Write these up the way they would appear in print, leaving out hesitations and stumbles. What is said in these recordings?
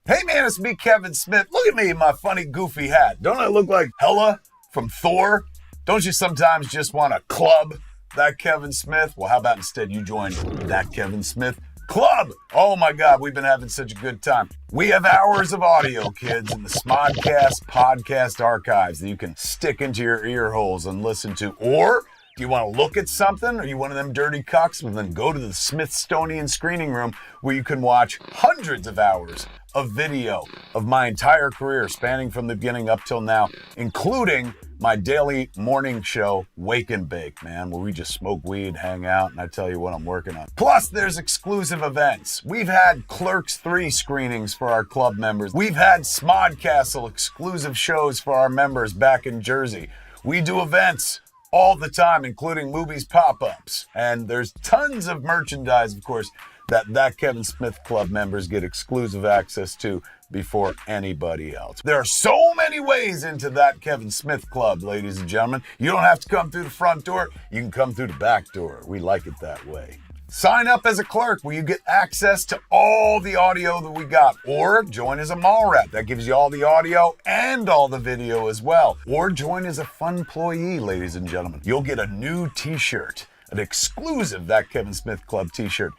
Hey man, it's me, Kevin Smith. Look at me in my funny, goofy hat. Don't I look like Hela from Thor? Don't you sometimes just want to club that Kevin Smith? Well, how about instead you join that Kevin Smith Club? Oh my God, we've been having such a good time. We have hours of audio, kids, in the Smodcast podcast archives that you can stick into your ear holes and listen to. Or do you want to look at something? Are you one of them dirty cucks? Well, then go to the Smithsonian screening room where you can watch hundreds of hours of video of my entire career spanning from the beginning up till now, including my daily morning show, Wake and Bake, man, where we just smoke weed, hang out, and I tell you what I'm working on. Plus, there's exclusive events. We've had Clerks 3 screenings for our club members. We've had Smodcastle exclusive shows for our members back in Jersey. We do events all the time, including movies pop-ups. And there's tons of merchandise, of course, that Kevin Smith Club members get exclusive access to before anybody else. There are so many ways into that Kevin Smith Club, ladies and gentlemen. You don't have to come through the front door. You can come through the back door. We like it that way. Sign up as a clerk where you get access to all the audio that we got. Or join as a mall rep. That gives you all the audio and all the video as well. Or join as a fun employee, ladies and gentlemen. You'll get a new t-shirt, an exclusive That Kevin Smith Club t-shirt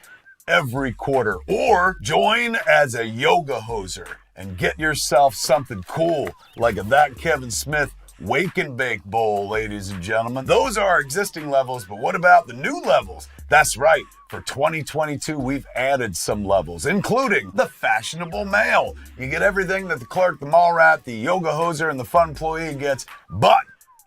every quarter. Or join as a yoga hoser and get yourself something cool like a That Kevin Smith Wake and Bake Bowl, ladies and gentlemen. Those are our existing levels, but what about the new levels? That's right. For 2022, we've added some levels, including the fashionable male. You get everything that the clerk, the mall rat, the yoga hoser, and the fun employee gets, but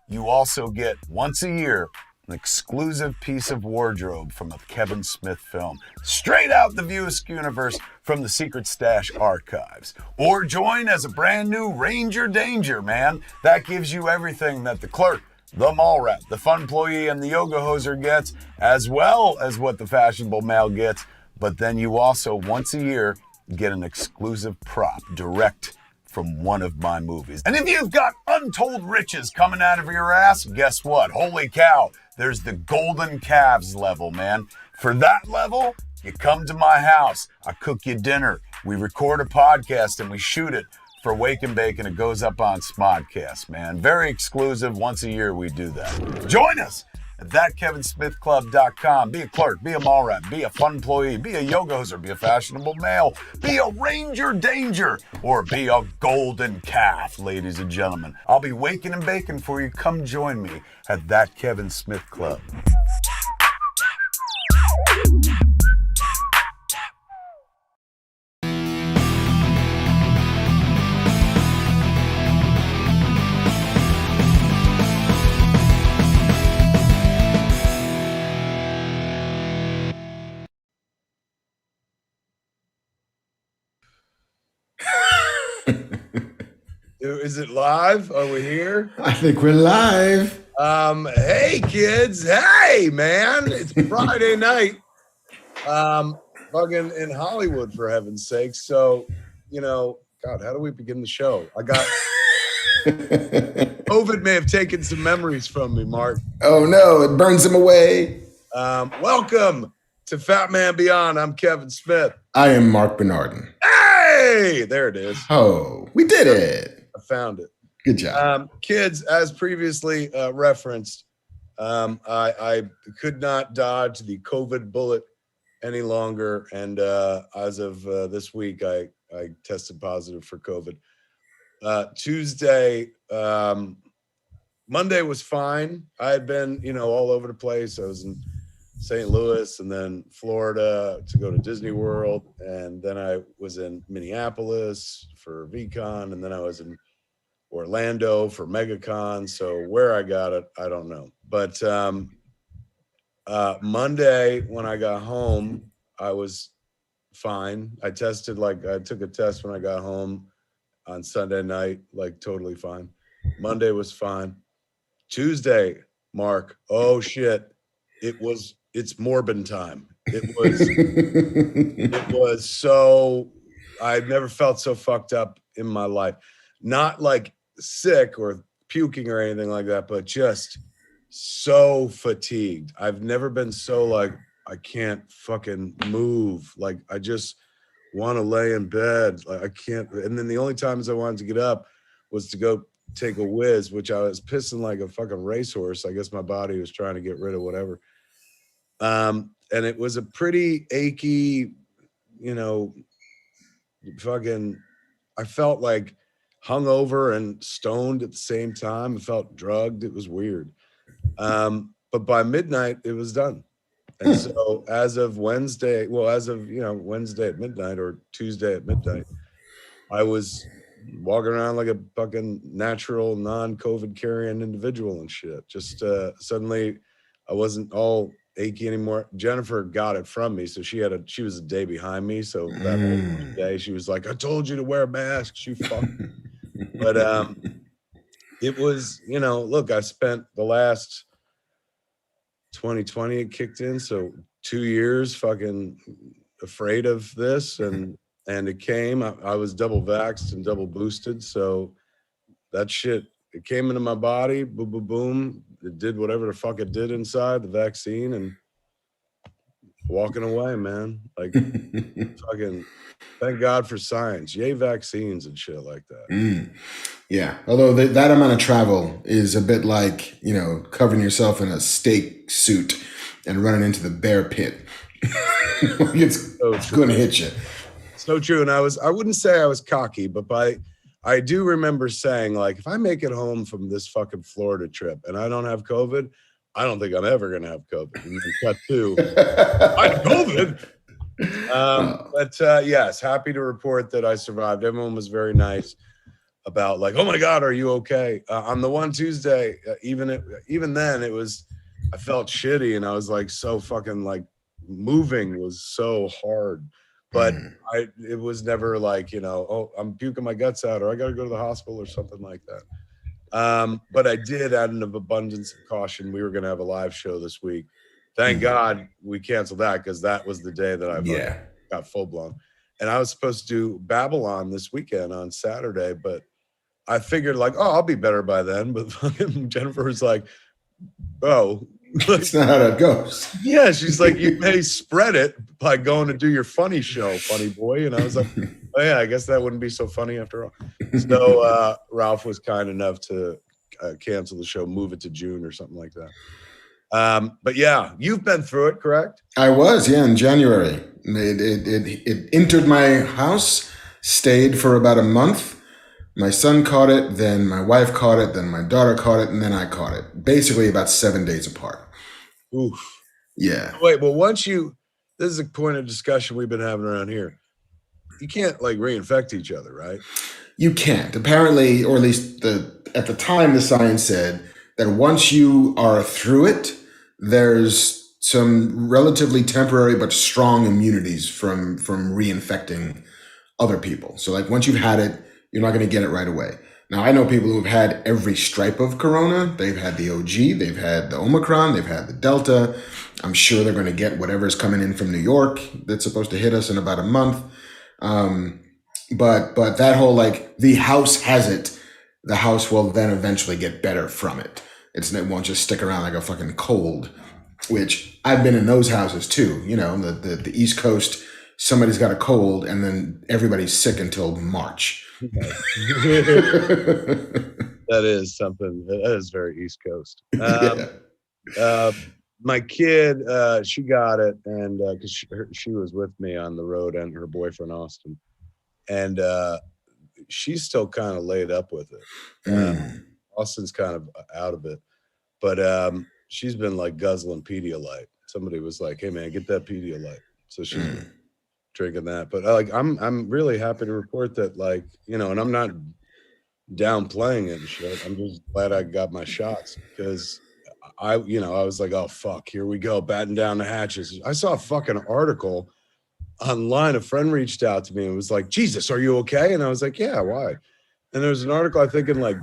you also get, once a year, an exclusive piece of wardrobe from a Kevin Smith film, straight out the View Askew universe from the Secret Stash archives. Or join as a brand new Ranger Danger, man. That gives you everything that the clerk, the mall rat, the fun employee, and the yoga hoser gets, as well as what the fashionable male gets. But then you also, once a year, get an exclusive prop direct from one of my movies. And if you've got untold riches coming out of your ass, guess what? Holy cow, there's the golden calves level, man. For that level, you come to my house, I cook you dinner, we record a podcast, and we shoot it for Wake and Bake, and it goes up on Smodcast, man. Very exclusive. Once a year, we do that. Join us at thatkevinsmithclub.com. Be a clerk, be a mall rat, be a fun employee, be a yoga hoser, be a fashionable male, be a Ranger Danger, or be a golden calf, ladies and gentlemen. I'll be waking and baking for you. Come join me at That Kevin Smith Club. Is it live? Are we here? I think we're live. Hey kids. Hey man. It's Friday night. Fucking in Hollywood, for heaven's sake. So, God, how do we begin the show? I got COVID may have taken some memories from me, Mark. Oh no, it burns them away. Welcome to Fat Man Beyond. I'm Kevin Smith. I am Marc Bernardin. Hey, there it is. Oh, we did it. I found it. Good job. Kids, as previously referenced, I could not dodge the COVID bullet any longer. And as of this week, I tested positive for COVID. Tuesday, Monday was fine. I had been, all over the place. I was in St. Louis and then Florida to go to Disney World. And then I was in Minneapolis for VCon. And then I was in Orlando for MegaCon. So where I got it, I don't know. But Monday when I got home, I was fine. I took a test when I got home on Sunday night, totally fine. Monday was fine. Tuesday, Mark, oh shit. It's Morbin time. It was so, I've never felt so fucked up in my life. Not like sick or puking or anything like that, but just so fatigued. I've never been so I can't fucking move. I just want to lay in bed. Like I can't. And then the only times I wanted to get up was to go take a whiz, which I was pissing like a fucking racehorse. I guess my body was trying to get rid of whatever. And it was a pretty achy, fucking, I felt like hungover and stoned at the same time. I felt drugged. It was weird. But by midnight, it was done. And so as of Wednesday, Wednesday at midnight or Tuesday at midnight, I was walking around like a fucking natural, non-COVID carrying individual and shit. Just suddenly I wasn't all achy anymore. Jennifer got it from me. So she was a day behind me. So that whole day she was like, I told you to wear masks, you fuck. But it was, look, I spent the last 2020 it kicked in, so 2 years fucking afraid of this, and it came. I was double vaxxed and double boosted, so that shit, it came into my body, boom, boom, boom. It did whatever the fuck it did inside the vaccine, and walking away, man. Like fucking thank God for science. Yay, vaccines and shit like that. Yeah, although that amount of travel is a bit like, covering yourself in a steak suit and running into the bear pit. It's going to hit you. So true. And I wouldn't say I was cocky, but I do remember saying, like, if I make it home from this fucking Florida trip and I don't have COVID, I don't think I'm ever going to have COVID. And then cut to, I had COVID. But yes, happy to report that I survived. Everyone was very nice about like, oh my God, are you okay? On the one Tuesday, even then it was, I felt shitty and I was like, so fucking like moving was so hard, but it was never like, oh, I'm puking my guts out or I got to go to the hospital or something like that. But I did, out of abundance of caution, we were going to have a live show this week. Thank God we canceled that because that was the day that I got full blown. And I was supposed to do Babylon this weekend on Saturday, but I figured like, oh, I'll be better by then. But fucking Jennifer was like, oh, that's not how that goes. Yeah, she's like, you may spread it by going to do your funny show, funny boy. And I was like, oh yeah, I guess that wouldn't be so funny after all. So Ralph was kind enough to cancel the show, move it to June or something like that. But yeah, you've been through it, correct? I was, in January. It entered my house, stayed for about a month. My son caught it, then my wife caught it, then my daughter caught it, and then I caught it. Basically about 7 days apart. Oof. Yeah. Wait, well, this is a point of discussion we've been having around here. You can't like reinfect each other, right? You can't. Apparently, or at least at the time, the science said that once you are through it, there's some relatively temporary but strong immunities from reinfecting other people. So like once you've had it, you're not going to get it right away. Now, I know people who've had every stripe of corona. They've had the OG, they've had the Omicron, they've had the Delta. I'm sure they're going to get whatever's coming in from New York that's supposed to hit us in about a month. But that whole like the house has it, the house will then eventually get better from it. It won't just stick around like a fucking cold, which I've been in those houses too. The East Coast, somebody's got a cold and then everybody's sick until March. That is something that is very East Coast. My kid, she got it, and because she was with me on the road and her boyfriend Austin, and she's still kind of laid up with it. Austin's kind of out of it, but she's been like guzzling Pedialyte. Somebody was like, "Hey man, get that Pedialyte." So she's been drinking that. But like, I'm really happy to report that, like, and I'm not downplaying it and shit. I'm just glad I got my shots because I was like, oh fuck, here we go, batten down the hatches. I saw a fucking article online. A friend reached out to me and was like, Jesus, are you okay? And I was like, yeah, why? And there was an article, I think in like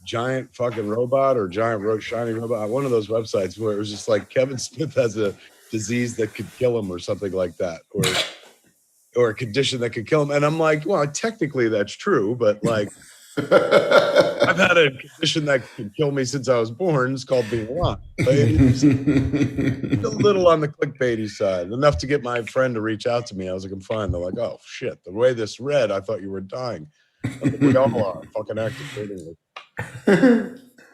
Giant fucking Robot or Giant Shiny Robot, one of those websites where it was just like Kevin Smith has a disease that could kill him or something like that, or a condition that could kill him. And I'm like, well, technically that's true, but like, I've had a condition that could kill me since I was born. It's called being alive. It's a little on the clickbaity side, enough to get my friend to reach out to me. I was like, I'm fine. They're like, oh shit, the way this read, I thought you were dying. Like, we all are fucking acting.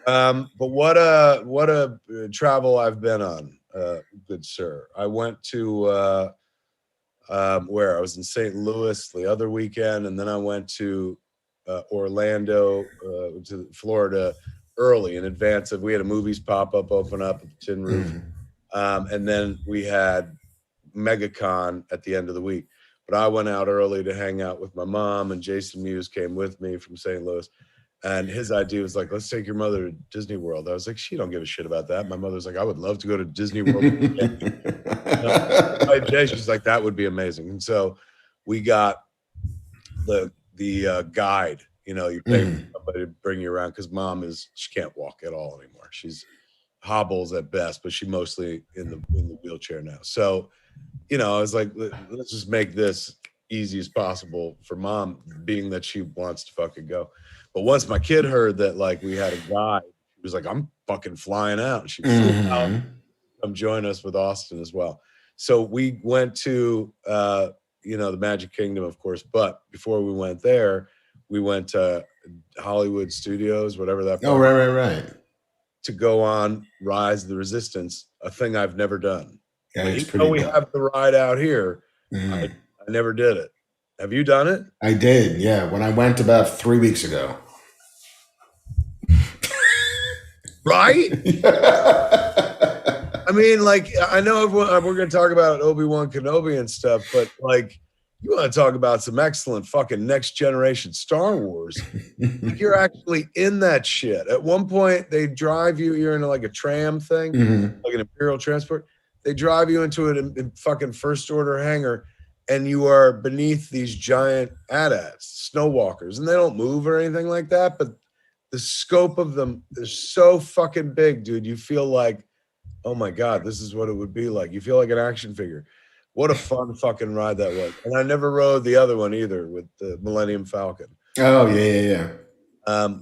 But what a travel I've been on, good sir. I went to where I was in St. Louis the other weekend, and then I went to Orlando, to Florida early in advance of, we had a movies pop-up open up at the Tin Roof. And then we had MegaCon at the end of the week. But I went out early to hang out with my mom, and Jason Mewes came with me from St. Louis. And his idea was like, let's take your mother to Disney World. I was like, she don't give a shit about that. My mother's like, I would love to go to Disney World. She's like, that would be amazing. And so we got the guide, you pay for somebody to bring you around, because she can't walk at all anymore. She's hobbles at best, but she mostly in the wheelchair now. So, I was like, let's just make this easy as possible for mom, being that she wants to fucking go. But once my kid heard that, like, we had a guide, she was like, I'm fucking flying out. And she flew out, come join us with Austin as well. So we went to, the Magic Kingdom, of course. But before we went there, we went to Hollywood Studios, whatever that. Oh, right. To go on Rise of the Resistance, a thing I've never done. Yeah, even though we have the ride out here, I never did it. Have you done it? I did, yeah. When I went about 3 weeks ago. Right? I mean, like, I know we're going to talk about Obi-Wan Kenobi and stuff, but, like, you want to talk about some excellent fucking next generation Star Wars. Like, you're actually in that shit. At one point, they drive you, you're in like a tram thing, like an Imperial transport. They drive you into it in fucking first order hangar, and you are beneath these giant AT-ATs, snow walkers, and they don't move or anything like that, but the scope of them is so fucking big, dude. You feel like, oh my God, this is what it would be like. You feel like an action figure. What a fun fucking ride that was. And I never rode the other one either, with the Millennium Falcon. Oh, yeah.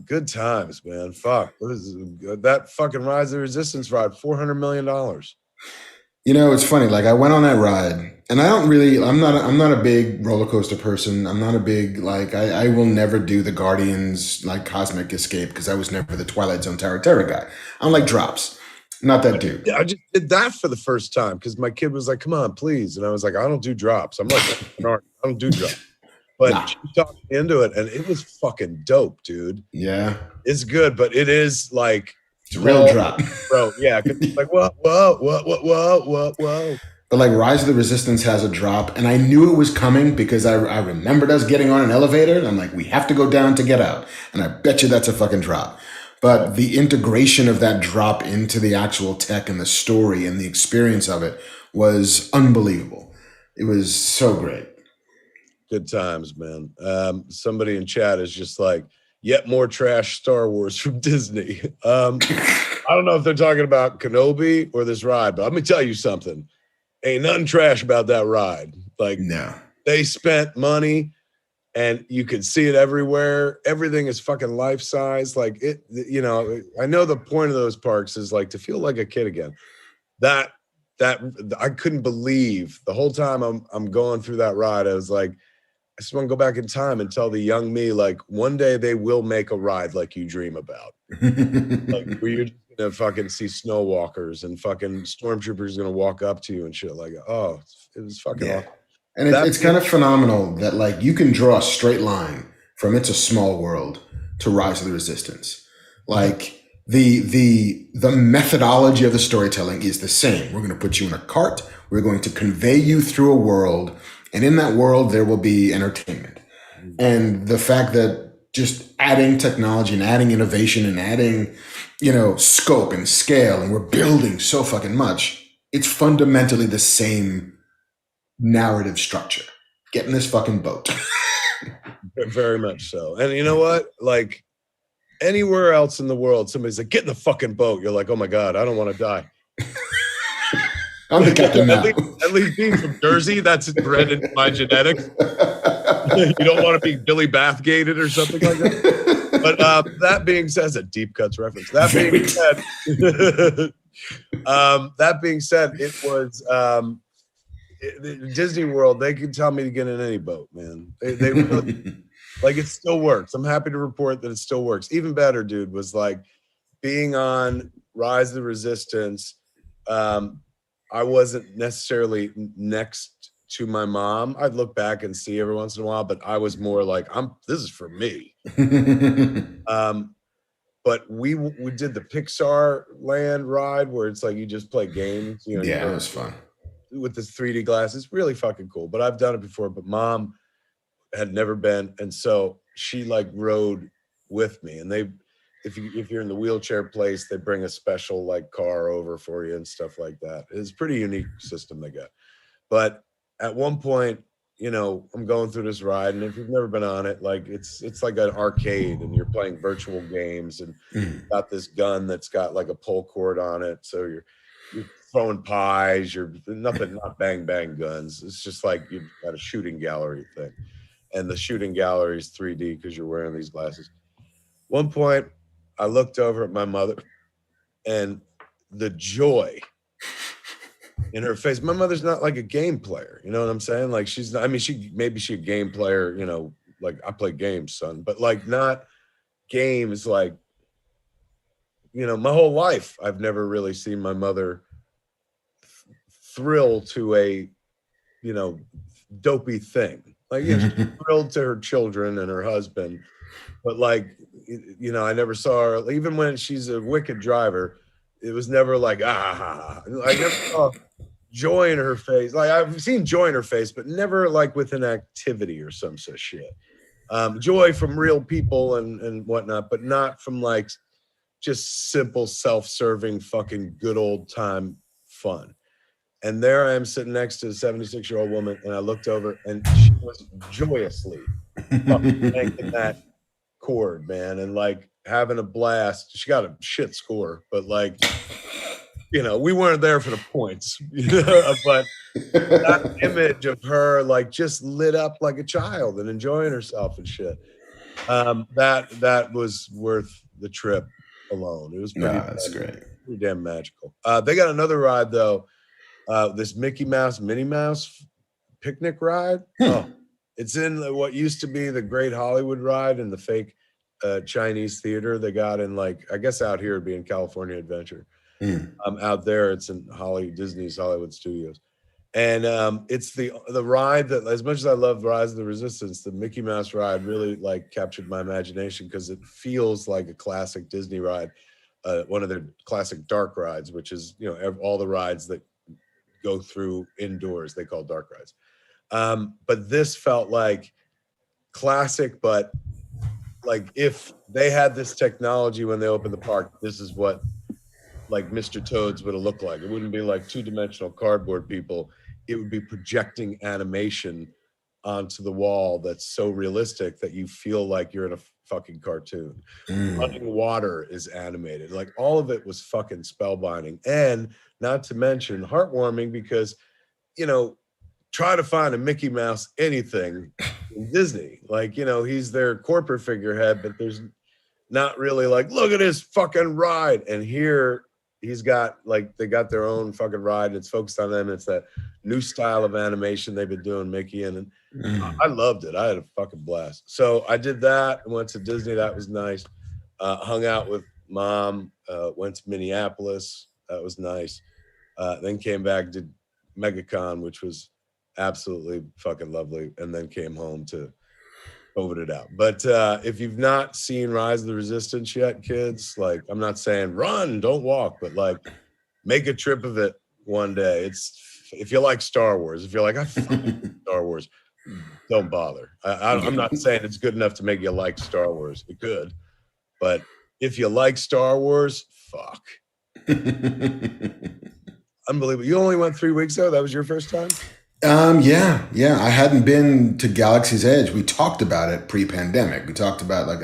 Good times, man. Fuck. That fucking Rise of the Resistance ride, $400 million. It's funny. Like, I went on that ride, and I'm not a big roller coaster person. I'm not a big, like, I will never do the Guardians, like, Cosmic Escape, because I was never the Twilight Zone Tower Terror guy. I don't like drops. Not that dude. Yeah, I just did that for the first time because my kid was like, come on, please. And I was like, I don't do drops. I'm like, I don't do drops. But she talked me into it, and it was fucking dope, dude. Yeah. It's good, but it is like, it's a real drop. Bro, yeah. Like, whoa. But like Rise of the Resistance has a drop, and I knew it was coming because I remembered us getting on an elevator, and I'm like, we have to go down to get out. And I bet you that's a fucking drop. But the integration of that drop into the actual tech and the story and the experience of it was unbelievable. It was so great. Good times, man. Somebody in chat is just like, yet more trash Star Wars from Disney. I don't know if they're talking about Kenobi or this ride, but let me tell you something. Ain't nothing trash about that ride. Like, no. They spent money, and you could see it everywhere. Everything is fucking life size. Like, it, I know the point of those parks is like to feel like a kid again. That I couldn't believe the whole time I'm going through that ride. I was like, I just want to go back in time and tell the young me, like, one day they will make a ride like you dream about. Like, where you're just gonna fucking see snow walkers and fucking stormtroopers gonna walk up to you and shit. Like, oh, it was fucking awesome. And it's kind of phenomenal that, like, you can draw a straight line from It's a Small World to Rise of the Resistance. Like, the methodology of the storytelling is the same. We're going to put you in a cart. We're going to convey you through a world. And in that world, there will be entertainment. And the fact that just adding technology and adding innovation and adding, scope and scale, and we're building so fucking much, it's fundamentally the same narrative structure. Get in this fucking boat. Very much so. And you know what? Like, anywhere else in the world, somebody's like, get in the fucking boat. You're like, oh my God, I don't want to die. I'm the captain now. At least being from Jersey, that's bred into my genetics. You don't want to be Billy Bathgated or something like that. But that being said, it's a deep cuts reference. That being said, that being said, it was Disney World. They could tell me to get in any boat, man. They really, like, it still works. I'm happy to report that it still works. Even better, dude, was like being on Rise of the Resistance. I wasn't necessarily next to my mom. I'd look back and see every once in a while, but I was more like, this is for me. But we did the Pixar Land ride where it's like you just play games. You know, yeah, it was fun with this 3D glasses. Really fucking cool. But I've done it before. But mom had never been, and so she like rode with me. And they, if you're in the wheelchair place, they bring a special like car over for you and stuff like that. It's a pretty unique system they got. But at one point, you know, I'm going through this ride, and if you've never been on it, like it's like an arcade, and you're playing virtual games, and got this gun that's got like a pull cord on it, so you're throwing pies, not bang guns. It's just like you've got a shooting gallery thing, and the shooting gallery is 3D because you're wearing these glasses. One point, I looked over at my mother, and the joy in her face. My mother's not like a game player, you know what I'm saying? Like she's not, I mean, maybe she's a game player, you know, like I play games, son, but like not games like, you know, my whole life I've never really seen my mother thrill to a, you know, dopey thing. Like, you know, she's thrilled to her children and her husband, but like, you know, I never saw her, even when she's a wicked driver, it was never like, I never saw joy in her face. Like I've seen joy in her face, but never like with an activity or some such shit. Joy from real people and whatnot, but not from like just simple self-serving fucking good old time fun. And there I am sitting next to a 76-year-old woman, and I looked over and she was joyously fucking yanking that cord, man, and like having a blast. She got a shit score, but like, you know, we weren't there for the points, you know, but that image of her like just lit up like a child and enjoying herself and shit. That was worth the trip alone. It was that's great. Pretty damn magical. They got another ride though. This Mickey Mouse, Minnie Mouse picnic ride. Oh, it's in what used to be the Great Hollywood ride in the fake Chinese theater they got in, like, I guess out here it'd be in California Adventure. Out there it's in Disney's Hollywood Studios. And it's the ride that, as much as I love Rise of the Resistance, the Mickey Mouse ride really like captured my imagination because it feels like a classic Disney ride, one of their classic dark rides, which is, you know, all the rides that go through indoors they call dark rides. But this felt like classic, but like if they had this technology when they opened the park, this is what like Mr. Toad's would have looked like. It wouldn't be like two-dimensional cardboard people. It would be projecting animation onto the wall that's so realistic that you feel like you're in a fucking cartoon. Running water is animated. Like all of it was fucking spellbinding. And not to mention heartwarming because, you know, try to find a Mickey Mouse anything in Disney. Like, you know, he's their corporate figurehead, but there's not really like, look at his fucking ride. And here he's got like, they got their own fucking ride and it's focused on them. It's that new style of animation they've been doing, Mickey. And I loved it. I had a fucking blast. So I did that. I went to Disney. That was nice. Hung out with mom, went to Minneapolis. That was nice. Then came back, did MegaCon, which was absolutely fucking lovely. And then came home to COVID it out. But if you've not seen Rise of the Resistance yet, kids, like, I'm not saying run, don't walk, but like make a trip of it one day. It's, if you like Star Wars, if you're like, I fucking Star Wars, don't bother. I'm not saying it's good enough to make you like Star Wars. It could, but if you like Star Wars, fuck. Unbelievable. You only went 3 weeks ago. That was your first time? Yeah. I hadn't been to Galaxy's Edge. We talked about it pre-pandemic. We talked about like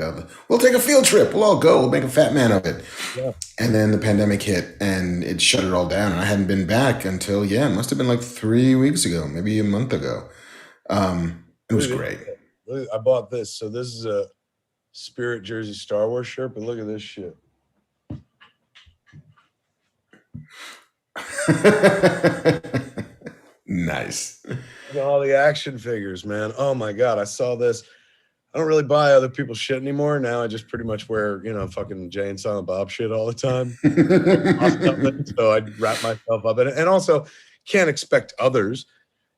we'll take a field trip. We'll all go. We'll make a fat man of it. Yeah. And then the pandemic hit and it shut it all down. And I hadn't been back until, it must have been like 3 weeks ago, maybe a month ago. It was great. I bought this. So this is Spirit jersey Star Wars shirt, but look at this shit. Nice. Look at all the action figures, man. Oh my God, I saw this. I don't really buy other people's shit anymore. Now I just pretty much wear, fucking Jay and Silent Bob shit all the time. So I wrap myself up in it. And also can't expect others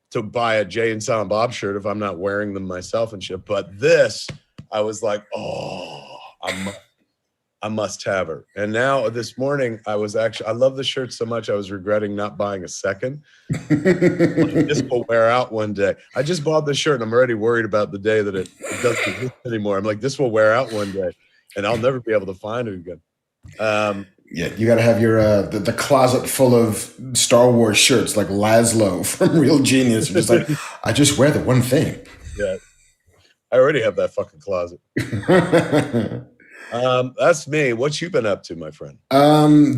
to buy a Jay and Silent Bob shirt if I'm not wearing them myself and shit. But this, I was like, oh, I must have her. And now this morning, I love the shirt so much, I was regretting not buying a second. This will wear out one day. I just bought this shirt and I'm already worried about the day that it doesn't exist anymore. I'm like, this will wear out one day and I'll never be able to find it again. Yeah, you got to have your the closet full of Star Wars shirts like Laszlo from Real Genius. Just like, I just wear the one thing. Yeah. I already have that fucking closet. That's me. What you been up to, my friend?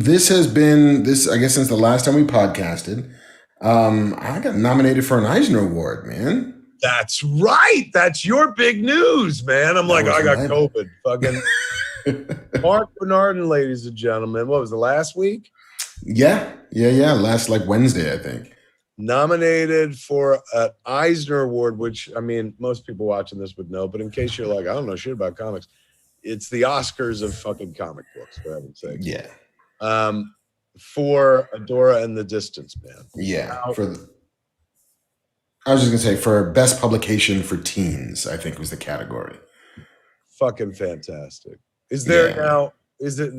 This has been I guess since the last time we podcasted. I got nominated for an Eisner Award, man. That's right. That's your big news, man. I'm like, I got COVID. Fucking Marc Bernardin, ladies and gentlemen. What was the last week? Yeah. Last like Wednesday, I think. Nominated for an Eisner Award, which I mean, most people watching this would know, but in case you're like, I don't know shit about comics, it's the Oscars of fucking comic books, for heaven's sake. Yeah. For Adora and the Distance, man. Yeah. I was just gonna say for best publication for teens, I think was the category. Fucking fantastic. Is there now? Is it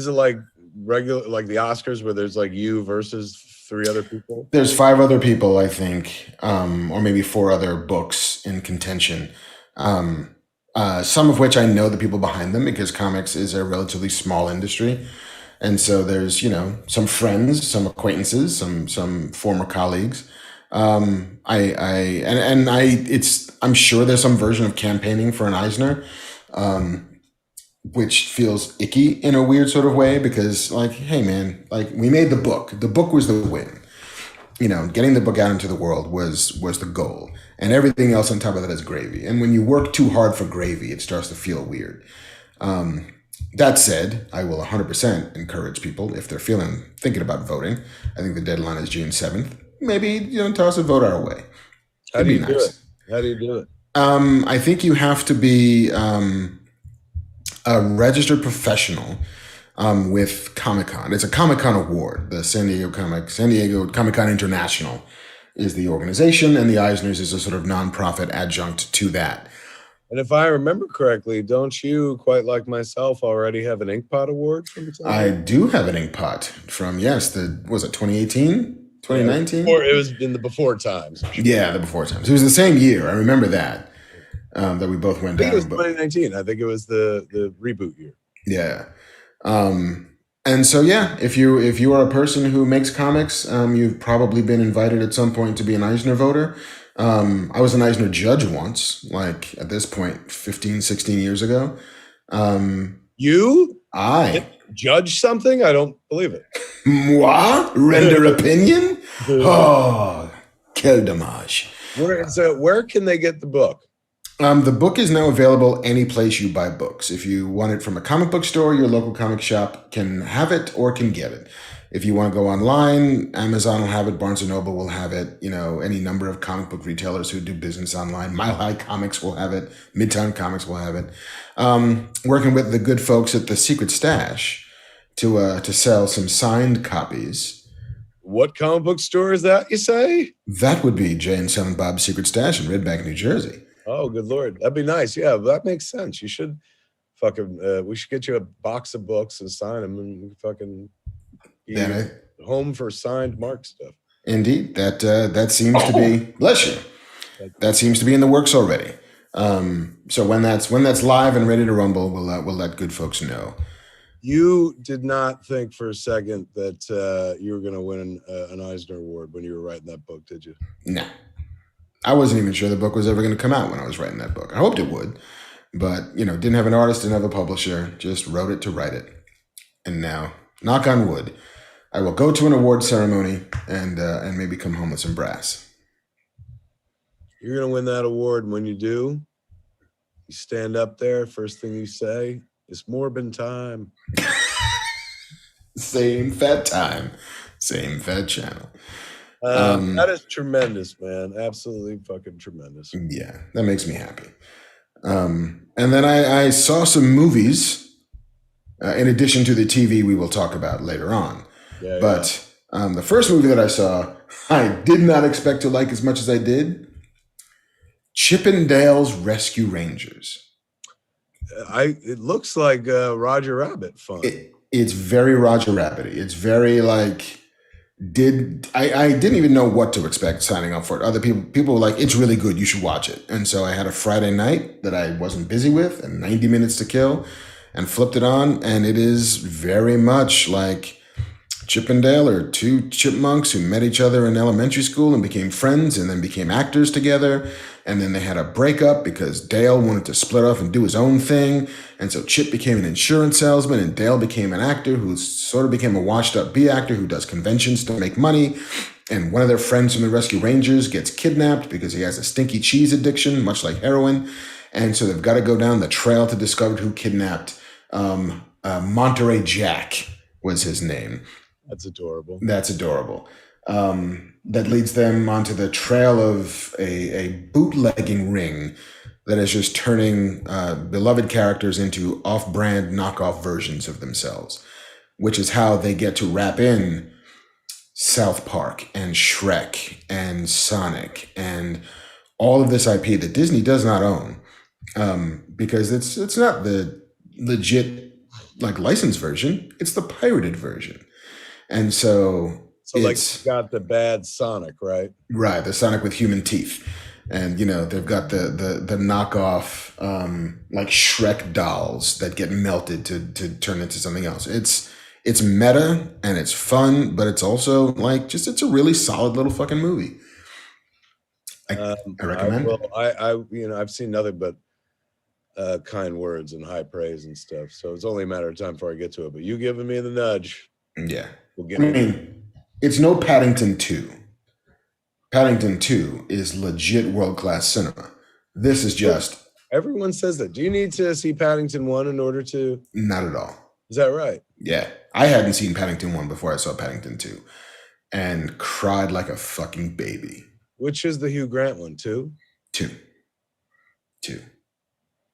like regular, like the Oscars where there's like you versus 3 other people? There's 5 other people, I think, or maybe 4 other books in contention. Some of which I know the people behind them because comics is a relatively small industry. And so there's, some friends, some acquaintances, some former colleagues. I'm sure there's some version of campaigning for an Eisner, which feels icky in a weird sort of way because like, hey man, like we made the book. The book was the win. Getting the book out into the world was the goal. And everything else on top of that is gravy. And when you work too hard for gravy, it starts to feel weird. That said, I will 100% encourage people, if they're thinking about voting. I think the deadline is June 7th. Maybe, toss a vote our way. How do you do it? How do you do it? I think you have to be a registered professional with Comic-Con. It's a Comic-Con award. The San Diego Comic-Con International is the organization, and the Eisners is a sort of nonprofit adjunct to that. And if I remember correctly, don't you, quite like myself, already have an Inkpot award from something? I do have an Inkpot from, was it 2018? 2019? Or it was in the before times. Yeah, the before times. It was the same year. I remember that we both went down. I think it was 2019. I think it was the reboot year. Yeah. And so, if you are a person who makes comics, you've probably been invited at some point to be an Eisner voter. I was an Eisner judge once, like at this point, 15, 16 years ago. I judge something? I don't believe it. Moi? Render opinion? Oh, quel dommage. Where can they get the book? The book is now available any place you buy books. If you want it from a comic book store, your local comic shop can have it or can get it. If you want to go online, Amazon will have it, Barnes & Noble will have it, any number of comic book retailers who do business online. Mile High Comics will have it. Midtown Comics will have it. Working with the good folks at the Secret Stash to sell some signed copies. What comic book store is that, you say? That would be Jay and Silent Bob's Secret Stash in Red Bank, New Jersey. Oh, good Lord. That'd be nice. Yeah, that makes sense. You should we should get you a box of books and sign them and fucking home for signed Mark stuff. Indeed. That seems to be, bless you. That seems to be in the works already. So when that's live and ready to rumble, we'll let good folks know. You did not think for a second that you were going to win an Eisner Award when you were writing that book, did you? No. I wasn't even sure the book was ever going to come out when I was writing that book. I hoped it would, but, didn't have an artist, didn't have a publisher, just wrote it to write it. And now, knock on wood, I will go to an award ceremony and maybe come home with some brass. You're going to win that award when you do. You stand up there, first thing you say, it's Morbin time. Same fat time, same fat channel. That is tremendous, man. Absolutely fucking tremendous. Yeah, that makes me happy. And then I saw some movies in addition to the TV we will talk about later on. Yeah, but the first movie that I saw, I did not expect to like as much as I did. Chip and Dale's Rescue Rangers. It looks like Roger Rabbit fun. It's very Roger Rabbit. It's very like I didn't even know what to expect signing up for it. Other people were like, it's really good, you should watch it. And so I had a Friday night that I wasn't busy with and 90 minutes to kill and flipped it on, and it is very much like Chip and Dale are two chipmunks who met each other in elementary school and became friends and then became actors together. And then they had a breakup because Dale wanted to split off and do his own thing. And so Chip became an insurance salesman and Dale became an actor who sort of became a washed up B actor who does conventions to make money. And one of their friends from the Rescue Rangers gets kidnapped because he has a stinky cheese addiction, much like heroin. And so they've got to go down the trail to discover who kidnapped Monterey Jack was his name. That's adorable. That's adorable. That leads them onto the trail of a bootlegging ring that is just turning beloved characters into off-brand knockoff versions of themselves, which is how they get to wrap in South Park and Shrek and Sonic and all of this IP that Disney does not own, because it's not the legit like licensed version, it's the pirated version. And so like you got the bad Sonic, right? Right, the Sonic with human teeth. And they've got the knockoff like Shrek dolls that get melted to turn into something else. It's meta and it's fun, but it's also like it's a really solid little fucking movie. I recommend it. I've seen nothing but kind words and high praise and stuff. So it's only a matter of time before I get to it. But you giving me the nudge. Yeah. We'll get it's no Paddington 2. Paddington 2 is legit world-class cinema. This is just... Everyone says that. Do you need to see Paddington 1 in order to... Not at all. Is that right? Yeah. I hadn't seen Paddington 1 before I saw Paddington 2 and cried like a fucking baby. Which is the Hugh Grant one, 2? 2.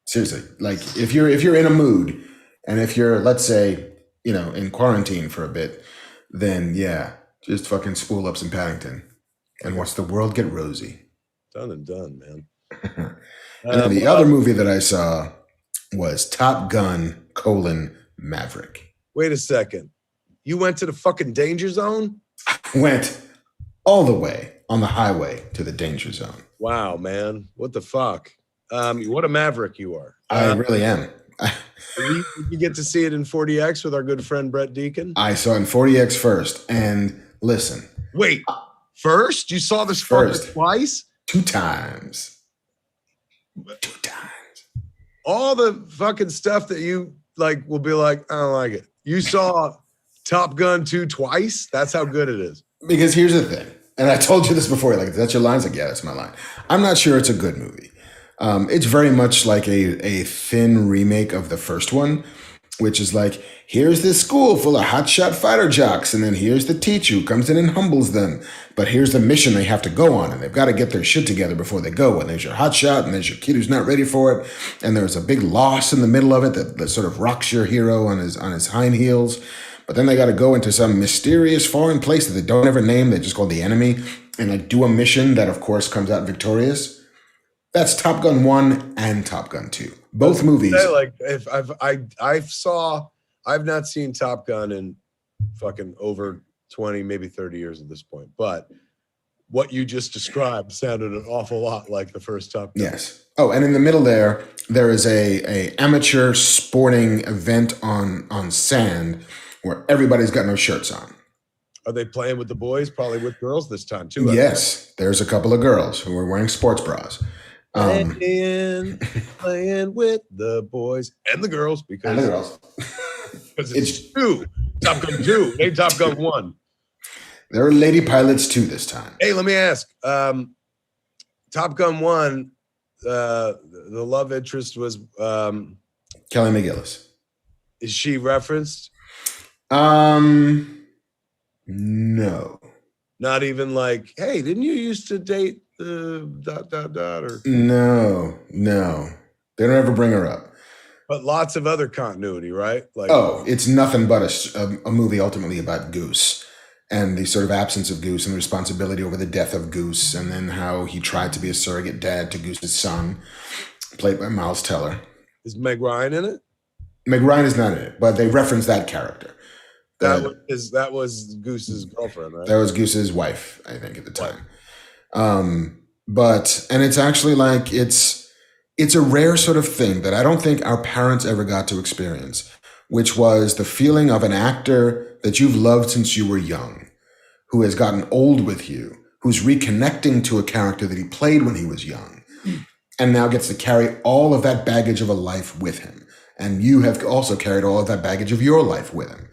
Seriously. Like, if you're in a mood and if you're, let's say, in quarantine for a bit, then yeah, just fucking spool up some Paddington and watch the world get rosy. Done and done, man. And then the other movie that I saw was Top Gun: Maverick. Wait a second. You went to the fucking danger zone? Went all the way on the highway to the danger zone. Wow, man. What the fuck? What a maverick you are. I really am. You get to see it in 40X with our good friend Brett Deacon? I saw it in 40X first. And listen. Wait, first? You saw this first twice? 2 times. 2 times. All the fucking stuff that you like will be like, I don't like it. You saw Top Gun 2 twice? That's how good it is. Because here's the thing. And I told you this before. Like, that's your line? It's like, yeah, that's my line. I'm not sure it's a good movie. It's very much like a thin remake of the first one, which is like, here's this school full of hotshot fighter jocks, and then here's the teacher who comes in and humbles them. But here's the mission they have to go on, and they've got to get their shit together before they go. And there's your hotshot, and there's your kid who's not ready for it, and there's a big loss in the middle of it that sort of rocks your hero on his hind heels. But then they got to go into some mysterious foreign place that they don't ever name. They just call the enemy, and like do a mission that, of course, comes out victorious. That's Top Gun 1 and Top Gun 2. Both movies. Like if I've not seen Top Gun in fucking over 20, maybe 30 years at this point. But what you just described sounded an awful lot like the first Top Gun. Yes. Oh, and in the middle there is a amateur sporting event on sand where everybody's got no shirts on. Are they playing with the boys? Probably with girls this time too. Yes. There's a couple of girls who are wearing sports bras. Playing with the boys and the girls because it's 2. Top Gun 2, ain't Top Gun 1. There are lady pilots too this time. Hey, let me ask. Top Gun 1, the love interest was Kelly McGillis. is she referenced? No. Not even like, hey, didn't you used to date the ... or No. They don't ever bring her up. but lots of other continuity, right? Like, Oh, it's nothing but a movie ultimately about Goose and the sort of absence of Goose and the responsibility over the death of Goose, and then how he tried to be a surrogate dad to Goose's son, played by Miles Teller. is Meg Ryan in it? Meg Ryan is not in it, but they reference that character. That was Goose's girlfriend, right? That was Goose's wife, I think, at the time. But it's actually like it's a rare sort of thing that I don't think our parents ever got to experience, which was the feeling of an actor that you've loved since you were young, who has gotten old with you, who's reconnecting to a character that he played when he was young, and now gets to carry all of that baggage of a life with him. And you have also carried all of that baggage of your life with him.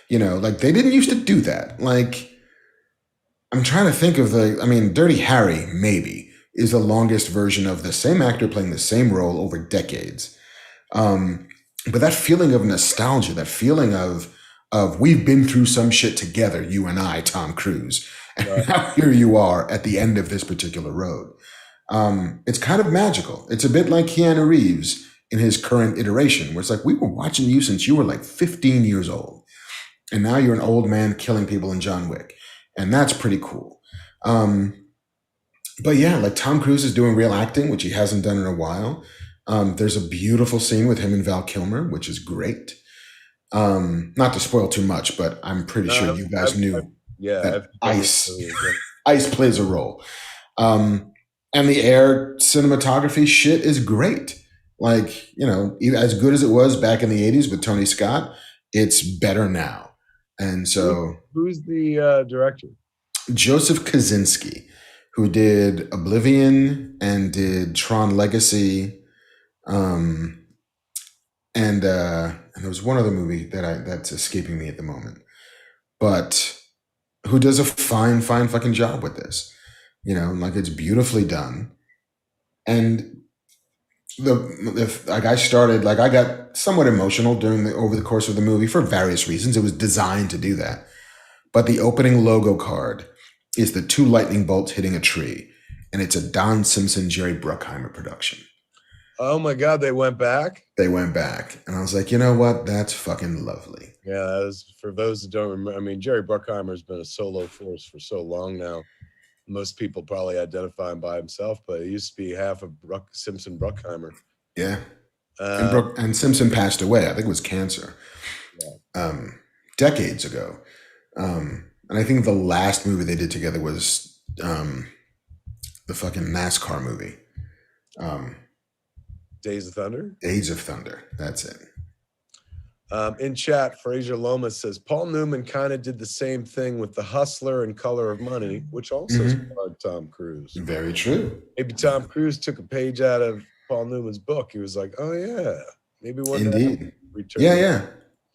You know, like they didn't used to do that. Like, I'm trying to think of Dirty Harry, maybe, is the longest version of the same actor playing the same role over decades. But that feeling of nostalgia, that feeling of we've been through some shit together, you and I, Tom Cruise, and Right. now here you are at the end of this particular road. It's kind of magical. It's a bit like Keanu Reeves in his current iteration, where it's like, we were watching you since you were like 15 years old. And now you're an old man killing people in John Wick. And that's pretty cool. But yeah, like Tom Cruise is doing real acting, which he hasn't done in a while. There's a beautiful scene with him and Val Kilmer, which is great. Not to spoil too much, but I'm pretty sure you guys knew that Ice plays a role. And the air cinematography shit is great. Like, you know, as good as it was back in the 80s with Tony Scott, it's better now. And so, who's the director? Joseph Kosinski, who did Oblivion and did Tron Legacy, and there was one other movie that's escaping me at the moment, but who does a fine fucking job with this. You know, like it's beautifully done, and I got somewhat emotional over the course of the movie for various reasons. It was designed to do that. But the opening logo card is the two lightning bolts hitting a tree, and it's a Don Simpson, Jerry Bruckheimer production. Oh my God, they went back? They went back. And I was like, you know what? That's fucking lovely. Yeah, that was, for those that don't remember, I mean, Jerry Bruckheimer's been a solo force for so long now. Most people probably identify him by himself, but he used to be half of Simpson Bruckheimer. Yeah. And Simpson passed away. I think it was cancer. Yeah. Decades ago. And I think the last movie they did together was the fucking NASCAR movie. Days of Thunder? Days of Thunder. That's it. In chat, Fraser Lomas says, Paul Newman kind of did the same thing with The Hustler and Color of Money, which also starred Tom Cruise. Very true. Maybe Tom Cruise took a page out of Paul Newman's book. He was like, oh yeah, maybe one day. Indeed. Yeah.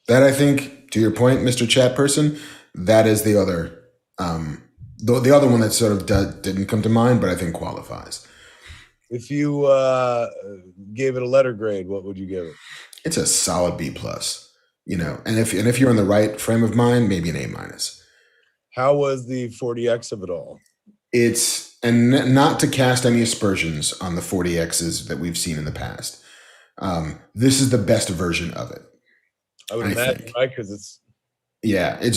That, I think, to your point, Mr. Chat Person, that is the other, the other one that sort of didn't come to mind, but I think qualifies. If you gave it a letter grade, what would you give it? It's a solid B+, you know, and if you're in the right frame of mind, maybe an A-. How was the 40X of it all? And not to cast any aspersions on the 40Xs that we've seen in the past. This is the best version of it. I would imagine, right? Because it's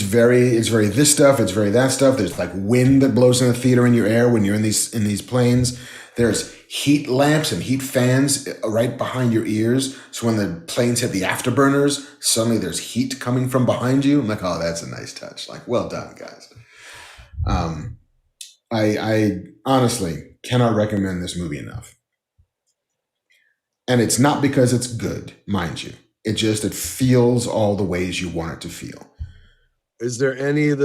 very this stuff, it's very that stuff. There's like wind that blows in the theater in your ear when you're in these planes. There's heat lamps and heat fans right behind your ears. So when the planes hit the afterburners, suddenly there's heat coming from behind you. I'm like, oh, that's a nice touch. Like, well done, guys. I honestly cannot recommend this movie enough. And it's not because it's good, mind you. It feels all the ways you want it to feel. Is there any of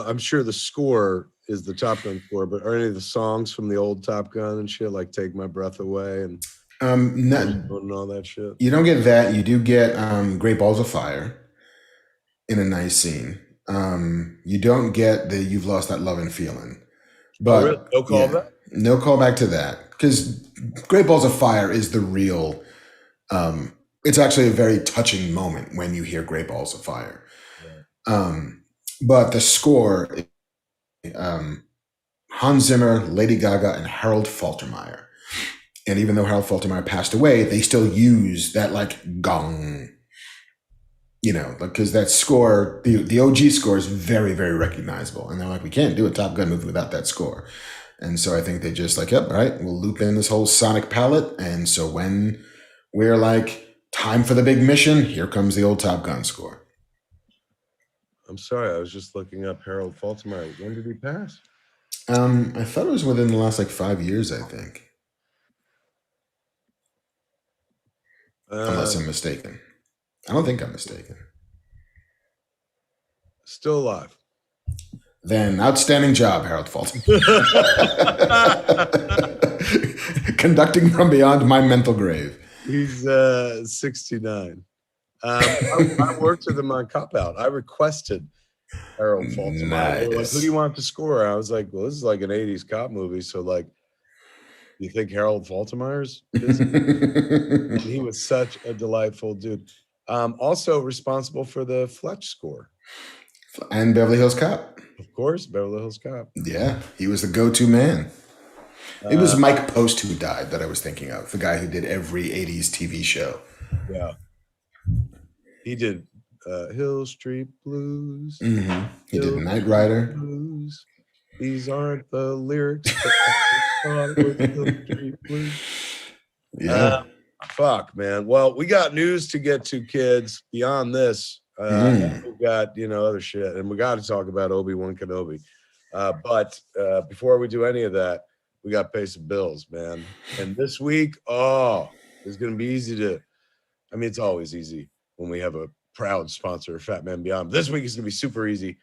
I'm sure the score is the Top Gun score, but are any of the songs from the old Top Gun and shit, like Take My Breath Away and all that shit? You don't get that. You do get Great Balls of Fire in a nice scene. You don't get the You've Lost That Love and Feeling. But no callback? No callback to that. because Great Balls of Fire is the real. It's actually a very touching moment when you hear Great Balls of Fire. But the score, um, Hans Zimmer, Lady Gaga, and Harold Faltermeyer. And even though Harold Faltermeyer passed away, they still use that like gong, because that score, the OG score is very, very recognizable. And they're like, we can't do a Top Gun movie without that score. And so I think they just like, yep, all right, we'll loop in this whole sonic palette. And so when we're like, time for the big mission, here comes the old Top Gun score. I'm sorry, I was just looking up Harold Faltermeyer. When did he pass? I thought it was within the last like 5 years, I think. Unless I'm mistaken. I don't think I'm mistaken. Still alive. Then outstanding job, Harold Faltermeyer. Conducting from beyond my mental grave. He's 69. I worked with him on Cop Out. I requested Harold Faltermeyer. Nice. Like, who do you want to score? I was like, well, this is like an 80s cop movie. So, like, you think Harold Faltermeyer's busy? He was such a delightful dude. Also responsible for the Fletch score. And Beverly Hills Cop. Of course, Beverly Hills Cop. Yeah, he was the go-to man. It was Mike Post who died that I was thinking of, the guy who did every 80s TV show. Yeah. He did Hill Street Blues. Mm-hmm. He did Knight Rider. Blues. These aren't the lyrics, but I thought it was Hill Street Blues. Yeah. Fuck, man. Well, we got news to get to, kids. Beyond this, we got, other shit. And we got to talk about Obi-Wan Kenobi. But before we do any of that, we got to pay some bills, man. And this week, it's going to be easy to, it's always easy when we have a proud sponsor of Fat Man Beyond. This week is going to be super easy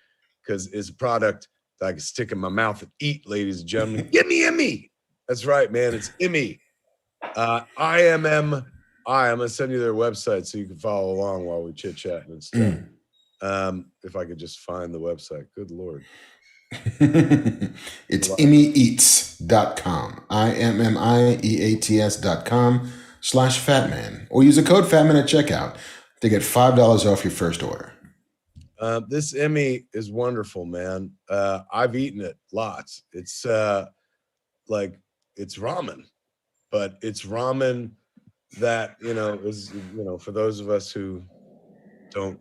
because it's a product that I can stick in my mouth and eat, ladies and gentlemen. Give me Emmy. That's right, man. It's Emmy. IMMI. I'm going to send you their website so you can follow along while we chit-chat and stuff. If I could just find the website. Good Lord. It's immyeats.com. IMMIEATS.com/fatman. Or use a code fatman at checkout to get $5 off your first order. This Emmy is wonderful, man. I've eaten it lots. It's it's ramen, but it's ramen that, is, for those of us who don't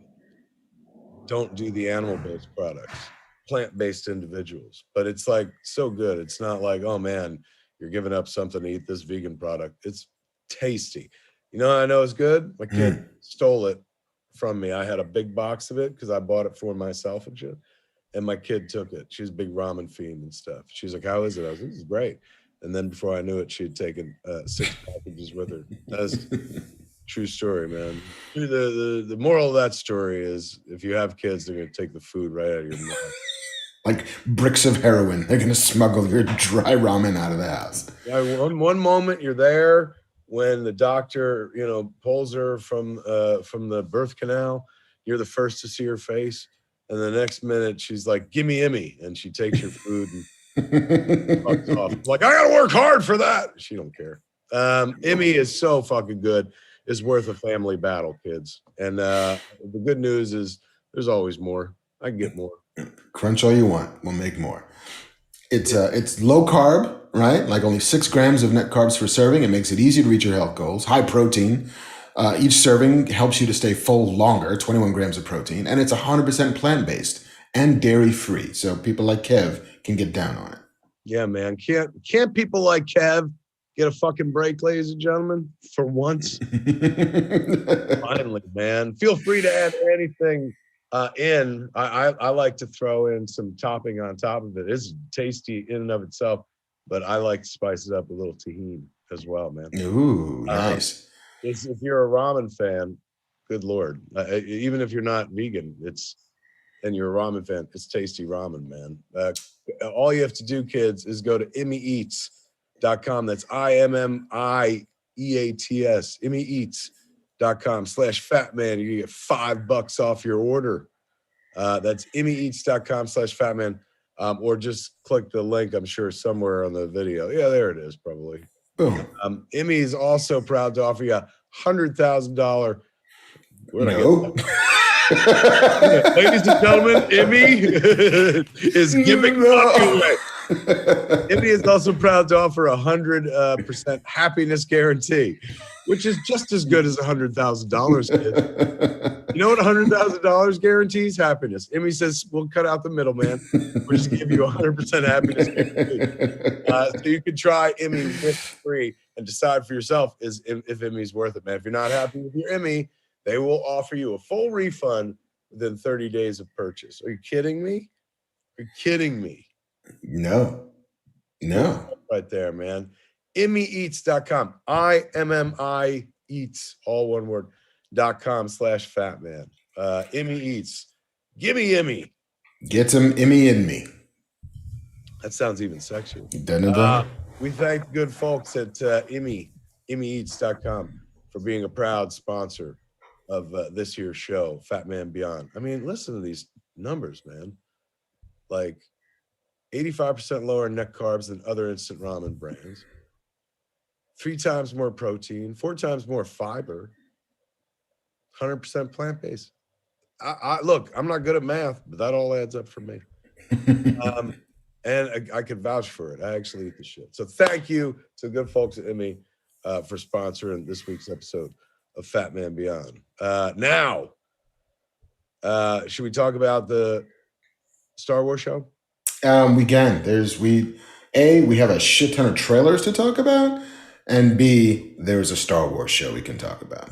do the animal-based products, plant-based individuals, but it's like so good. It's not like, oh man, you're giving up something to eat this vegan product. It's tasty. I know it's good. My kid stole it from me. I had a big box of it because I bought it for myself and shit. And my kid took it. She's a big ramen fiend and stuff. She's like, how is it? I was like, this is great. And then before I knew it, she'd taken 6 packages with her. That's true story, man. The moral of that story is if you have kids, they're going to take the food right out of your mouth. Like bricks of heroin. They're going to smuggle your dry ramen out of the house. One moment you're there when the doctor, pulls her from the birth canal. You're the first to see her face. And the next minute she's like, give me Emmy. And she takes your food and fucks off. Like, I got to work hard for that. She don't care. Emmy is so fucking good. It's worth a family battle, kids. And the good news is there's always more. I can get more. Crunch all you want. We'll make more. It's low carb, right? Like only 6 grams of net carbs per serving. It makes it easy to reach your health goals. High protein. Each serving helps you to stay full longer, 21 grams of protein. And it's 100% plant-based and dairy-free. So people like Kev can get down on it. Yeah, man. Can't people like Kev get a fucking break, ladies and gentlemen? For once. Finally, man. Feel free to add anything in. I like to throw in some topping on top of it. It's tasty in and of itself, but I like to spice it up with a little tahini as well, man. Ooh, nice. If you're a ramen fan, good Lord. Even if you're not vegan, and you're a ramen fan, it's tasty ramen, man. All you have to do, kids, is go to immyeats.com. That's IMMIEATS, immyeats.com/fatman. You get $5 off your order. That's immyeats.com/fatman. Or just click the link, I'm sure, somewhere on the video. Yeah, there it is, probably. Boom. Emmy is also proud to offer you a $100,000. Where'd I get No. that? Ladies and gentlemen, Emmy is giving money away. Emmy is also proud to offer 100% happiness guarantee, which is just as good as $100,000, kid. You know what $100,000 guarantees? Happiness. Emmy says, we'll cut out the middleman. We'll just give you 100% happiness guarantee. So you can try Emmy risk-free and decide for yourself if Emmy's worth it, man. If you're not happy with your Emmy, they will offer you a full refund within 30 days of purchase. Are you kidding me? Are you kidding me? No. Right there, man. EmmyEats.com. IMMI Eats, all one word, .com/fatman. Emmy Eats. Give me Emmy. Get some Emmy in me. That sounds even sexier. Doesn't it? We thank the good folks at EmmyEats.com for being a proud sponsor of this year's show, Fat Man Beyond. I mean, listen to these numbers, man. Like 85% lower net carbs than other instant ramen brands. 3 times more protein, 4 times more fiber, 100% plant-based. I look, I'm not good at math, but that all adds up for me. And I could vouch for it. I actually eat the shit. So thank you to the good folks at Emmy for sponsoring this week's episode of Fat Man Beyond. Now, should we talk about the Star Wars show? We can. We have a shit ton of trailers to talk about, and B, there's a Star Wars show we can talk about,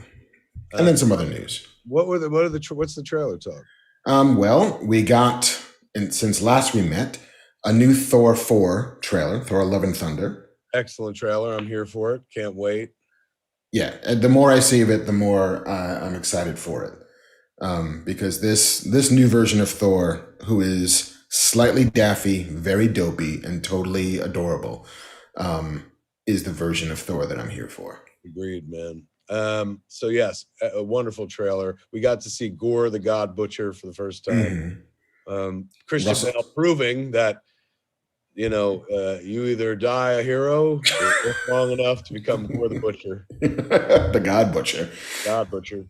and then some other news. What's the trailer talk? Well, we got, and since last we met, a new Thor 4 trailer, Thor: Love and Thunder. Excellent trailer. I'm here for it. Can't wait. Yeah, the more I see of it, the more I'm excited for it, because this new version of Thor, who is slightly daffy, very dopey, and totally adorable, is the version of Thor that I'm here for. Agreed, man. So yes, a wonderful trailer. We got to see Gore the God Butcher for the first time. Christian Bale proving that, you either die a hero or live long enough to become Gore the Butcher. The God Butcher. God Butcher.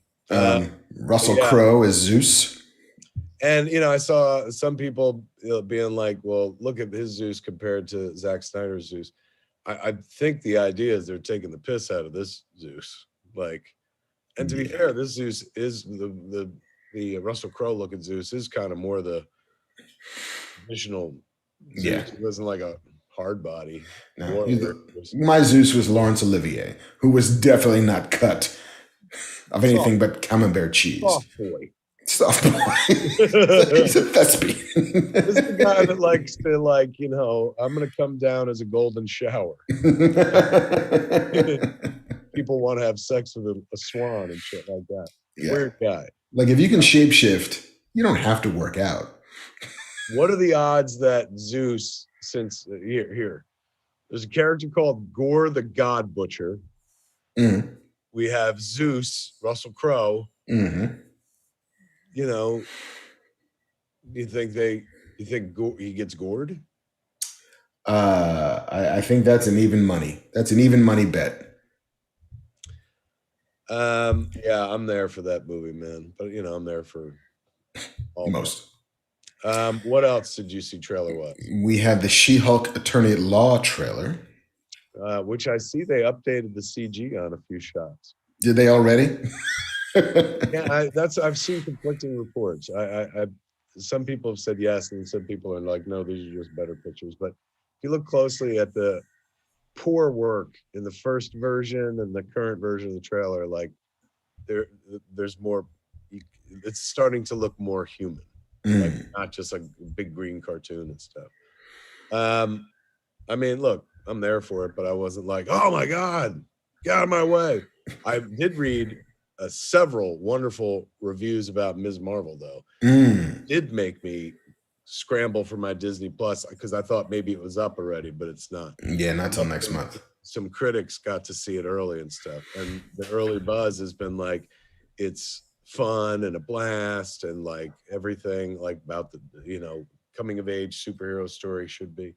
Russell Crowe as Zeus. And, I saw some people being like, well, look at his Zeus compared to Zack Snyder's Zeus. I think the idea is they're taking the piss out of this Zeus. And to be fair, this Zeus is the Russell Crowe looking Zeus is kind of more the traditional Zeus. Yeah. It wasn't like a hard body. No, my Zeus was Laurence Olivier, who was definitely not cut of anything but camembert cheese. Soft boy. Soft boy. He's a thespian. This is the guy that likes to I'm going to come down as a golden shower. People want to have sex with a swan and shit like that. Yeah. Weird guy. Like, if you can shapeshift, you don't have to work out. What are the odds that Zeus, since here, there's a character called Gore the God Butcher. Mm-hmm. We have Zeus, Russell Crowe. Mm-hmm. Do you think he gets gored? I think that's an even money. That's an even money bet. Yeah, I'm there for that movie, man. But I'm there for most. What else did you see trailer-wise? We have the She-Hulk Attorney at Law trailer, which I see they updated the CG on a few shots. Did they already? Yeah, I've seen conflicting reports. Some people have said yes, and some people are like, no, these are just better pictures. But if you look closely at the poor work in the first version and the current version of the trailer, there's more. It's starting to look more human, not just a big green cartoon and stuff. I mean, look, I'm there for it, but I wasn't like, oh my God, get out of my way. I did read several wonderful reviews about Ms. Marvel, though. It did make me scramble for my Disney Plus because I thought maybe it was up already, but it's not. Yeah, not till next month. Some critics got to see it early and stuff, and the early buzz has been like it's fun and a blast and like everything like about the coming of age superhero story should be.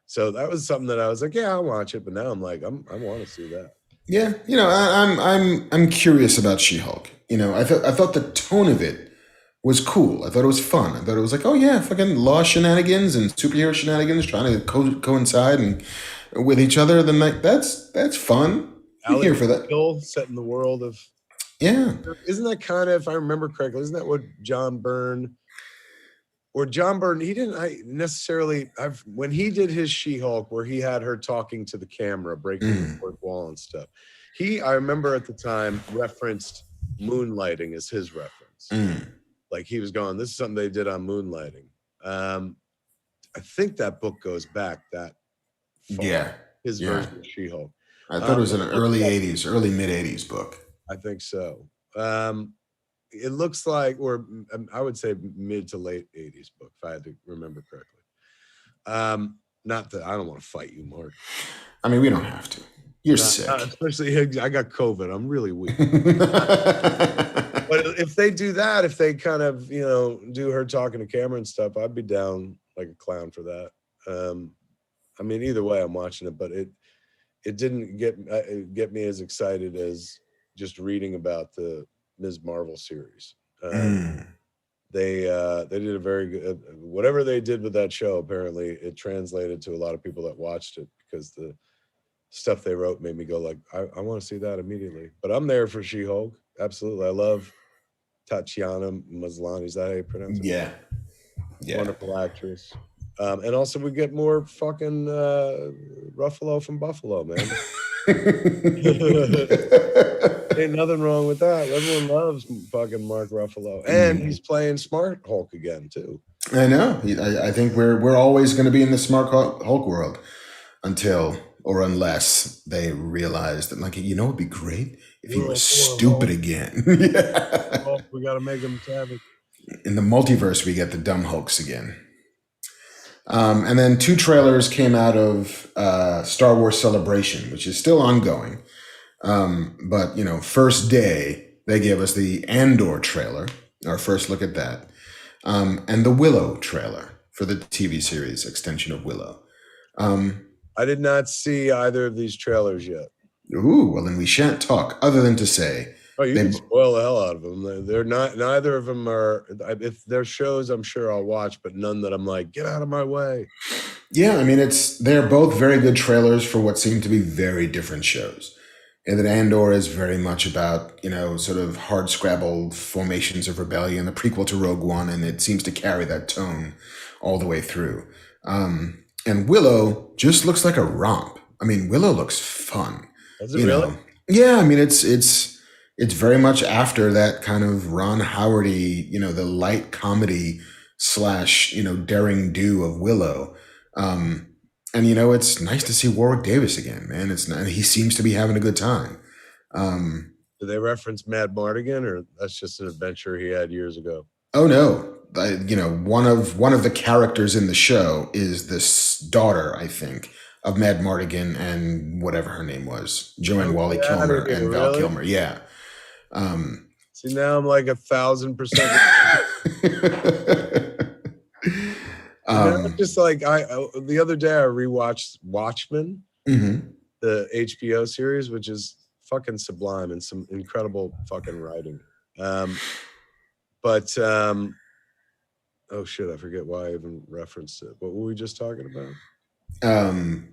So that was something that I was like, yeah, I'll watch it. But now I'm like, I want to see that. Yeah, I'm curious about She-Hulk. I thought the tone of it was cool. I thought it was fun. I thought it was like, oh yeah, fucking law shenanigans and superhero shenanigans trying to coincide and with each other. Then like that's fun. I'm here for that. Hill set in the world of Isn't that kind of, if I remember correctly, isn't that what John Byrne? He didn't necessarily. When he did his She-Hulk, where he had her talking to the camera, breaking the fourth wall and stuff. I remember at the time referenced Moonlighting as his reference. Like he was going, this is something they did on Moonlighting. I think that book goes back that far. Yeah. His version of She-Hulk. I thought it was an early mid 80s book. I think so. It looks like, or I would say mid to late 80s book, if I had to remember correctly. Not that I don't want to fight you, Mark. I mean, we don't have to. You're sick. Especially, I got COVID. I'm really weak. But if they do that, if they kind of, do her talking to camera and stuff, I'd be down like a clown for that. I mean, either way, I'm watching it, but it didn't get me as excited as just reading about the Ms. Marvel series. They did a very good, whatever they did with that show, apparently it translated to a lot of people that watched it, because the stuff they wrote made me go like, I want to see that immediately. But I'm there for She-Hulk. Absolutely. I love Tatiana Maslany. Is that how you pronounce it? Yeah. Wonderful actress. And also we get more fucking Ruffalo from Buffalo, man. Ain't nothing wrong with that. Everyone loves fucking Mark Ruffalo, and he's playing Smart Hulk again too. I know. I think we're always going to be in the Smart Hulk world unless they realize that, like, it'd be great if he was stupid again. Yeah. We got to make him savage. In the multiverse, we get the dumb Hulks again. And then 2 trailers came out of Star Wars Celebration, which is still ongoing. But, first day, they gave us the Andor trailer, our first look at that, and the Willow trailer for the TV series extension of Willow. I did not see either of these trailers yet. Ooh, well, then we shan't talk other than to say. Oh, you can spoil the hell out of them. They're not. Neither of them are. If they're shows, I'm sure I'll watch, but none that I'm like, get out of my way. Yeah, I mean, they're both very good trailers for what seem to be very different shows. And that Andor is very much about, sort of hardscrabble formations of rebellion, the prequel to Rogue One, and it seems to carry that tone all the way through. And Willow just looks like a romp. I mean, Willow looks fun. Does it really? Yeah, I mean, it's very much after that kind of Ron Howardy, the light comedy / daring do of Willow. And it's nice to see Warwick Davis again, man. He seems to be having a good time. Do they reference Mad Mardigan, or that's just an adventure he had years ago? Oh no. One of the characters in the show is this daughter, I think, of Mad Mardigan and whatever her name was, Joanne Wally Kilmer and Val Kilmer. Yeah. See, now I'm like 1,000%. Just like the other day I rewatched Watchmen, the HBO series, which is fucking sublime and some incredible fucking writing. Oh shit, I forget why I even referenced it. What were we just talking about? The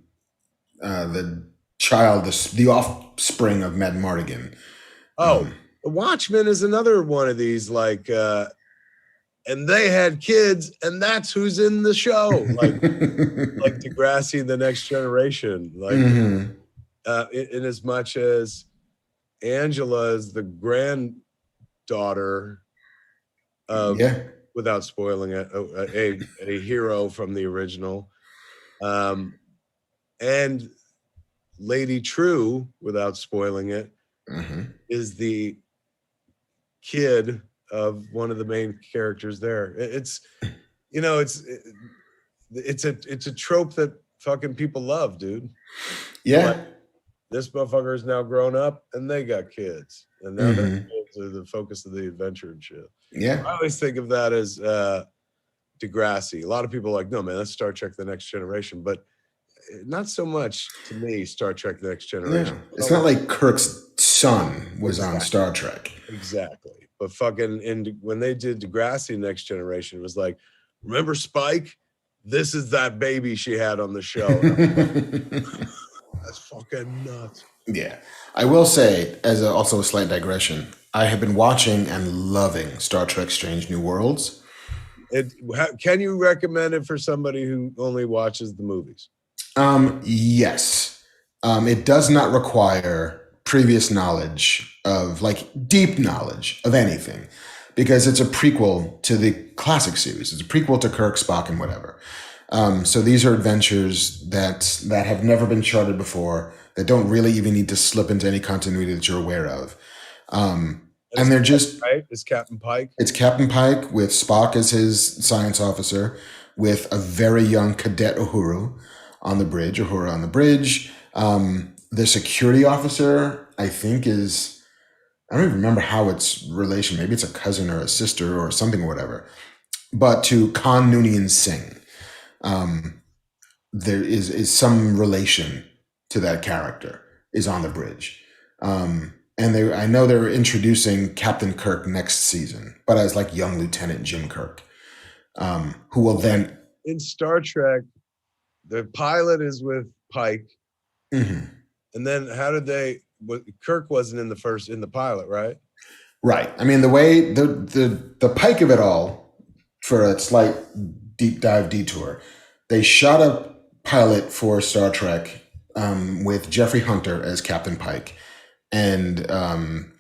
offspring of Mad Mardigan. Watchmen is another one of these, like, and they had kids, and that's who's in the show, like Degrassi, The Next Generation, like, in as much as Angela is the granddaughter of, without spoiling it, a hero from the original, and Lady True, without spoiling it, is the kid of one of the main characters there. It's a trope that fucking people love, dude. Yeah. Like, this motherfucker is now grown up and they got kids, and now their kids are the focus of the adventure and shit. Yeah. I always think of that as Degrassi. A lot of people are like, no, man, that's Star Trek: The Next Generation. But not so much to me, Star Trek Next Yeah. Generation. It's not like Kirk's son was on Star Trek. Exactly. But fucking when they did Degrassi Next Generation, it was like, remember Spike? This is that baby she had on the show. That's fucking nuts. Yeah. I will say, as also a slight digression, I have been watching and loving Star Trek Strange New Worlds. Can you recommend it for somebody who only watches the movies? Yes. It does not require previous knowledge of, like, deep knowledge of anything, because it's a prequel to the classic series. It's a prequel to Kirk, Spock, and whatever. So these are adventures that have never been charted before, that don't really even need to slip into any continuity that you're aware of. And they're just... Right? It's Captain Pike? It's Captain Pike with Spock as his science officer, with a very young cadet Uhura on the bridge. The security officer, I think, is... I don't even remember how it's relation. Maybe it's a cousin or a sister or something or whatever. But to Khan Noonien Singh, there is some relation to that character, is on the bridge. And I know they're introducing Captain Kirk next season, but as like young Lieutenant Jim Kirk, who will then... In Star Trek, the pilot is with Pike. Mm-hmm. And then how did they... Kirk wasn't in the pilot, right? Right. I mean, the way the Pike of it all, for a slight deep dive detour, they shot a pilot for Star Trek with Jeffrey Hunter as Captain Pike, and the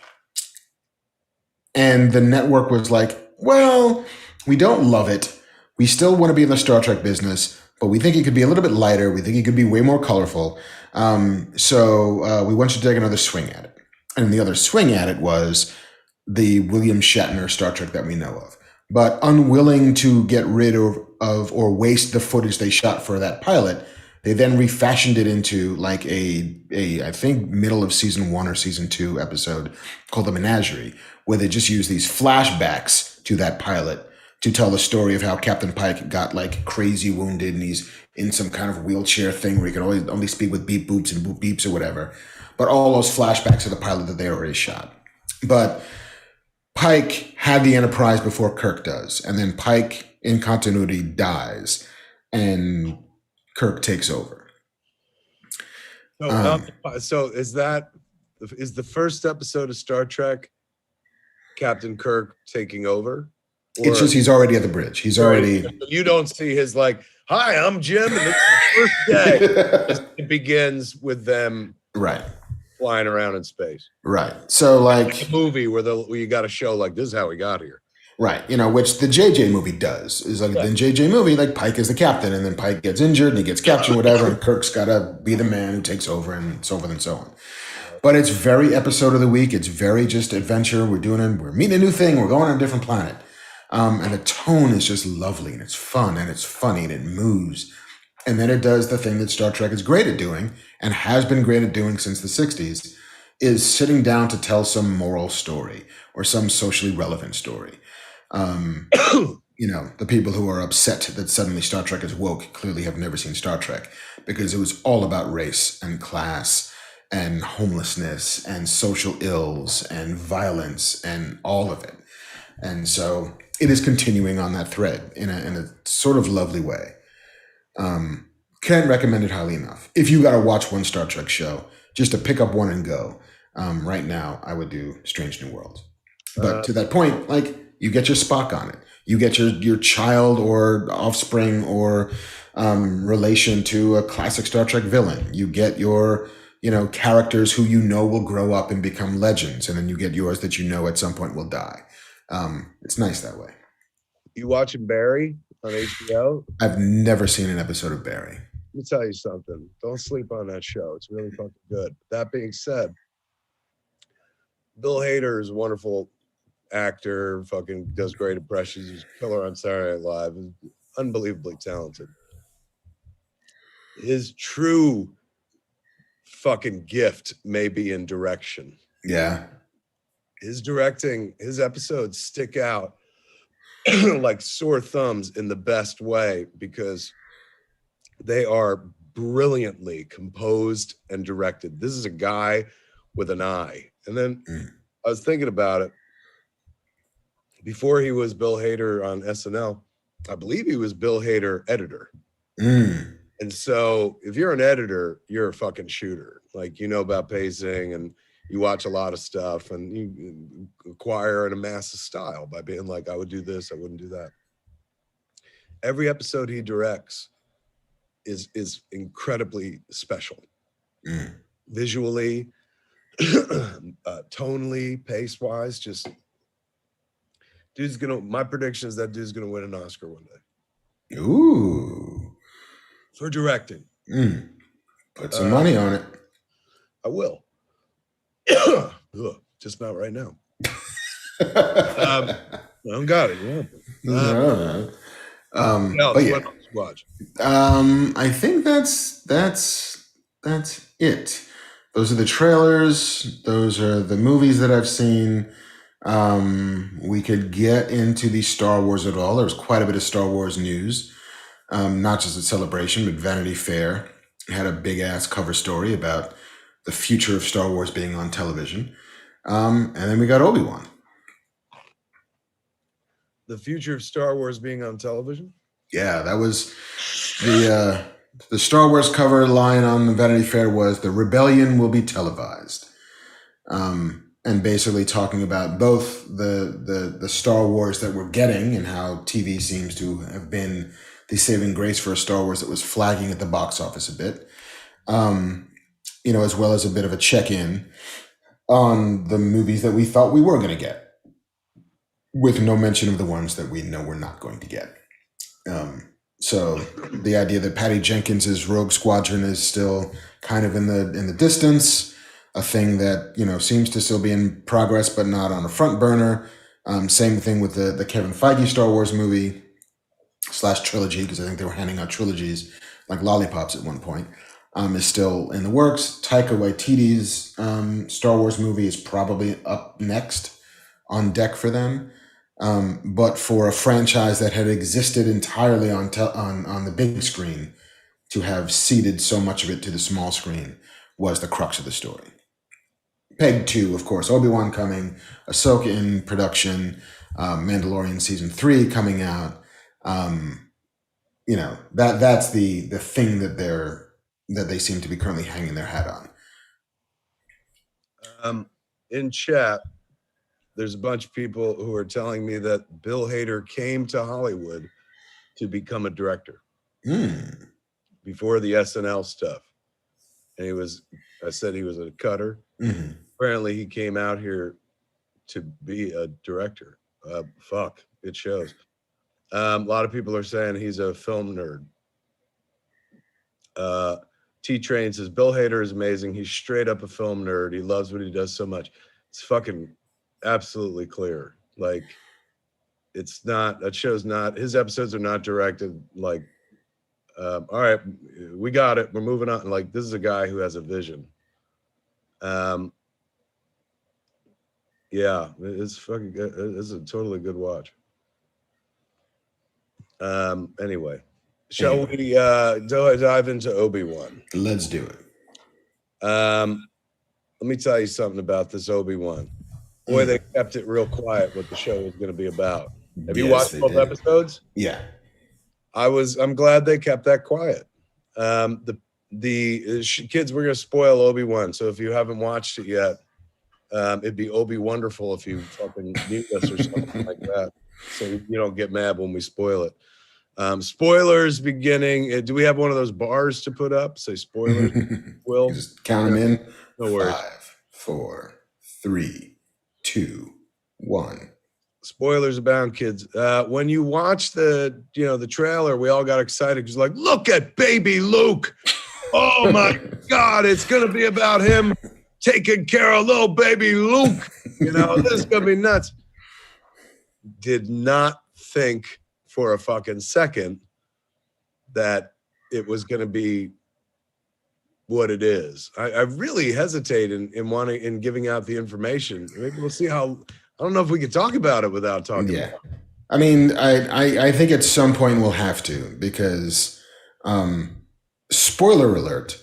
network was like, well, we don't love it. We still want to be in the Star Trek business, but we think it could be a little bit lighter. We think it could be way more colorful. So we want you to take another swing at it. And the other swing at it was the William Shatner Star Trek that we know of. But unwilling to get rid of or waste the footage they shot for that pilot, they then refashioned it into like a I think middle of season 1 or season 2 episode called The Menagerie, where they just use these flashbacks to that pilot to tell the story of how Captain Pike got like crazy wounded and he's in some kind of wheelchair thing where he can only speak with beep boops and boop beeps or whatever. But all those flashbacks of the pilot that they already shot. But Pike had the Enterprise before Kirk does, and then Pike in continuity dies, and Kirk takes over. So is the first episode of Star Trek Captain Kirk taking over? It's just he's already at the bridge. He's already... You don't see his like, hi, I'm Jim, and this is the first day. It begins with them right flying around in space. Right. So like a movie where you got to show like, this is how we got here. Right. You know, which the JJ movie does. Is like in JJ movie, like Pike is the captain, and then Pike gets injured and he gets captured, whatever, and Kirk's got to be the man who takes over and so forth and so on. But it's very episode of the week. It's very just adventure. We're meeting a new thing. We're going on a different planet. And the tone is just lovely, and it's fun, and it's funny, and it moves. And then it does the thing that Star Trek is great at doing, and has been great at doing since the 60s, is sitting down to tell some moral story or some socially relevant story. You know, the people who are upset that suddenly Star Trek is woke clearly have never seen Star Trek, because it was all about race and class and homelessness and social ills and violence and all of it. And so it is continuing on that thread in a sort of lovely way. Can't recommend it highly enough. If you got to watch one Star Trek show, just to pick up one and go, right now, I would do Strange New Worlds. But to that point, like, you get your Spock on it. You get your child or offspring or relation to a classic Star Trek villain. You get your, characters who will grow up and become legends. And then you get yours that at some point will die. It's nice that way. You watching Barry on HBO? I've never seen an episode of Barry. Let me tell you something. Don't sleep on that show. It's really fucking good. That being said, Bill Hader is a wonderful actor, fucking does great impressions. He's a killer on Saturday Night Live. He's unbelievably talented. His true fucking gift may be in direction. Yeah. His directing, his episodes stick out like sore thumbs in the best way, because they are brilliantly composed and directed. This is a guy with an eye. And then I was thinking about it. Before he was Bill Hader on SNL, I believe he was Bill Hader editor. And so if you're an editor, you're a fucking shooter. Like, you know about pacing and you watch a lot of stuff and you acquire and amass a style by being like, I would do this, I wouldn't do that. Every episode he directs is incredibly special. Visually, tonally, pace-wise, just my prediction is that dude's gonna win an Oscar one day. Ooh. For directing. Put some money on it. I will. Just not right now. I don't got it. Yeah. What else watch? I think that's it. Those are the trailers. Those are the movies that I've seen. We could get into the Star Wars at all. There was quite a bit of Star Wars news. Not just at Celebration, but Vanity Fair had a big ass cover story about the future of Star Wars being on television. And then we got Obi-Wan. The future of Star Wars being on television? Yeah, that was the Star Wars cover line on the Vanity Fair was "The Rebellion will be televised," and basically talking about both the Star Wars that we're getting and how TV seems to have been the saving grace for a Star Wars that was flagging at the box office a bit, as well as a bit of a check-in on the movies that we thought we were going to get, with no mention of the ones that we know we're not going to get. So the idea that Patty Jenkins's Rogue Squadron is still kind of in the distance, a thing that seems to still be in progress but not on a front burner. Same thing with the Kevin Feige Star Wars movie / trilogy, because I think they were handing out trilogies like lollipops at one point. Is still in the works. Taika Waititi's Star Wars movie is probably up next on deck for them. But for a franchise that had existed entirely on the big screen, to have ceded so much of it to the small screen was the crux of the story. Peg 2, of course, Obi-Wan coming, Ahsoka in production, Mandalorian season 3 coming out. That's the thing that they seem to be currently hanging their hat on. In chat, there's a bunch of people who are telling me that Bill Hader came to Hollywood to become a director before the SNL stuff. And I said he was a cutter. Mm-hmm. Apparently he came out here to be a director. It shows. A lot of people are saying he's a film nerd. T-Train says, Bill Hader is amazing. He's straight up a film nerd. He loves what he does so much. It's fucking absolutely clear. Like, his episodes are not directed like, all right, we got it, we're moving on. Like, this is a guy who has a vision. Yeah, it's fucking good. It's a totally good watch. Anyway, shall we dive into Obi-Wan? Let's do it. Let me tell you something about this Obi-Wan. Boy, they kept it real quiet what the show was going to be about. Have you watched both episodes? Yeah. I'm glad they kept that quiet. The kids, we're going to spoil Obi-Wan. So if you haven't watched it yet, it'd be Obi-Wonderful if you fucking mute us or something like that. So you don't get mad when we spoil it. Spoilers beginning. Do we have one of those bars to put up? Say spoilers. Will just count them in. No worries. 5, 4, 3, 2, 1. Spoilers abound, kids. When you watch the trailer, we all got excited because like, look at baby Luke. Oh my God, it's gonna be about him taking care of little baby Luke. This is gonna be nuts. Did not think for a fucking second that it was gonna be what it is. I really hesitate in giving out the information. Maybe we'll see how. I don't know if we could talk about it without talking about it. I mean, I think at some point we'll have to, because spoiler alert,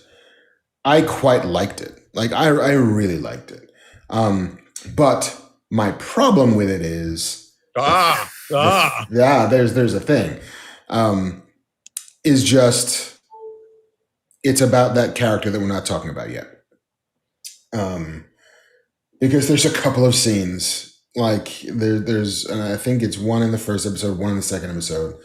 I quite liked it. Like I really liked it. But my problem with it is there's a thing. Is just it's about that character that we're not talking about yet. Because there's a couple of scenes like there's and I think it's one in the first episode, one in the second episode,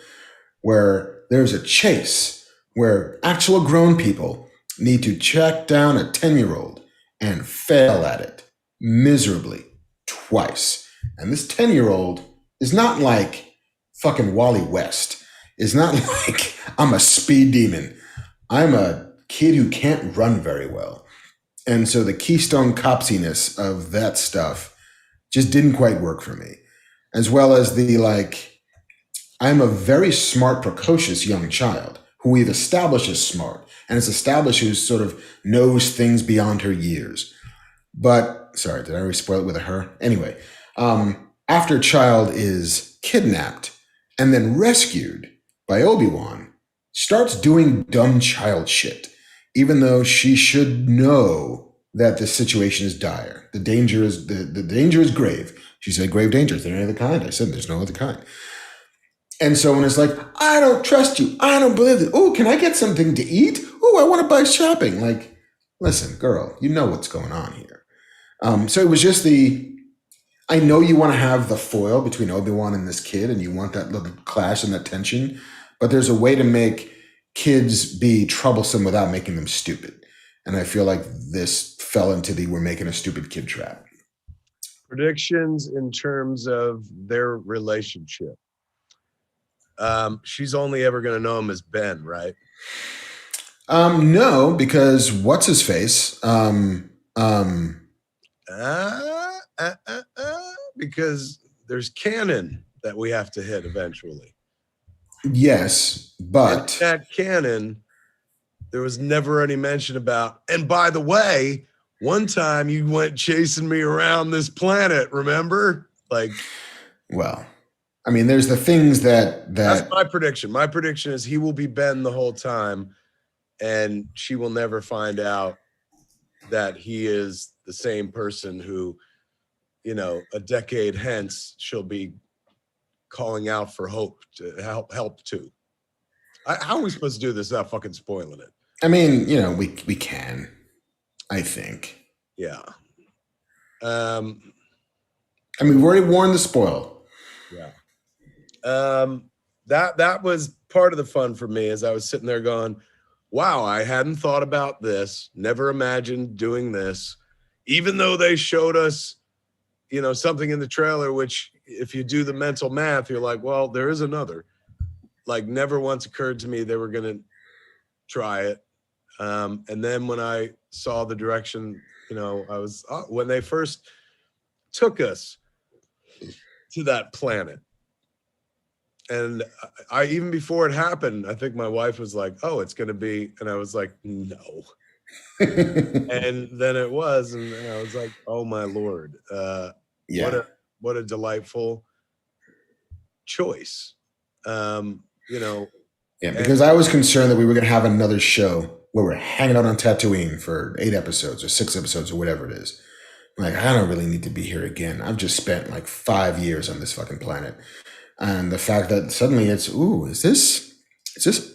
where there's a chase where actual grown people need to track down a 10-year-old and fail at it miserably twice. And this 10-year-old is not like fucking Wally West. It's not like I'm a speed demon. I'm a kid who can't run very well. And so the Keystone Copsiness of that stuff just didn't quite work for me. As well as the like, I'm a very smart, precocious young child who we've established as smart. And it's established who sort of knows things beyond her years. But, sorry, did I already spoil it with a her? Anyway, after child is kidnapped and then rescued by Obi-Wan, starts doing dumb child shit, even though she should know that the situation is dire. The danger is the danger is grave. She said, grave danger. Is there any other kind? I said, there's no other kind. And so when it's like, I don't trust you. I don't believe it. Oh, can I get something to eat? Oh, I want to buy shopping. Like, listen, girl, you know what's going on here. So it was just I know you want to have the foil between Obi-Wan and this kid, and you want that little clash and that tension, but there's a way to make kids be troublesome without making them stupid. And I feel like this fell into the we're making a stupid kid trap. Predictions in terms of their relationship. She's only ever going to know him as Ben, right? No, because what's his face? Because there's canon that we have to hit eventually. Yes, but and that canon, there was never any mention about. And by the way, one time you went chasing me around this planet. Remember? Like, well, I mean, there's the things that's my prediction. My prediction is he will be Ben the whole time, and she will never find out that he is the same person who, you know, a decade hence she'll be calling out for hope to help too. How are we supposed to do this without fucking spoiling it? I mean, you know, we can, I think. Yeah. I mean, we've already warned the spoil. Yeah. That was part of the fun for me as I was sitting there going, wow, I hadn't thought about this, never imagined doing this, even though they showed us, you know, something in the trailer, which if you do the mental math, you're like, well, there is another. Like, never once occurred to me they were going to try it. And then when I saw the direction, you know, I was, when they first took us to that planet, and I even before it happened, I think my wife was like, oh, it's going to be, and I was like, no. And then it was, and I was like, oh my Lord. Yeah. What a delightful choice. You know. Yeah, because I was concerned that we were going to have another show where we're hanging out on Tatooine for 8 episodes or 6 episodes or whatever it is. Like, I don't really need to be here again. I've just spent like 5 years on this fucking planet. And the fact that suddenly it's, ooh, is this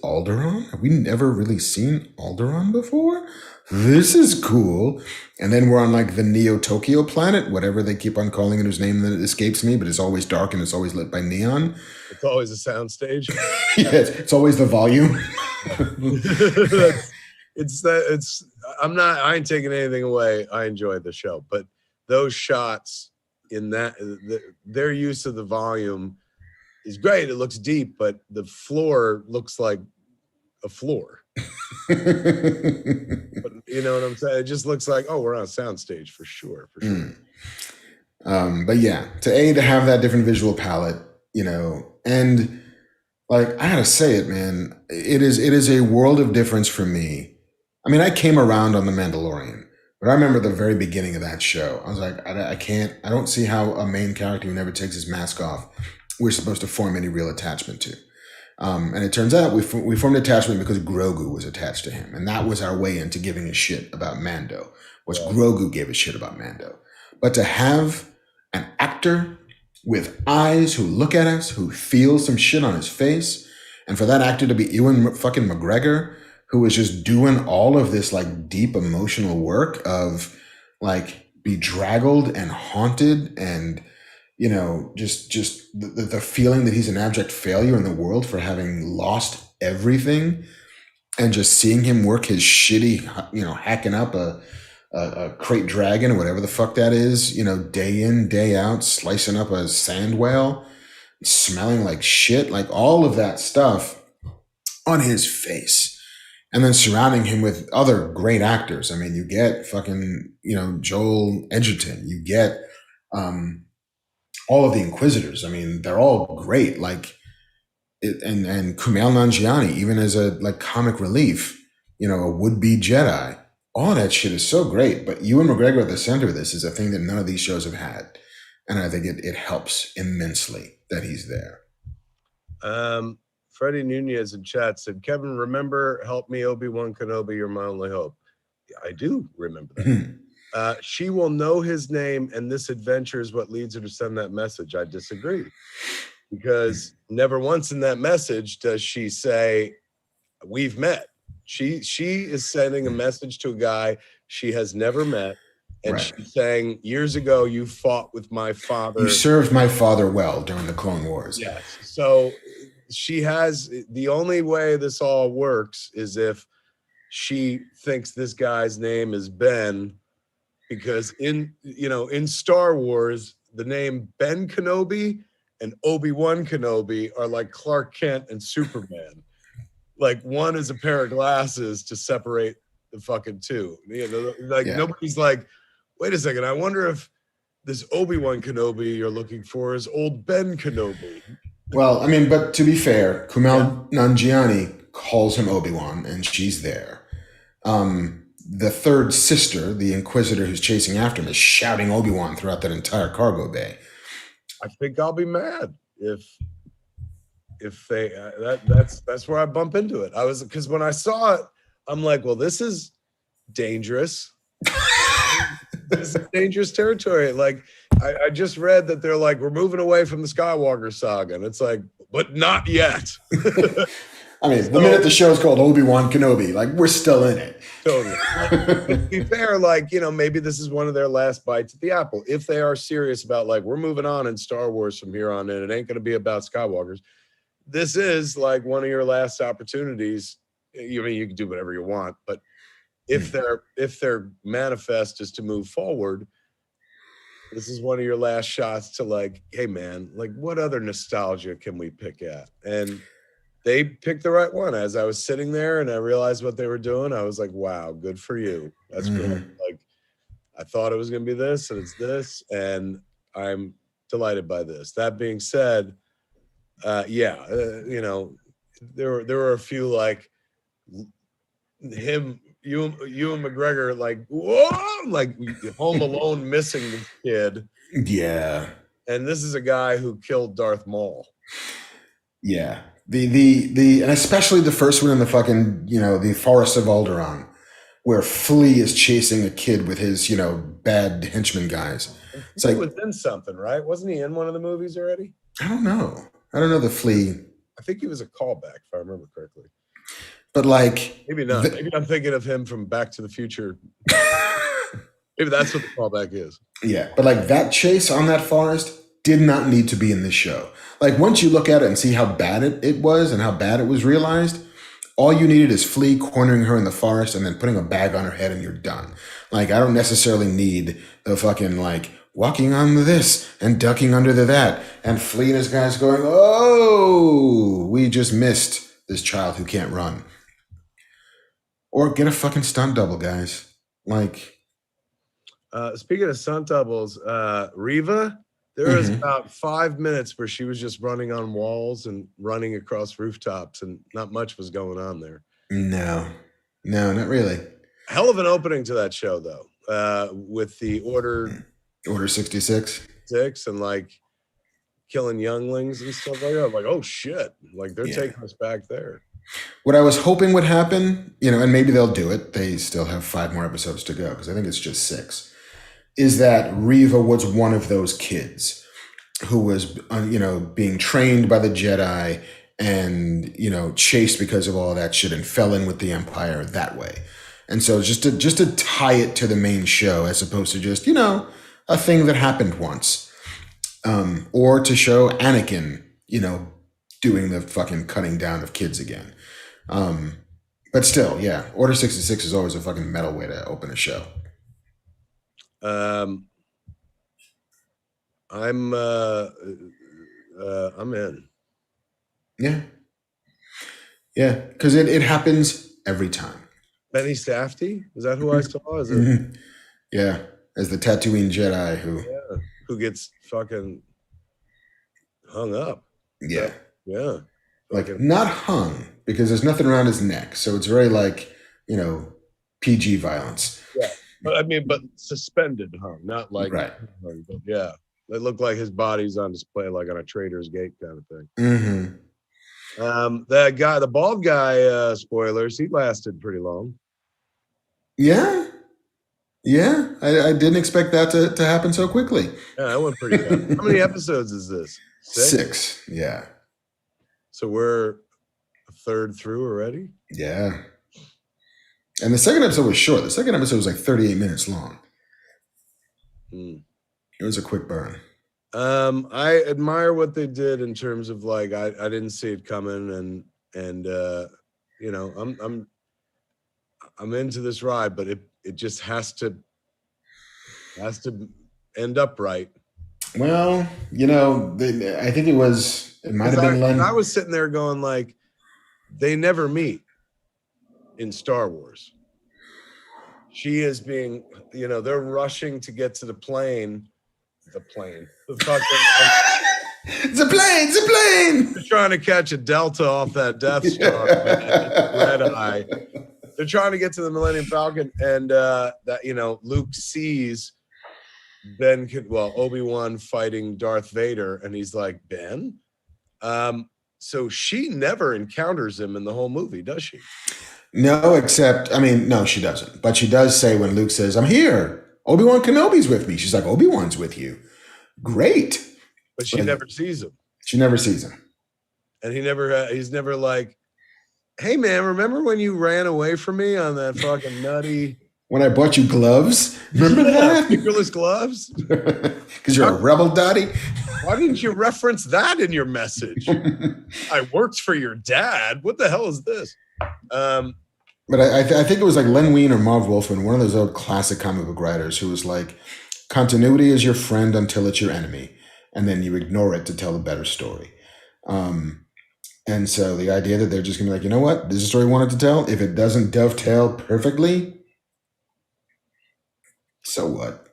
Alderaan? Have we never really seen Alderaan before? This is cool. And then we're on like the Neo Tokyo planet, whatever they keep on calling it, whose name that escapes me, but it's always dark and it's always lit by neon. It's always a soundstage. Yes, it's always the volume. I ain't taking anything away. I enjoyed the show, but those shots in that, their use of the volume is great. It looks deep, but the floor looks like a floor. But you know what I'm saying? It just looks like, oh, we're on a soundstage for sure. But yeah, to have that different visual palette, you know, and like I gotta say it, man, it is a world of difference for me. I mean, I came around on The Mandalorian, but I remember the very beginning of that show. I was like, I don't see how a main character who never takes his mask off, we're supposed to form any real attachment to. And it turns out we formed attachment because Grogu was attached to him. And that was our way into giving a shit about Mando, was Grogu gave a shit about Mando. But to have an actor with eyes who look at us, who feel some shit on his face, and for that actor to be Ewan fucking McGregor, who is just doing all of this like deep emotional work of like bedraggled and haunted and just the feeling that he's an abject failure in the world for having lost everything, and just seeing him work his shitty, hacking up a crate dragon or whatever the fuck that is, day in, day out, slicing up a sand whale, smelling like shit, like all of that stuff on his face. And then surrounding him with other great actors. I mean, you get fucking, Joel Edgerton, you get, all of the Inquisitors. I mean, they're all great. Like, and Kumail Nanjiani, even as a like comic relief, a would-be Jedi. All of that shit is so great. But Ewan McGregor at the center of this is a thing that none of these shows have had, and I think it helps immensely that he's there. Freddie Nunez in chat said, "Kevin, remember, help me, Obi-Wan Kenobi, you're my only hope." I do remember that. She will know his name, and this adventure is what leads her to send that message. I disagree, because never once in that message does she say, "We've met." She is sending a message to a guy she has never met, and she's saying, "Years ago, you fought with my father. You served my father well during the Clone Wars." Yes. So she has, the only way this all works is if she thinks this guy's name is Ben, because in Star Wars, the name Ben Kenobi and Obi-Wan Kenobi are like Clark Kent and Superman. Like, one is a pair of glasses to separate the fucking two. Nobody's like, wait a second, I wonder if this Obi-Wan Kenobi you're looking for is old Ben Kenobi. Well, I mean, but to be fair, Kumail Nanjiani calls him Obi-Wan, and she's there. The third sister, the Inquisitor who's chasing after him, is shouting Obi-Wan throughout that entire cargo bay. I think I'll be mad if they that's where I bump into it. Because when I saw it, I'm like, well, this is dangerous. This is dangerous territory. Like, I just read that they're like, we're moving away from the Skywalker saga, and it's like, but not yet. I mean, the minute the show's called Obi-Wan Kenobi, like, we're still in it. Totally. To be fair, like, maybe this is one of their last bites at the apple. If they are serious about, like, we're moving on in Star Wars from here on in, it ain't going to be about Skywalkers. This is like one of your last opportunities. You can do whatever you want, but if their manifest is to move forward, this is one of your last shots to, like, hey man, like, what other nostalgia can we pick at? And they picked the right one. As I was sitting there and I realized what they were doing, I was like, wow, good for you. That's great. Like, I thought it was going to be this, and it's this, and I'm delighted by this. That being said, there were a few, like, you and McGregor, like, whoa, like Home Alone missing the kid. Yeah. And this is a guy who killed Darth Maul. Yeah. The and especially the first one in the fucking, the Forest of Alderaan, where Flea is chasing a kid with his, bad henchman guys. It's he like, was in something, right? Wasn't he in one of the movies already? I don't know the Flea. I think he was a callback, if I remember correctly. But like, maybe not. Maybe I'm thinking of him from Back to the Future. Maybe that's what the callback is. Yeah, but like, that chase on that forest did not need to be in this show. Like, once you look at it and see how bad it was and how bad it was realized, all you needed is Flea cornering her in the forest and then putting a bag on her head, and you're done. Like, I don't necessarily need the fucking, like, walking on this and ducking under that, and Flea and his guys going, oh, we just missed this child who can't run. Or get a fucking stunt double, guys. Like, speaking of stunt doubles, Reva, there was about 5 minutes where she was just running on walls and running across rooftops, and not much was going on there. No, not really. Hell of an opening to that show, though, with the Order 66, and, like, killing younglings and stuff like that. I'm like, oh shit, like they're taking us back there. What I was hoping would happen, and maybe they'll do it. They still have 5 more episodes to go because I think it's just 6. Is that Reva was one of those kids who was, being trained by the Jedi and, chased because of all that shit and fell in with the Empire that way. And so just to tie it to the main show as opposed to just, a thing that happened once. Or to show Anakin, doing the fucking cutting down of kids again. But still, yeah, Order 66 is always a fucking metal way to open a show. I'm in. Yeah, because it happens every time. Benny Safdie, is that who I saw? Is it? Mm-hmm. Yeah, as the Tatooine Jedi who gets fucking hung up. Yeah. Yeah. Like not hung because there's nothing around his neck. So it's very like, PG violence. Yeah. But suspended hung, not like right. Hung, but yeah. It looked like his body's on display like on a Trader's Gate kind of thing. Mm-hmm. That guy, the bald guy, spoilers, he lasted pretty long. Yeah. Yeah. I didn't expect that to happen so quickly. Yeah, that went pretty fast. How many episodes is this? 6. Yeah. So we're a third through already? Yeah. And the second episode was short. The second episode was like 38 minutes long. It was a quick burn. I admire what they did in terms of like I didn't see it coming and I'm into this ride, but it just has to end up right. Well, I think it might have been Len. I was sitting there going like, they never meet in Star Wars. She is being, they're rushing to get to the plane. The plane. The plane. They're trying to catch a Delta off that Death Star. Red Eye. They're trying to get to the Millennium Falcon, and Luke sees Obi-Wan fighting Darth Vader, and he's like, Ben? So she never encounters him in the whole movie, does she? No, no, she doesn't. But she does say when Luke says, I'm here, Obi-Wan Kenobi's with me. She's like, Obi-Wan's with you. Great. But she never sees him. She never sees him. And he's never like, hey man, remember when you ran away from me on that fucking nutty... When I bought you gloves? Remember that? Fingerless gloves? Because you're a rebel, Daddy? Why didn't you reference that in your message? I worked for your dad. What the hell is this? But I think it was like Len Wein or Marv Wolfman, one of those old classic comic book writers who was like, continuity is your friend until it's your enemy. And then you ignore it to tell a better story. And so the idea that they're just going to be like, you know what? This is a story we wanted to tell. If it doesn't dovetail perfectly, so what?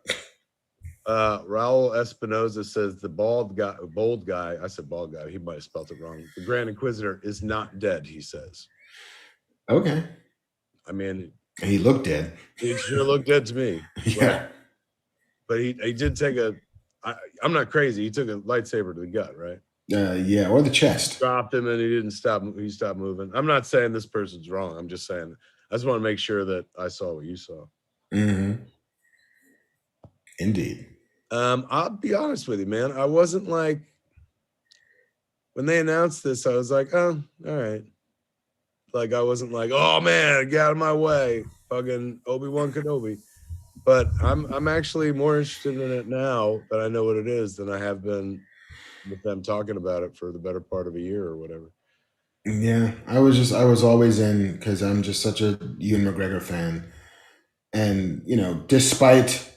Raul Espinoza says the bold guy, I said bald guy, he might have spelled it wrong. The Grand Inquisitor is not dead, he says. Okay. I mean, he looked dead. He sure looked dead to me. Yeah. But he did take I'm not crazy. He took a lightsaber to the gut, right? Yeah, or the chest. Dropped him and he didn't stop. He stopped moving. I'm not saying this person's wrong. I'm just saying, I just want to make sure that I saw what you saw. Mm-hmm. Indeed. I'll be honest with you, man. I wasn't like, when they announced this, I was like, oh, all right. Like, I wasn't like, oh man, get out of my way, fucking Obi-Wan Kenobi. But I'm actually more interested in it now that I know what it is than I have been with them talking about it for the better part of a year or whatever. Yeah, I was always in because I'm just such a Ewan McGregor fan. And, despite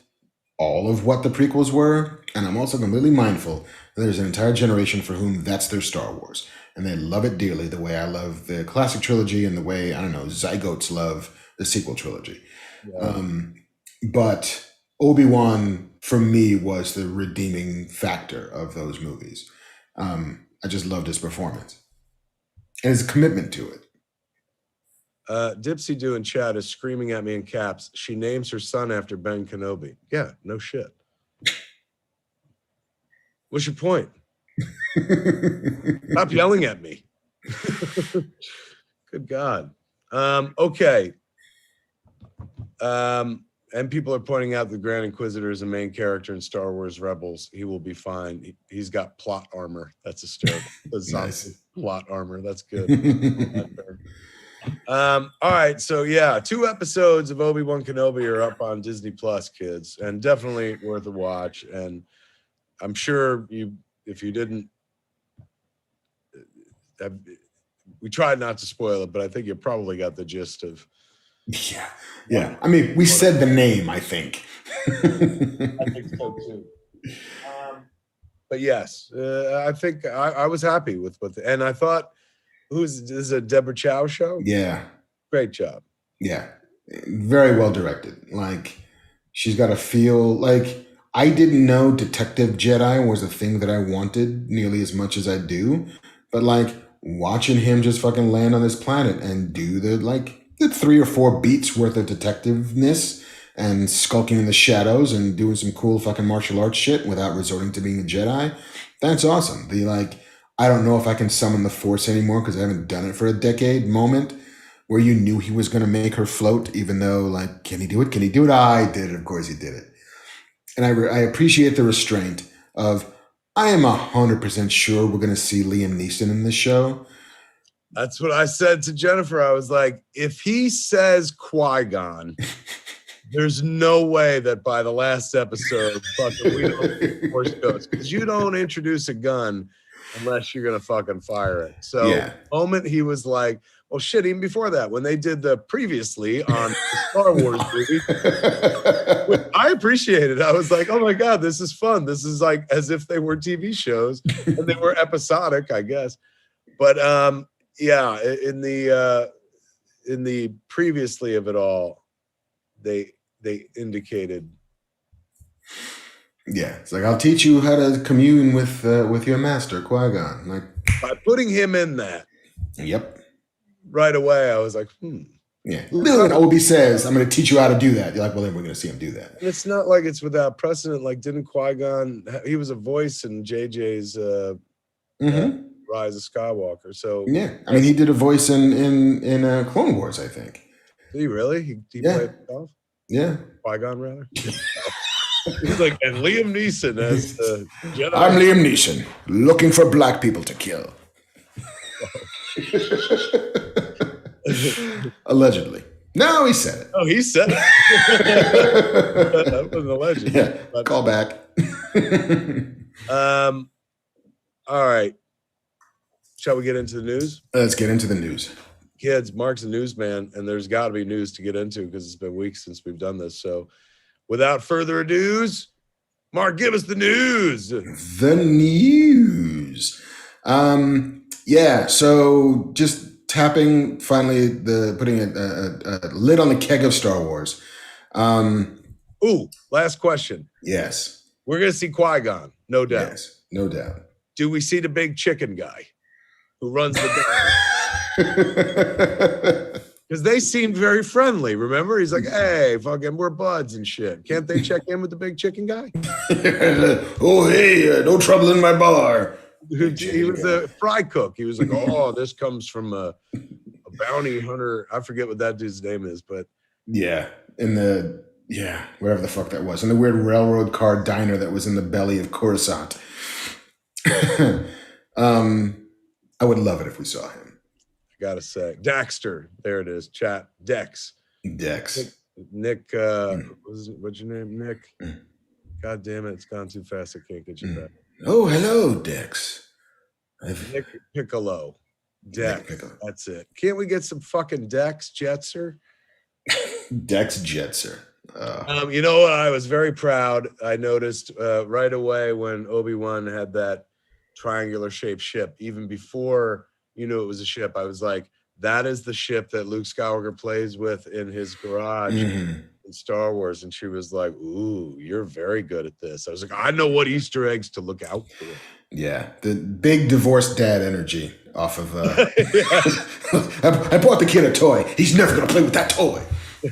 all of what the prequels were, and I'm also completely mindful that there's an entire generation for whom that's their Star Wars. And they love it dearly the way I love the classic trilogy and the way, zygotes love the sequel trilogy. Yeah. But Obi-Wan, for me, was the redeeming factor of those movies. I just loved his performance and his commitment to it. Dipsy Doo in chat is screaming at me in caps. She names her son after Ben Kenobi. Yeah, no shit. What's your point? Stop yelling at me. Good God. Okay. And people are pointing out the Grand Inquisitor is a main character in Star Wars Rebels. He will be fine. He's got plot armor. That's hysterical. Nice. Plot armor. That's good. All right. So yeah, 2 episodes of Obi-Wan Kenobi are up on Disney Plus, kids, and definitely worth a watch. And I'm sure if you didn't, we tried not to spoil it, but I think you probably got the gist of. Yeah. I mean, we said the name, I think. I think so too. But yes, I think I was happy with and I thought, this is a Deborah Chow show? Yeah. Great job. Yeah. Very well directed. Like, she's got a feel like I didn't know Detective Jedi was a thing that I wanted nearly as much as I do. But like watching him just fucking land on this planet and do the 3 or 4 beats worth of detectiveness and skulking in the shadows and doing some cool fucking martial arts shit without resorting to being a Jedi. That's awesome. I don't know if I can summon the Force anymore because I haven't done it for a decade moment where you knew he was going to make her float, even though can he do it? Can he do it? I did it. Of course he did it. And I appreciate the restraint of, I am 100% sure we're going to see Liam Neeson in this show. That's what I said to Jennifer. I was like, if he says Qui-Gon, there's no way that by the last episode, fucking we don't see Force Ghost. Because you don't introduce a gun unless you're going to fucking fire it. So the moment he was like, well, shit, even before that, when they did the previously on the Star Wars movie, I appreciated it. I was like, oh my God, this is fun. This is like as if they were TV shows and they were episodic, I guess. But yeah, in the previously of it all, they indicated. Yeah, it's like, I'll teach you how to commune with your master, Qui-Gon. Like, by putting him in that. Yep. Right away, I was like, Yeah. Literally, Obi says, I'm going to teach you how to do that. You're like, well, then we're going to see him do that. And it's not like it's without precedent. Like, didn't Qui-Gon, he was a voice in JJ's Rise of Skywalker. So yeah, I mean, he did a voice in Clone Wars, I think. Did he really? He played himself? Yeah. Qui-Gon, rather? He's like, and Liam Neeson as the Jedi. I'm Liam Neeson, looking for black people to kill. Allegedly. No, he said it. Oh, he said it. That was a legend. Yeah, call back. All right. Shall we get into the news? Let's get into the news. Kids, Mark's a newsman, and there's got to be news to get into because it's been weeks since we've done this. So without further ado, Mark, give us the news. The news. Yeah, so just tapping finally putting a lid on the keg of Star Wars. Ooh, last question. Yes. We're going to see Qui-Gon, no doubt. Yes, no doubt. Do we see the big chicken guy who runs the because they seemed very friendly, remember? He's like, hey, fucking, we're buds and shit. Can't they check in with the big chicken guy? Oh, hey, no trouble in my bar. He was a fry cook. He was like, oh, this comes from a bounty hunter. I forget what that dude's name is, but. Yeah, whatever the fuck that was. In the weird railroad car diner that was in the belly of Coruscant. I would love it if we saw him. Gotta say, Daxter, there it is. Chat, Dex. Nick. What's your name? Nick. God damn it! It's gone too fast. I can't get you back. Oh, hello, Dex. Nick Piccolo. Dex. That's it. Can't we get some fucking Dex Jetser? Dex Jetser. You know what? I was very proud. I noticed right away when Obi-Wan had that triangular shaped ship, even before you knew it was a ship. I was like, that is the ship that Luke Skywalker plays with in his garage in Star Wars. And she was like, ooh, you're very good at this. I was like, I know what Easter eggs to look out for. Yeah, the big divorced dad energy off of I bought the kid a toy. He's never going to play with that toy.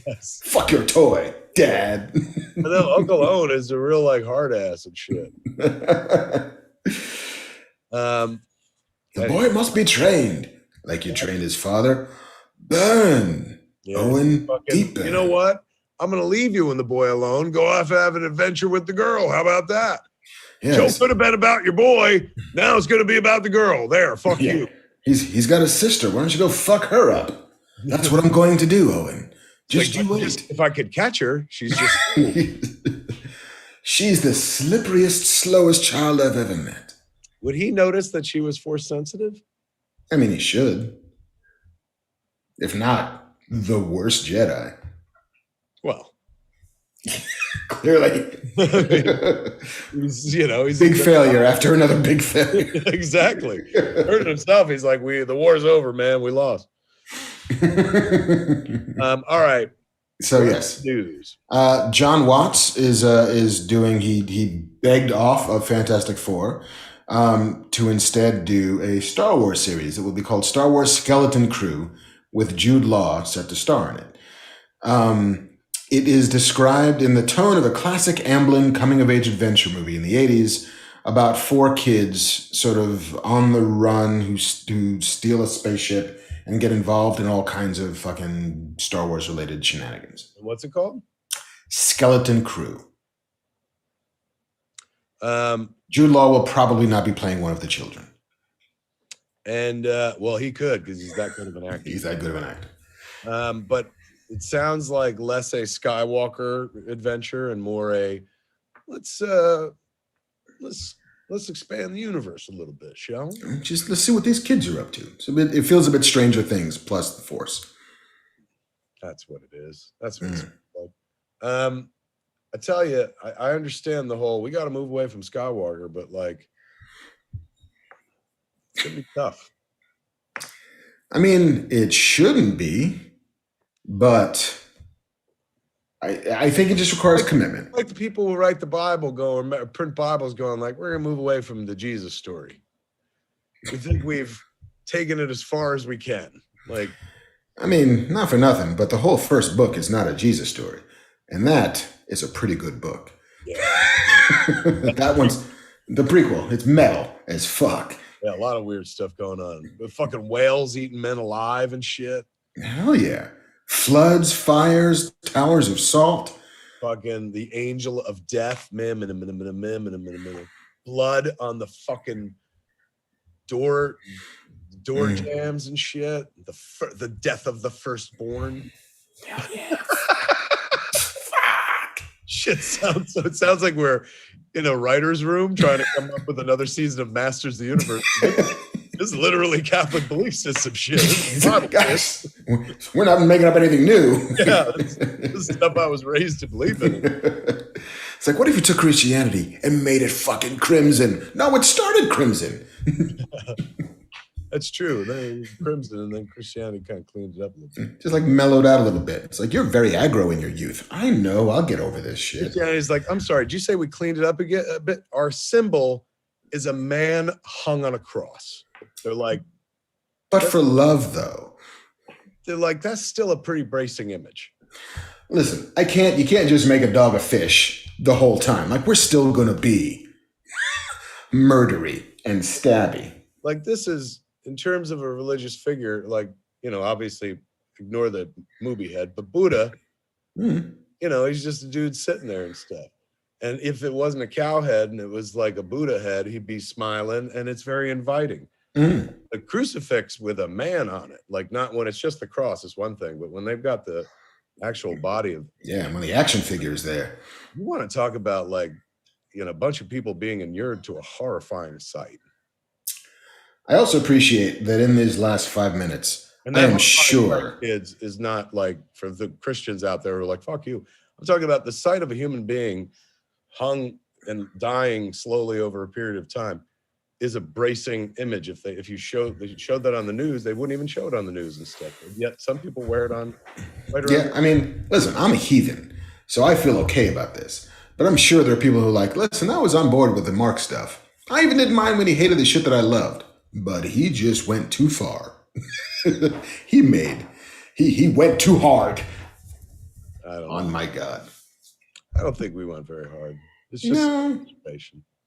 Yes. Fuck your toy, Dad. I know Uncle Owen is a real like hard ass and shit. Um, The boy must be trained like you trained his father. Burn, Owen, deep burn. You know what? I'm going to leave you and the boy alone. Go off and have an adventure with the girl. How about that? Yes. Joe could have been about your boy. Now it's going to be about the girl. There, fuck you. He's got a sister. Why don't you go fuck her up? That's what I'm going to do, Owen. Just you wait. If I could catch her, she's just... She's the slipperiest, slowest child I've ever met. Would he notice that she was force sensitive? I mean, he should. If not, the worst Jedi. Well, clearly. he's big failure after another big failure. Exactly. Heard himself. He's like, the war's over, man. We lost. All right. So yes, news. John Watts is doing. He begged off of Fantastic Four to instead do a Star Wars series that will be called Star Wars Skeleton Crew, with Jude Law set to star in it. It is described in the tone of a classic Amblin coming-of-age adventure movie in the 80s about 4 kids sort of on the run who steal a spaceship and get involved in all kinds of fucking Star Wars-related shenanigans. What's it called? Skeleton Crew. Jude Law will probably not be playing one of the children. And, well, he could, because he's that good of an actor. He's that good of an actor. But it sounds like less a Skywalker adventure and more a let's expand the universe a little bit, shall we? Let's see what these kids are up to. So it feels a bit Stranger Things plus the Force. That's what it is. That's what it's like. I tell you, I understand the whole we got to move away from Skywalker, but like it's gonna be tough. I mean, it shouldn't be. But I think it just requires commitment. Like the people who write the Bible print Bibles going like, we're going to move away from the Jesus story. We think we've taken it as far as we can. Like, I mean, not for nothing, but the whole first book is not a Jesus story. And that is a pretty good book. Yeah. That one's the prequel. It's metal as fuck. Yeah, a lot of weird stuff going on. The fucking whales eating men alive and shit. Hell yeah. Floods, fires, towers of salt. Fucking the angel of death. Blood on the fucking door jams and shit. The death of the firstborn. Yeah. Fuck. Shit it sounds like we're in a writer's room trying to come up with another season of Masters of the Universe. This is literally Catholic belief system shit. Guys, we're not making up anything new. Yeah, this is stuff I was raised to believe in. It's like, what if you took Christianity and made it fucking crimson? No, it started crimson. That's true. Then crimson, and then Christianity kind of cleaned it up a little bit. Just like mellowed out a little bit. It's like, you're very aggro in your youth. I know. I'll get over this shit. Christianity's like, I'm sorry. Did you say we cleaned it up a bit? Our symbol is a man hung on a cross. They're like, but for love, though. They're like, that's still a pretty bracing image. Listen, you can't just make a dog a fish the whole time. Like, we're still going to be murdery and stabby. Like, this is, in terms of a religious figure, like, obviously ignore the movie head, but Buddha, he's just a dude sitting there and stuff. And if it wasn't a cow head and it was like a Buddha head, he'd be smiling, and it's very inviting. The crucifix with a man on it, like not when it's just the cross is one thing, but when they've got the actual body of when the action figure is there, you want to talk about like a bunch of people being inured to a horrifying sight. I also appreciate that in these last 5 minutes, I am sure kids is not like for the Christians out there who are like, fuck you. I'm talking about the sight of a human being hung and dying slowly over a period of time is a bracing image. If they showed that on the news, they wouldn't even show it on the news and stuff. Yet some people wear it on. I mean, listen, I'm a heathen, so I feel okay about this. But I'm sure there are people who are like, listen, I was on board with the Mark stuff. I even didn't mind when he hated the shit that I loved, but he just went too far. He went too hard. My God. I don't think we went very hard. It's just no,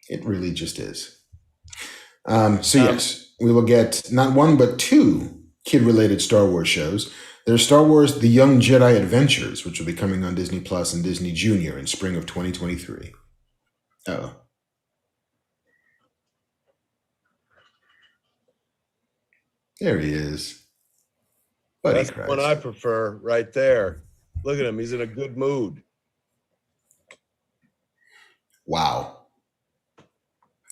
it really just is. Yes, we will get not one but two kid-related Star Wars shows. There's Star Wars: The Young Jedi Adventures, which will be coming on Disney Plus and Disney Junior in spring of 2023. Oh. There he is. Buddy That's the one I prefer right there. Look at him. He's in a good mood. Wow.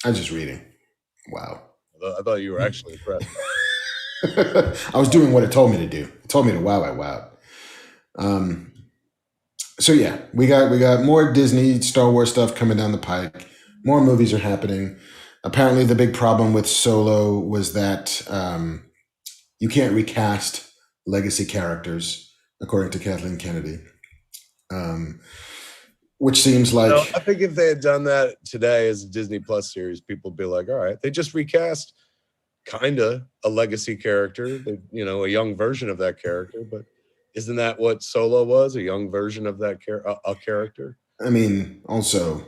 I'm just reading. Wow. I thought you were actually impressed. I was doing what it told me to do. It told me to wow, I wow. So yeah, we got more Disney Star Wars stuff coming down the pike. More movies are happening. Apparently, the big problem with Solo was that you can't recast legacy characters, according to Kathleen Kennedy. Which seems like... I think if they had done that today as a Disney Plus series, people would be like, all right, they just recast kind of a legacy character, a young version of that character. But isn't that what Solo was? A young version of that character? I mean, also,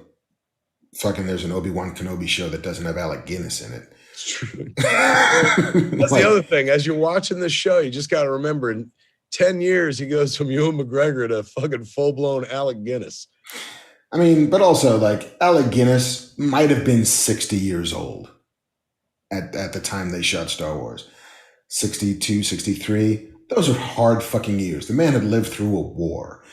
fucking there's an Obi-Wan Kenobi show that doesn't have Alec Guinness in it. It's true. That's the other thing. As you're watching this show, you just got to remember, in 10 years, he goes from Ewan McGregor to fucking full-blown Alec Guinness. I mean, but also, like, Alec Guinness might have been 60 years old at the time they shot Star Wars. 62, 63. Those are hard fucking years. The man had lived through a war.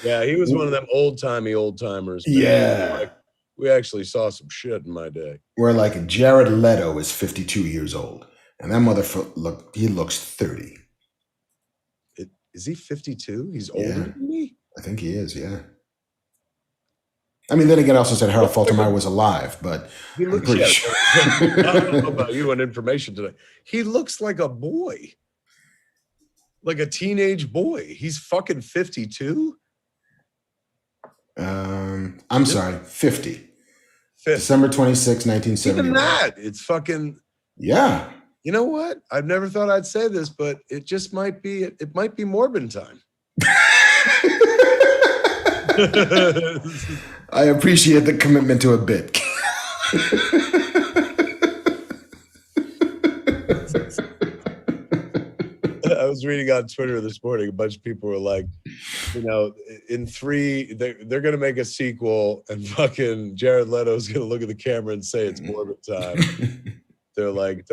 Yeah, he was one of them old-timers. Yeah. Like, we actually saw some shit in my day. Where, like, Jared Leto is 52 years old. And that motherfucker, he looks 30. Is he 52? He's older than me? I think he is, yeah. I mean, then again, I also said Harold Faltermeyer was alive, but he looks, I'm pretty sure. I don't know about you on information today. He looks like a boy. Like a teenage boy. He's fucking 52? I'm sorry, 50. 50. December 26, 1971. Even that, it's fucking... Yeah. You know what? I've never thought I'd say this, but it just might be, it might be Morbin time. I appreciate the commitment to a bit. I was reading on Twitter this morning, a bunch of people were like, in 3, they're going to make a sequel and fucking Jared Leto's going to look at the camera and say it's Morbin time. They're like,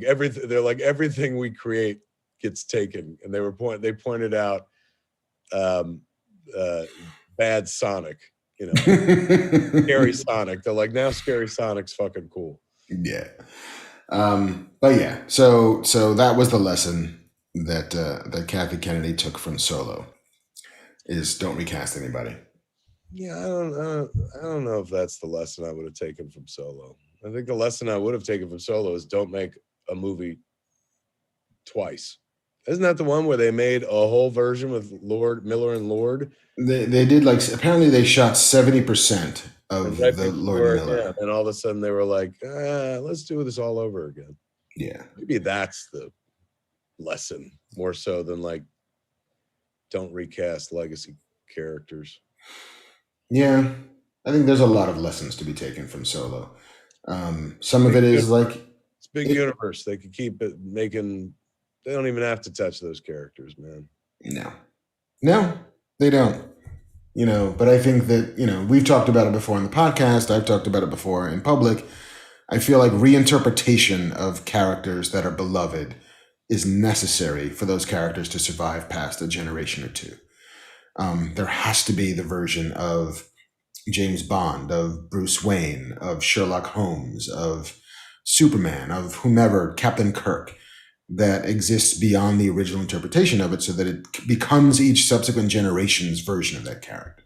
everything we create gets taken. And they pointed out bad Sonic, Scary Sonic. They're like, now Scary Sonic's fucking cool. Yeah. But yeah, so that was the lesson that Kathy Kennedy took from Solo, is don't recast anybody. Yeah, I don't know if that's the lesson I would have taken from Solo. I think the lesson I would have taken from Solo is don't make a movie twice. Isn't that the one where they made a whole version with Miller and Lord? They did, like, apparently they shot 70% of the Lord and Miller. Yeah, and all of a sudden they were like, let's do this all over again. Yeah. Maybe that's the lesson more so than like, don't recast legacy characters. Yeah. I think there's a lot of lessons to be taken from Solo. Some of it is like... It's a big universe. They could keep it making... They don't even have to touch those characters, man. No, they don't. But I think that, we've talked about it before on the podcast. I've talked about it before in public. I feel like reinterpretation of characters that are beloved is necessary for those characters to survive past a generation or two. There has to be the version of James Bond, of Bruce Wayne, of Sherlock Holmes, of Superman, of whomever, Captain Kirk, that exists beyond the original interpretation of it, so that it becomes each subsequent generation's version of that character.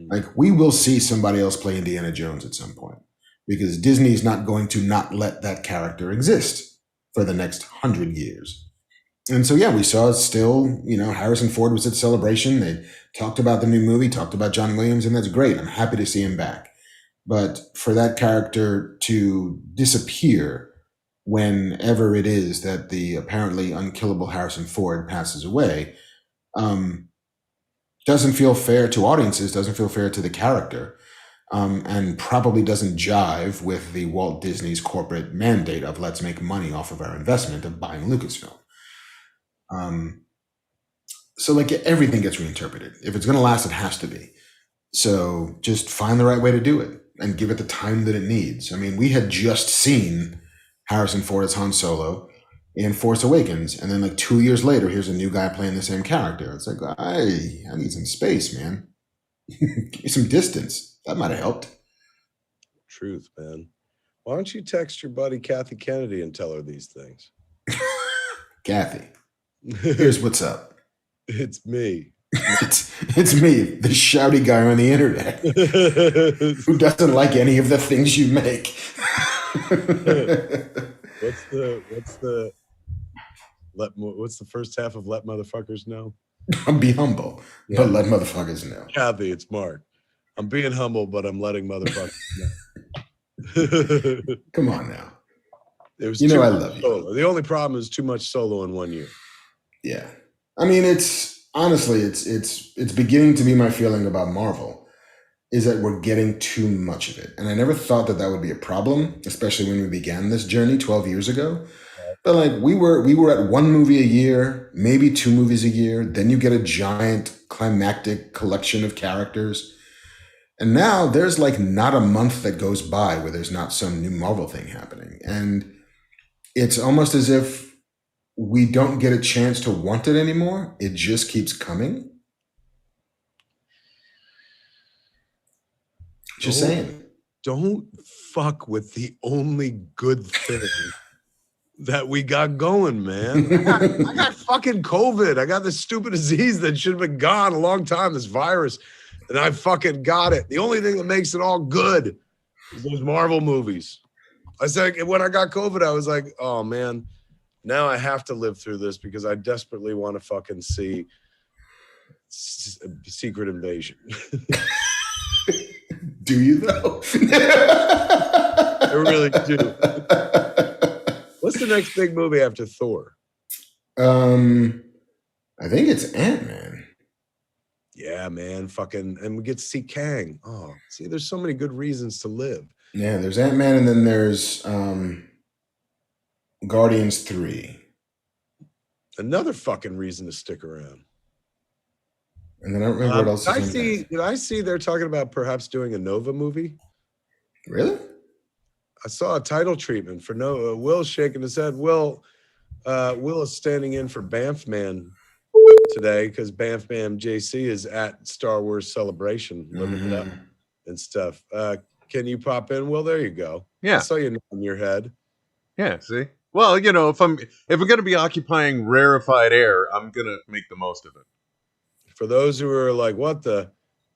Like, we will see somebody else play Indiana Jones at some point, because Disney's not going to not let that character exist for the next 100 years. And so, yeah, we saw it still, Harrison Ford was at Celebration. They talked about the new movie, talked about John Williams, and that's great. I'm happy to see him back. But for that character to disappear whenever it is that the apparently unkillable Harrison Ford passes away, doesn't feel fair to audiences, doesn't feel fair to the character. and probably doesn't jive with the Walt Disney's corporate mandate of let's make money off of our investment of buying Lucasfilm. So like everything gets reinterpreted. If it's going to last, it has to be. So just find the right way to do it and give it the time that it needs. I mean, we had just seen Harrison Ford as Han Solo in Force Awakens, and then like 2 years later, here's a new guy playing the same character. It's like, I need some space, man. Give me some distance. That might have helped. Truth, man. Why don't you text your buddy Kathy Kennedy and tell her these things? Kathy, here's what's up. It's me. It's me, the shouty guy on the internet who doesn't like any of the things you make. What's the first half of Let Motherfuckers Know? Be humble, but let motherfuckers know. Kathy, it's Mark. I'm being humble, but I'm letting motherfuckers know. Come on now. It was I love solo. you. The only problem is too much solo in 1 year. Yeah. I mean, it's honestly, it's beginning to be my feeling about Marvel is that we're getting too much of it. And I never thought that would be a problem, especially when we began this journey 12 years ago. But like we were at 1 movie a year, maybe 2 movies a year. Then you get a giant climactic collection of characters. And now there's like not a month that goes by where there's not some new Marvel thing happening. And it's almost as if we don't get a chance to want it anymore. It just keeps coming. Just saying. Don't fuck with the only good thing that we got going, man. I got fucking COVID. I got this stupid disease that should have been gone a long time, this virus, and I fucking got it. The only thing that makes it all good is those Marvel movies. I said, when I got COVID, I was like, oh, man, now I have to live through this because I desperately want to fucking see Secret Invasion. Do you though? I really do. What's the next big movie after Thor? I think it's Ant-Man. Yeah, man, fucking, and we get to see Kang. Oh, see, there's so many good reasons to live. Yeah, there's Ant-Man, and then there's Guardians 3. Another fucking reason to stick around. And then I don't remember what else. Did I see they're talking about perhaps doing a Nova movie? Really? I saw a title treatment for Nova. Will's shaking his head. Will is standing in for Banff Man today because Banff Man JC is at Star Wars Celebration, living it up and stuff. Can you pop in? Will, there you go. Yeah. I saw you in your head. Yeah, see? Well, if I'm going to be occupying rarefied air, I'm going to make the most of it. For those who are like,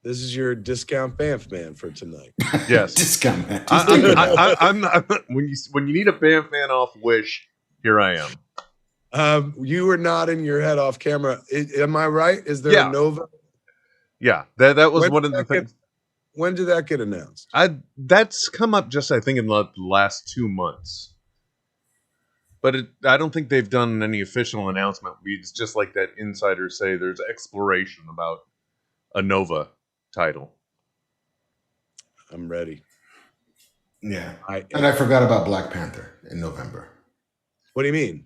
this is your discount Banff Man for tonight. Yes. Discount man. I'm when you need a Banff Man off Wish, here I am. You were nodding your head off camera. Am I right? Is there a Nova? Yeah, that was one of the things. When did that get announced? That's come up just, I think, in the last 2 months. But I don't think they've done any official announcement. It's just like that insiders say there's exploration about a Nova title. I'm ready. Yeah. I forgot about Black Panther in November. What do you mean?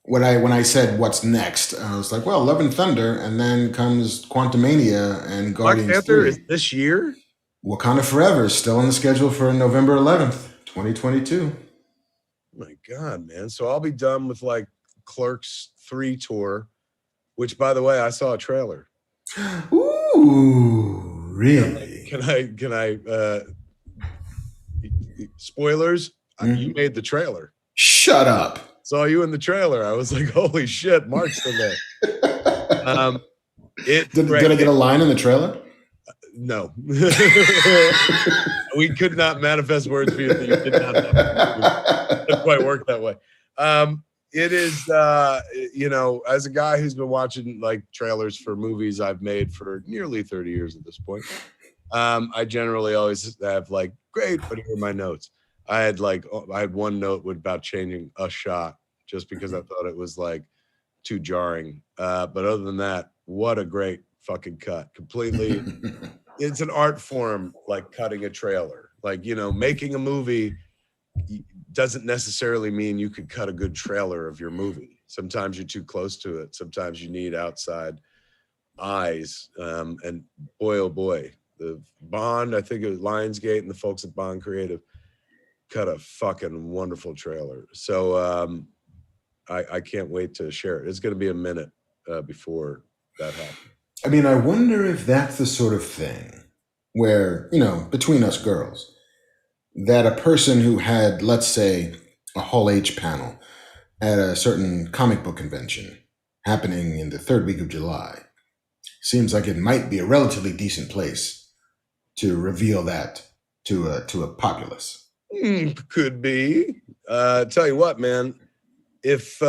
When I said what's next, I was like, well, Love and Thunder, and then comes Quantumania and Guardians 3. Black Panther is this year? Wakanda Forever is still on the schedule for November 11th, 2022. My God, man. So I'll be done with like Clerks 3 tour, which, by the way, I saw a trailer. Ooh, really? Can I spoilers? You made the trailer. Shut up. Saw you in the trailer. I was like, holy shit, Mark's in there. Did I get a line in the trailer? No. We could not manifest words for you that you did not have. It didn't quite work that way. It is, as a guy who's been watching like trailers for movies I've made for nearly 30 years at this point, I generally always have like, great, but here are my notes. I had one note about changing a shot just because I thought it was like too jarring. But other than that, what a great fucking cut. Completely it's an art form, like cutting a trailer. Like, making a movie doesn't necessarily mean you could cut a good trailer of your movie. Sometimes you're too close to it. Sometimes you need outside eyes. And boy, oh boy, the Bond, I think it was Lionsgate and the folks at Bond Creative cut a fucking wonderful trailer. So I can't wait to share it. It's going to be a minute before that happens. I mean, I wonder if that's the sort of thing where, between us girls, that a person who had, let's say, a Hall H panel at a certain comic book convention happening in the third week of July seems like it might be a relatively decent place to reveal that to a populace. Could be. Tell you what, man, if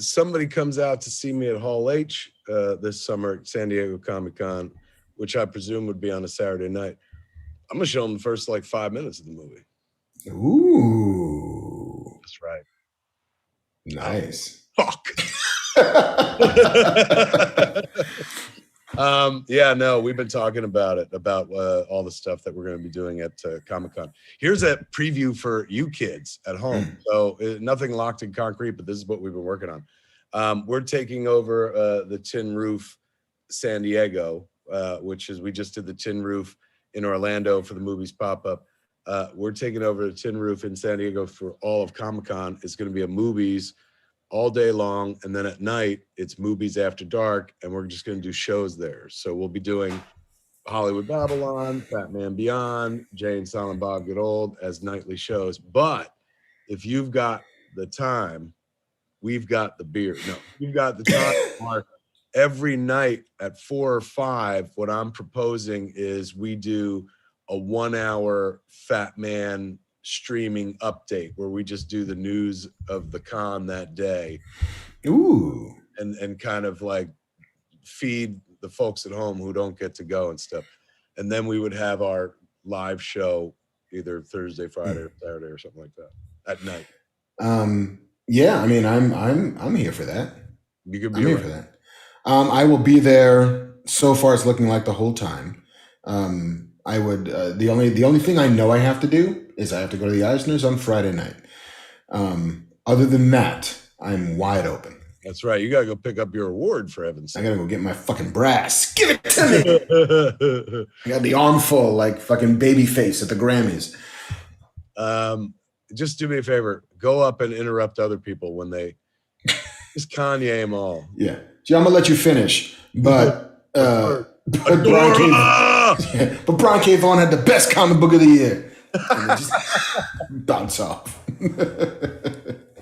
somebody comes out to see me at Hall H this summer at San Diego Comic-Con, which I presume would be on a Saturday night, I'm going to show them the first 5 minutes of the movie. Ooh. That's right. Nice. Fuck. Yeah, no, we've been talking about it, about all the stuff that we're going to be doing at Comic-Con. Here's a preview for you kids at home. So nothing locked in concrete, but this is what we've been working on. We're taking over the Tin Roof San Diego, which is, we just did the Tin Roof in Orlando for the movies pop-up. We're taking over the Tin Roof in San Diego for all of Comic-Con. It's going to be a movies all day long, and then at night it's movies after dark, and we're just going to do shows there. So we'll be doing Hollywood Babylon, Batman Beyond, Jay and Silent Bob Get Old as nightly shows. But if you've got the time, we've got the beer. No, you've got the time, Mark. Every night at 4 or 5, what I'm proposing is we do a 1-hour Fat Man streaming update where we just do the news of the con that day. Ooh. And kind of feed the folks at home who don't get to go and stuff. And then we would have our live show either Thursday, Friday, or Saturday or something like that at night. Yeah, I mean, I'm here for that. You could be here for that. I will be there. So far, it's looking like the whole time. I would. The only thing I know I have to do is I have to go to the Eisners on Friday night. Other than that, I'm wide open. That's right. You gotta go pick up your award, for heaven's sake. I gotta go get my fucking brass. Give it to me. I got the armful like fucking Babyface at the Grammys. Just do me a favor. Go up and interrupt other people when they just Kanye them all. Yeah. Gee, I'm gonna let you finish, but Brian K. Vaughan had the best comic book of the year. And they just bounce off.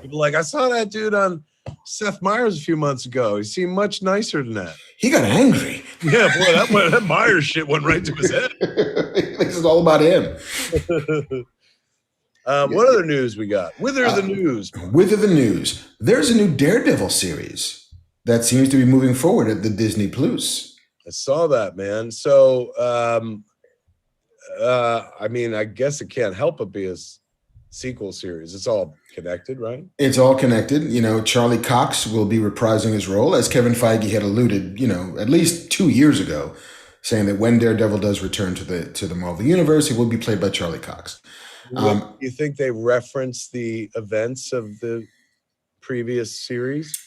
People I saw that dude on Seth Meyers a few months ago. He seemed much nicer than that. He got angry. Yeah, boy, that Myers shit went right to his head. This is all about him. What other news we got? Wither the news. Wither the news. There's a new Daredevil series that seems to be moving forward at the Disney Plus. I saw that, man. So, I mean, I guess it can't help but be a sequel series. It's all connected, right? It's all connected. Charlie Cox will be reprising his role, as Kevin Feige had alluded, at least 2 years ago, saying that when Daredevil does return to the Marvel Universe, he will be played by Charlie Cox. You think they reference the events of the previous series?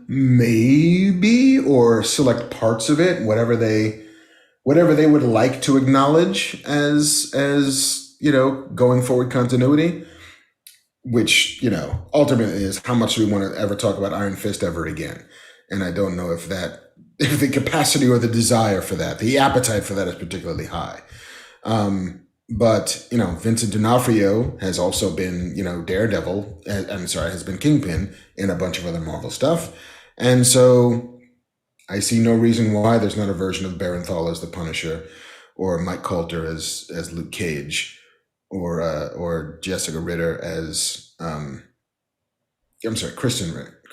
Maybe, or select parts of it, whatever they would like to acknowledge as going forward continuity, which, ultimately is how much do we want to ever talk about Iron Fist ever again. And I don't know if the capacity or the desire for that, the appetite for that is particularly high. But, Vincent D'Onofrio has also been, Daredevil, has been Kingpin in a bunch of other Marvel stuff. And so I see no reason why there's not a version of Barenthal as the Punisher, or Mike Coulter as Luke Cage, or Jessica Ritter as, Kristen Ritter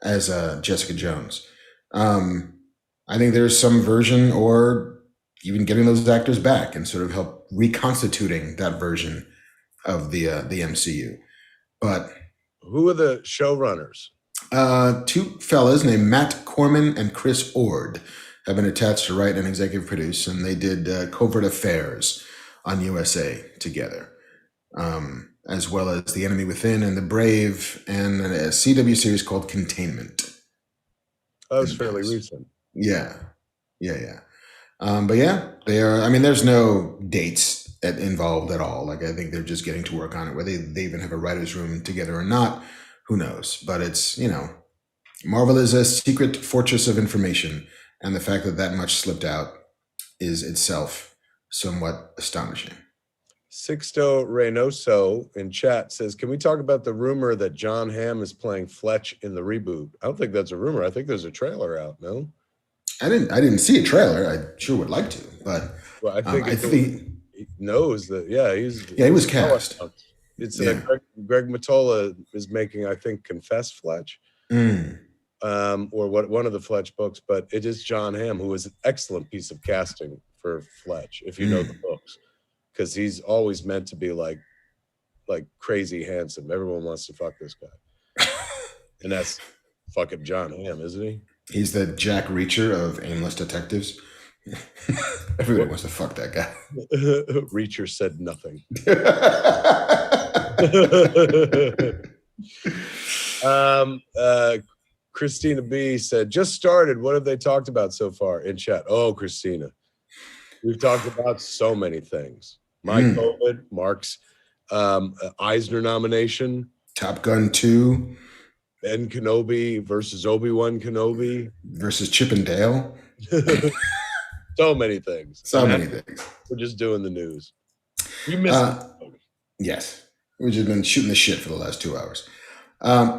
as Jessica Jones. I think there's some version, or even getting those actors back and sort of help reconstituting that version of the MCU. But who are the showrunners? Two fellas named Matt Corman and Chris Ord have been attached to write and executive produce, and they did Covert Affairs on USA together, as well as The Enemy Within and The Brave, and a CW series called Containment. That was fairly recent. Yeah. But yeah, they are. I mean, there's no dates involved at all. Like, I think they're just getting to work on it. Whether they even have a writer's room together or not, who knows? But it's, Marvel is a secret fortress of information, and the fact that that much slipped out is itself somewhat astonishing. Sixto Reynoso in chat says, can we talk about the rumor that John Hamm is playing Fletch in the reboot? I don't think that's a rumor. I think there's a trailer out, no? I didn't see a trailer. I sure would like to, but well, I think he knows that. Yeah, he was cast. It's Greg Mottola is making, I think, Confess Fletch, or one of the Fletch books. But it is John Hamm, who is an excellent piece of casting for Fletch, if you know the books, because he's always meant to be like crazy handsome. Everyone wants to fuck this guy, and that's fucking John Hamm, isn't he? He's the Jack Reacher of aimless detectives. Everybody wants to fuck that guy. Reacher said nothing. Christina B said, just started. What have they talked about so far in chat? Oh, Christina, we've talked about so many things. My COVID, Mark's Eisner nomination, Top Gun 2. Ben Kenobi versus Obi-Wan Kenobi versus Chip and Dale. So many things. Many things. We're just doing the news. You missed it. Yes. We've just been shooting the shit for the last 2 hours.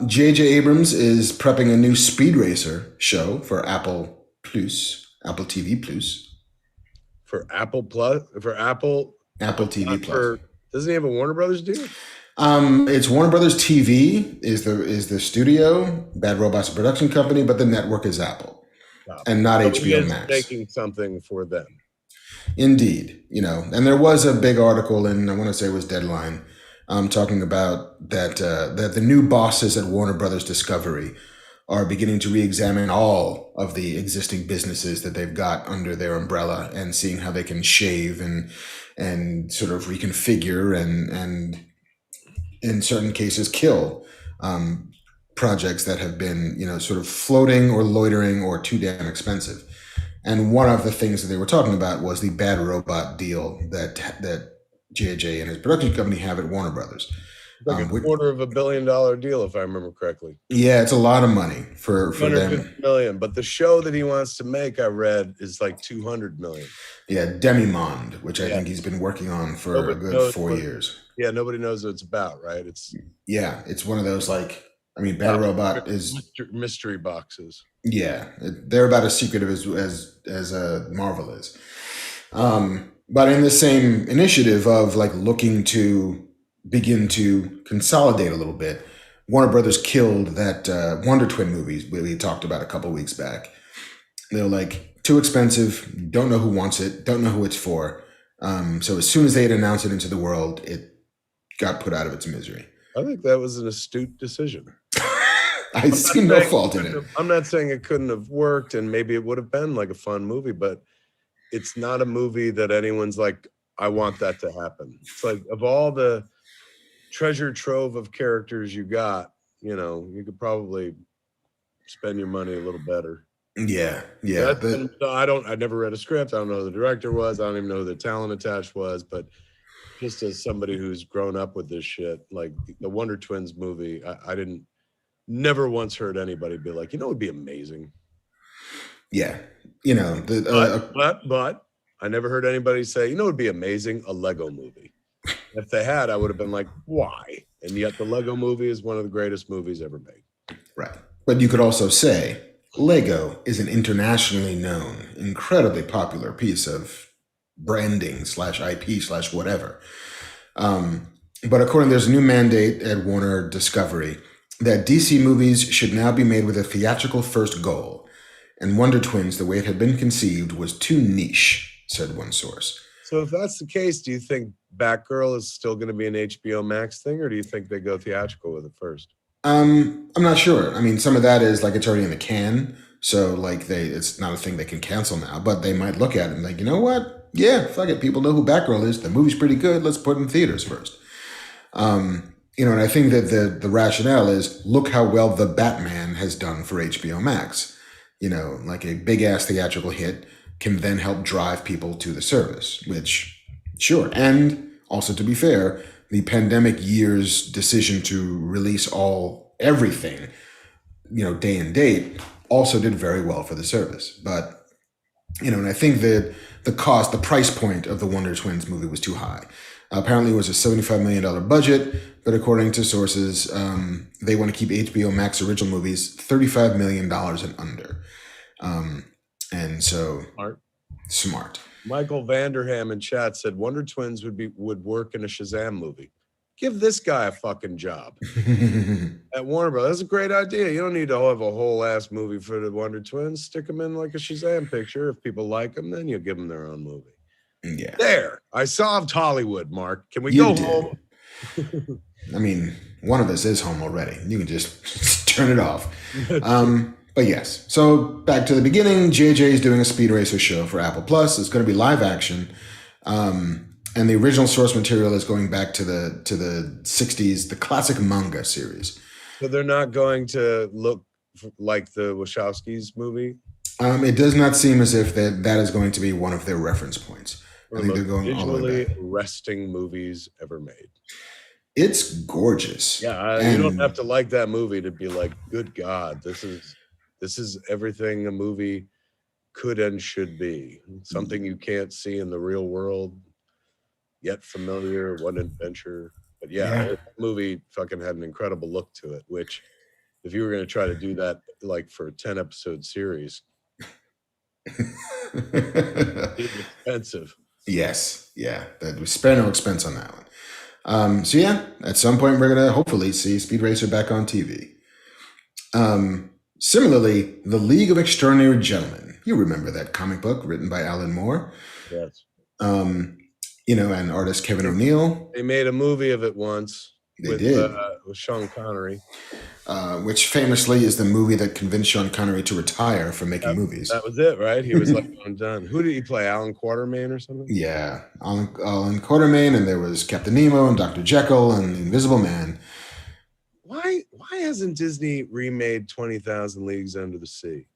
J.J. Abrams is prepping a new Speed Racer show for Apple TV Plus. For Apple Plus? For Apple TV Plus. Doesn't he have a Warner Brothers deal? It's Warner Brothers TV is the studio, Bad Robots production company, but the network is Apple, and not HBO Max. Making something for them. Indeed, and there was a big article in, I want to say it was Deadline, talking about that the new bosses at Warner Brothers Discovery are beginning to re-examine all of the existing businesses that they've got under their umbrella and seeing how they can shave and sort of reconfigure and in certain cases kill projects that have been, sort of floating or loitering or too damn expensive. And one of the things that they were talking about was the Bad Robot deal that JJ and his production company have at Warner Brothers. Like $250 million deal, if I remember correctly. Yeah, it's a lot of money for them. Million, but the show that he wants to make, I read, is like 200 million. Yeah, Demi-Monde, which I think he's been working on for a good 4 years. Yeah, nobody knows what it's about, right? It's one of those Bad Robot is mystery boxes. Yeah, they're about as secretive as Marvel is. But in the same initiative of looking to begin to consolidate a little bit, Warner Brothers killed that Wonder Twin movie we talked about a couple weeks back. They're too expensive, don't know who wants it, don't know who it's for. So as soon as they had announced it into the world, it got put out of its misery. I think that was an astute decision. I see no fault in it. I'm not saying it couldn't have worked, and maybe it would have been a fun movie, but it's not a movie that anyone's I want that to happen. It's of all the treasure trove of characters you got, you could probably spend your money a little better. Yeah. I never read a script. I don't know who the director was. I don't even know who the talent attached was, but just as somebody who's grown up with this shit, the Wonder Twins movie, I never once heard anybody be it'd be amazing. Yeah. But I never heard anybody say, it'd be amazing, a Lego movie. If they had, I would have been why? And yet the Lego movie is one of the greatest movies ever made. Right. But you could also say Lego is an internationally known, incredibly popular piece of branding /IP /whatever. But according, there's a new mandate at Warner Discovery that DC movies should now be made with a theatrical first goal. And Wonder Twins, the way it had been conceived, was too niche, said one source. So if that's the case, do you think Batgirl is still going to be an HBO Max thing, or do you think they go theatrical with it first? I'm not sure. I mean, some of that is like it's already in the can, so like it's not a thing they can cancel now. But they might look at it and like, you know what? Yeah, fuck it. People know who Batgirl is. The movie's pretty good. Let's put it in theaters first. And I think that the rationale is look how well The Batman has done for HBO Max. Like a big ass theatrical hit can then help drive people to the service, which sure. And also, to be fair, the pandemic year's decision to release everything, day and date also did very well for the service. But, and I think that the price point of the Wonder Twins movie was too high. Apparently it was a $75 million budget, but according to sources, they want to keep HBO Max original movies $35 million and under. And so smart. Michael Vanderham in chat said Wonder Twins would work in a Shazam movie. Give this guy a fucking job at Warner Bros. That's a great idea. You don't need to have a whole ass movie for the Wonder Twins. Stick them in like a Shazam picture. If people like them, then you give them their own movie. Yeah. There. I solved Hollywood, Mark. Can we go home? I mean, one of us is home already. You can just turn it off. But yes. So back to the beginning, JJ is doing a Speed Racer show for Apple Plus. It's going to be live action. And the original source material is going back to the 60s, the classic manga series. So they're not going to look like the Wachowskis movie? It does not seem as if that is going to be one of their reference points. I think they're going all the way back. Arresting movies ever made. It's gorgeous. Yeah, you don't have to like that movie to be like, good God, this is everything a movie could and should be. Something you can't see in the real world, yet familiar, what adventure. But yeah, that movie fucking had an incredible look to it, which if you were going to try to do that like for a 10 episode series, it's expensive. Yes. Yeah. We spare no expense on that one. So yeah, at some point we're going to hopefully see Speed Racer back on TV. Similarly, The League of Extraordinary Gentlemen. You remember that comic book written by Alan Moore? Yes. And artist Kevin O'Neill. They made a movie of it once. They did. With Sean Connery. Which famously is the movie that convinced Sean Connery to retire from making movies. That was it, right? He was like, I'm done. Who did he play? Alan Quatermain or something? Yeah. Alan Quatermain, and there was Captain Nemo and Dr. Jekyll and the Invisible Man. Why hasn't Disney remade 20,000 Leagues Under the Sea?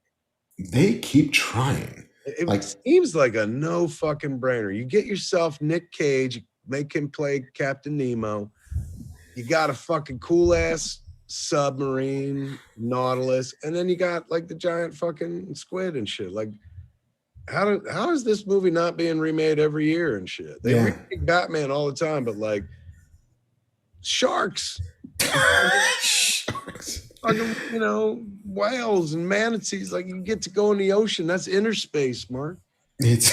They keep trying. It seems like a no fucking brainer. You get yourself Nick Cage, make him play Captain Nemo. You got a fucking cool ass submarine, Nautilus, and then you got like the giant fucking squid and shit. Like, how is this movie not being remade every year and shit? They remake Batman all the time, but like sharks. Sharks. Fucking, whales and manatees. Like, you get to go in the ocean. That's inner space, Mark. It's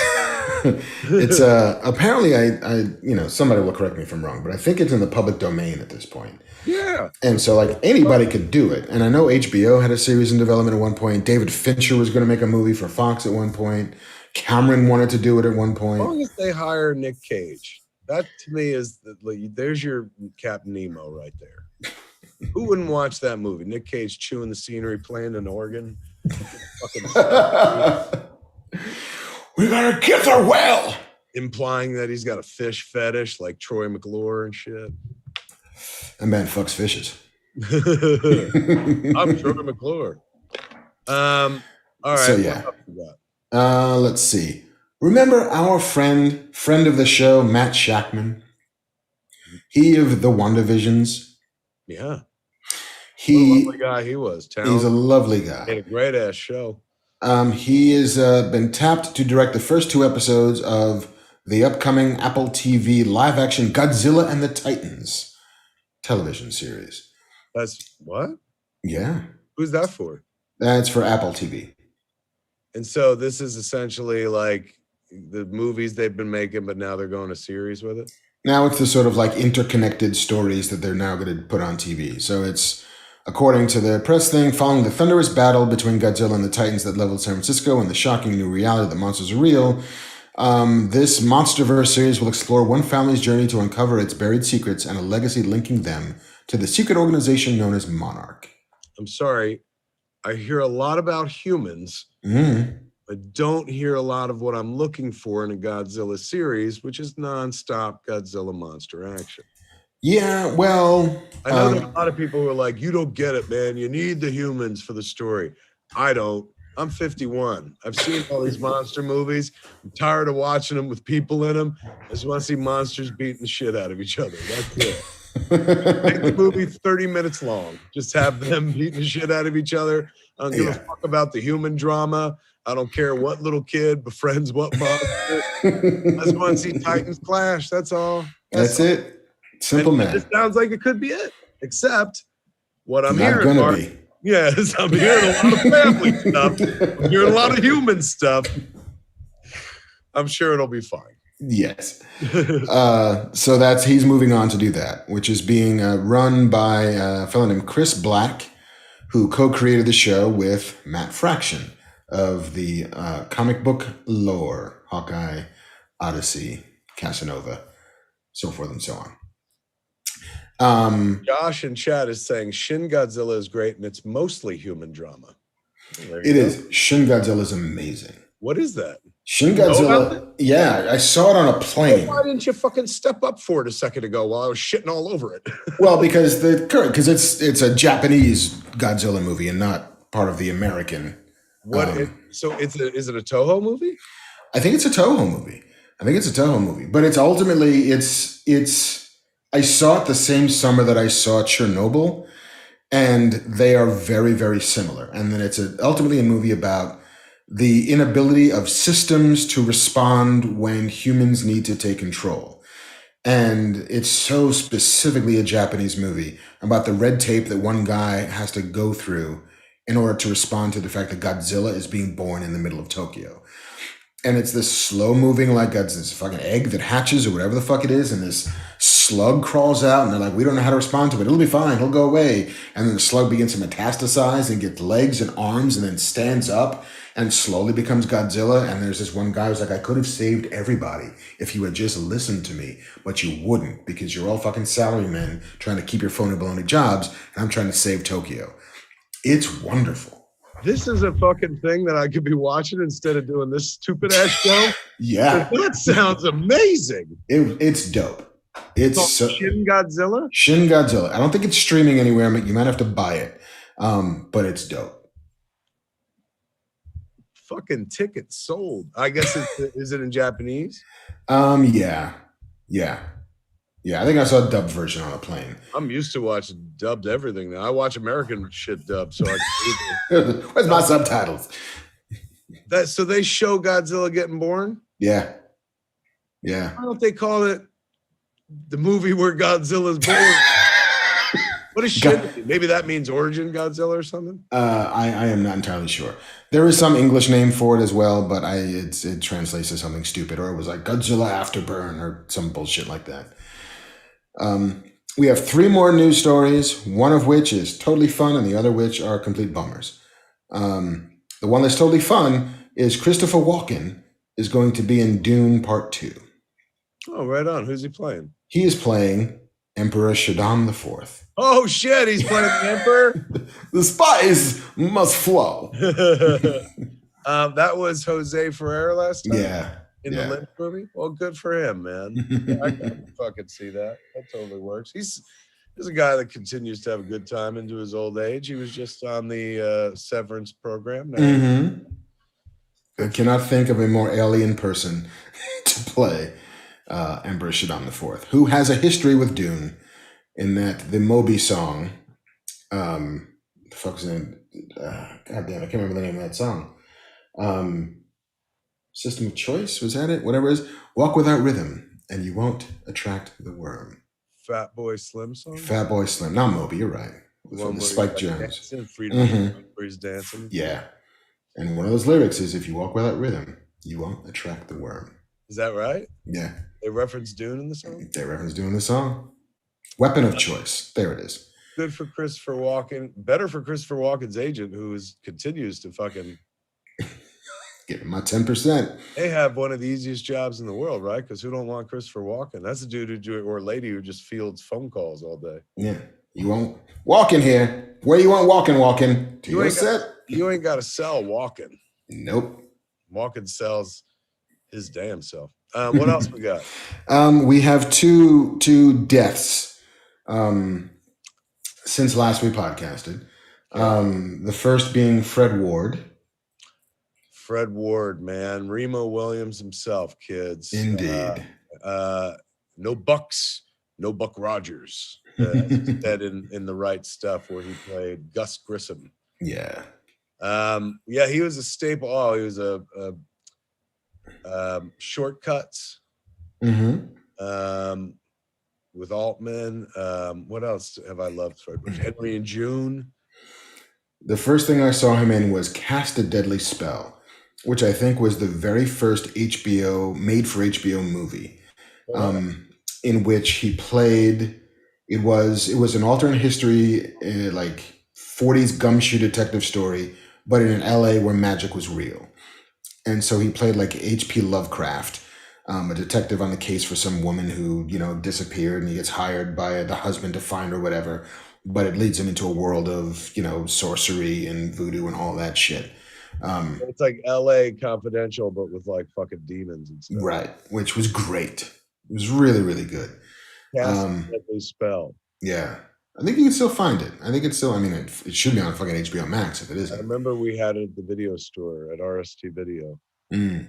apparently I somebody will correct me if I'm wrong, but I think it's in the public domain at this point. Yeah. And so like anybody could do it. And I know HBO had a series in development at one point. David Fincher was going to make a movie for Fox at one point. Cameron wanted to do it at one point. As long as they hire Nick Cage, that to me is there's your Captain Nemo right there. Who wouldn't watch that movie? Nick Cage chewing the scenery, playing an organ. We gotta get our whale. Implying that he's got a fish fetish like Troy McClure and shit. That man fucks fishes. I'm Troy McClure. All right. So yeah. Let's see. Remember our friend of the show, Matt Shackman? He of the WandaVisions. Yeah. What a lovely guy he was. He's a lovely guy. He had a great ass show. He has been tapped to direct the first 2 episodes of the upcoming Apple TV live-action Godzilla and the Titans television series. That's what? Yeah. Who's that for? That's for Apple TV. And so this is essentially like the movies they've been making, but now they're going a series with it? Now it's the sort of like interconnected stories that they're now going to put on TV. So it's, according to the press thing, following the thunderous battle between Godzilla and the Titans that leveled San Francisco and the shocking new reality that monsters are real, this MonsterVerse series will explore one family's journey to uncover its buried secrets and a legacy linking them to the secret organization known as Monarch. I'm sorry. I hear a lot about humans. I don't hear a lot of what I'm looking for in a Godzilla series, which is nonstop Godzilla monster action. Yeah, well... I know there are a lot of people who are like, you don't get it, man. You need the humans for the story. I don't. I'm 51. I've seen all these monster movies. I'm tired of watching them with people in them. I just want to see monsters beating the shit out of each other. That's it. Make the movie 30 minutes long. Just have them beating the shit out of each other. I don't give a fuck about the human drama. I don't care what little kid befriends what monster. I just want to see Titans clash. That's all. That's it. Simple man. It sounds like it could be it. Except what I'm Not hearing, gonna Mark, be. yes, I'm hearing a lot of family stuff. I'm hearing a lot of human stuff. I'm sure it'll be fine. Yes. So he's moving on to do that, which is being run by a fellow named Chris Black, who co-created the show with Matt Fraction of the comic book lore, Hawkeye, Odyssey, Casanova, so forth and so on. Josh in chat is saying Shin Godzilla is great and it's mostly human drama. It is. Shin Godzilla is amazing. What is that? Shin Godzilla, yeah, I saw it on a plane. Why didn't you fucking step up for it a second ago while I was shitting all over it? Well, because it's a Japanese Godzilla movie and not part of the American. Is it a Toho movie? I think it's a Toho movie. But it's ultimately I saw it the same summer that I saw Chernobyl, and they are very, very similar. And then it's ultimately a movie about the inability of systems to respond when humans need to take control. And it's so specifically a Japanese movie about the red tape that one guy has to go through in order to respond to the fact that Godzilla is being born in the middle of Tokyo. And it's this slow moving, like it's this fucking egg that hatches or whatever the fuck it is. And this slug crawls out and they're like, we don't know how to respond to it. It'll be fine. It'll go away. And then the slug begins to metastasize and get legs and arms and then stands up and slowly becomes Godzilla. And there's this one guy who's like, I could have saved everybody if you had just listened to me, but you wouldn't because you're all fucking salarymen trying to keep your phony baloney jobs. And I'm trying to save Tokyo. It's wonderful. This is a fucking thing that I could be watching instead of doing this stupid ass show. Yeah. That sounds amazing. It's dope. It's Shin Godzilla? Shin Godzilla. I don't think it's streaming anywhere. You might have to buy it. But it's dope. Fucking tickets sold. I guess is it in Japanese? Yeah. I think I saw a dubbed version on a plane. I'm used to watching dubbed everything now. I watch American shit dubbed, so Where's my subtitles? So they show Godzilla getting born? Yeah. Why don't they call it the movie where Godzilla's born? What is shit? Maybe that means Origin Godzilla or something? I am not entirely sure. There is some English name for it as well, but it translates to something stupid, or it was like Godzilla Afterburn or some bullshit like that. We have 3 more news stories, one of which is totally fun and the other which are complete bummers. The one that's totally fun is Christopher Walken is going to be in Dune Part 2. Oh, right on. Who's he playing? He is playing Emperor Shaddam IV. Oh, shit. He's playing the Emperor? The spies must flow. That was Jose Ferrer last time? Yeah. In the Lynch movie? Well, good for him, man. I can fucking see that. That totally works. He's a guy that continues to have a good time into his old age. He was just on the Severance program. Mm-hmm. I cannot think of a more alien person to play Emperor Shaddam IV, who has a history with Dune in that the Moby song, the fuck's name? God damn, I can't remember the name of that song. System of Choice, was that it? Whatever it is. Walk without rhythm, and you won't attract the worm. Fat Boy Slim song? Fat Boy Slim. Not Moby, you're right. From Spike Jones. Freedom, where he's dancing. Yeah. And one of those lyrics is, if you walk without rhythm, you won't attract the worm. Is that right? Yeah. They reference Dune in the song? They reference Dune in the song. Weapon of choice. There it is. Good for Christopher Walken. Better for Christopher Walken's agent, who continues to fucking... Give him my 10%. They have one of the easiest jobs in the world, right? Because who don't want Christopher Walken? That's a dude or lady who just fields phone calls all day. Yeah. You won't walk in here. Where you want walking? To your set? You ain't got to sell walking. Nope. Walking sells his damn self. What else we got? We have two deaths since last we podcasted. The first being Fred Ward. Fred Ward, man. Remo Williams himself, kids. Indeed. No Bucks, no Buck Rogers. Dead in The Right Stuff, where he played Gus Grissom. Yeah. He was a staple. Oh, he was a Shortcuts. Mm-hmm. With Altman. What else have I loved? Henry and June. The first thing I saw him in was Cast a Deadly Spell, which I think was the very first made for HBO movie, in which he played. It was an alternate history, like 40s gumshoe detective story, but in an LA where magic was real. And so he played like H.P. Lovecraft, a detective on the case for some woman who, disappeared, and he gets hired by the husband to find her, whatever. But it leads him into a world of, sorcery and voodoo and all that shit. It's like LA Confidential, but with like fucking demons and stuff. Right, which was great. It was really, really good. Cast a Deadly Spell. Yeah. I think you can still find it. I think it's still, it should be on fucking HBO Max if it isn't. I remember we had it at the video store at RST Video. I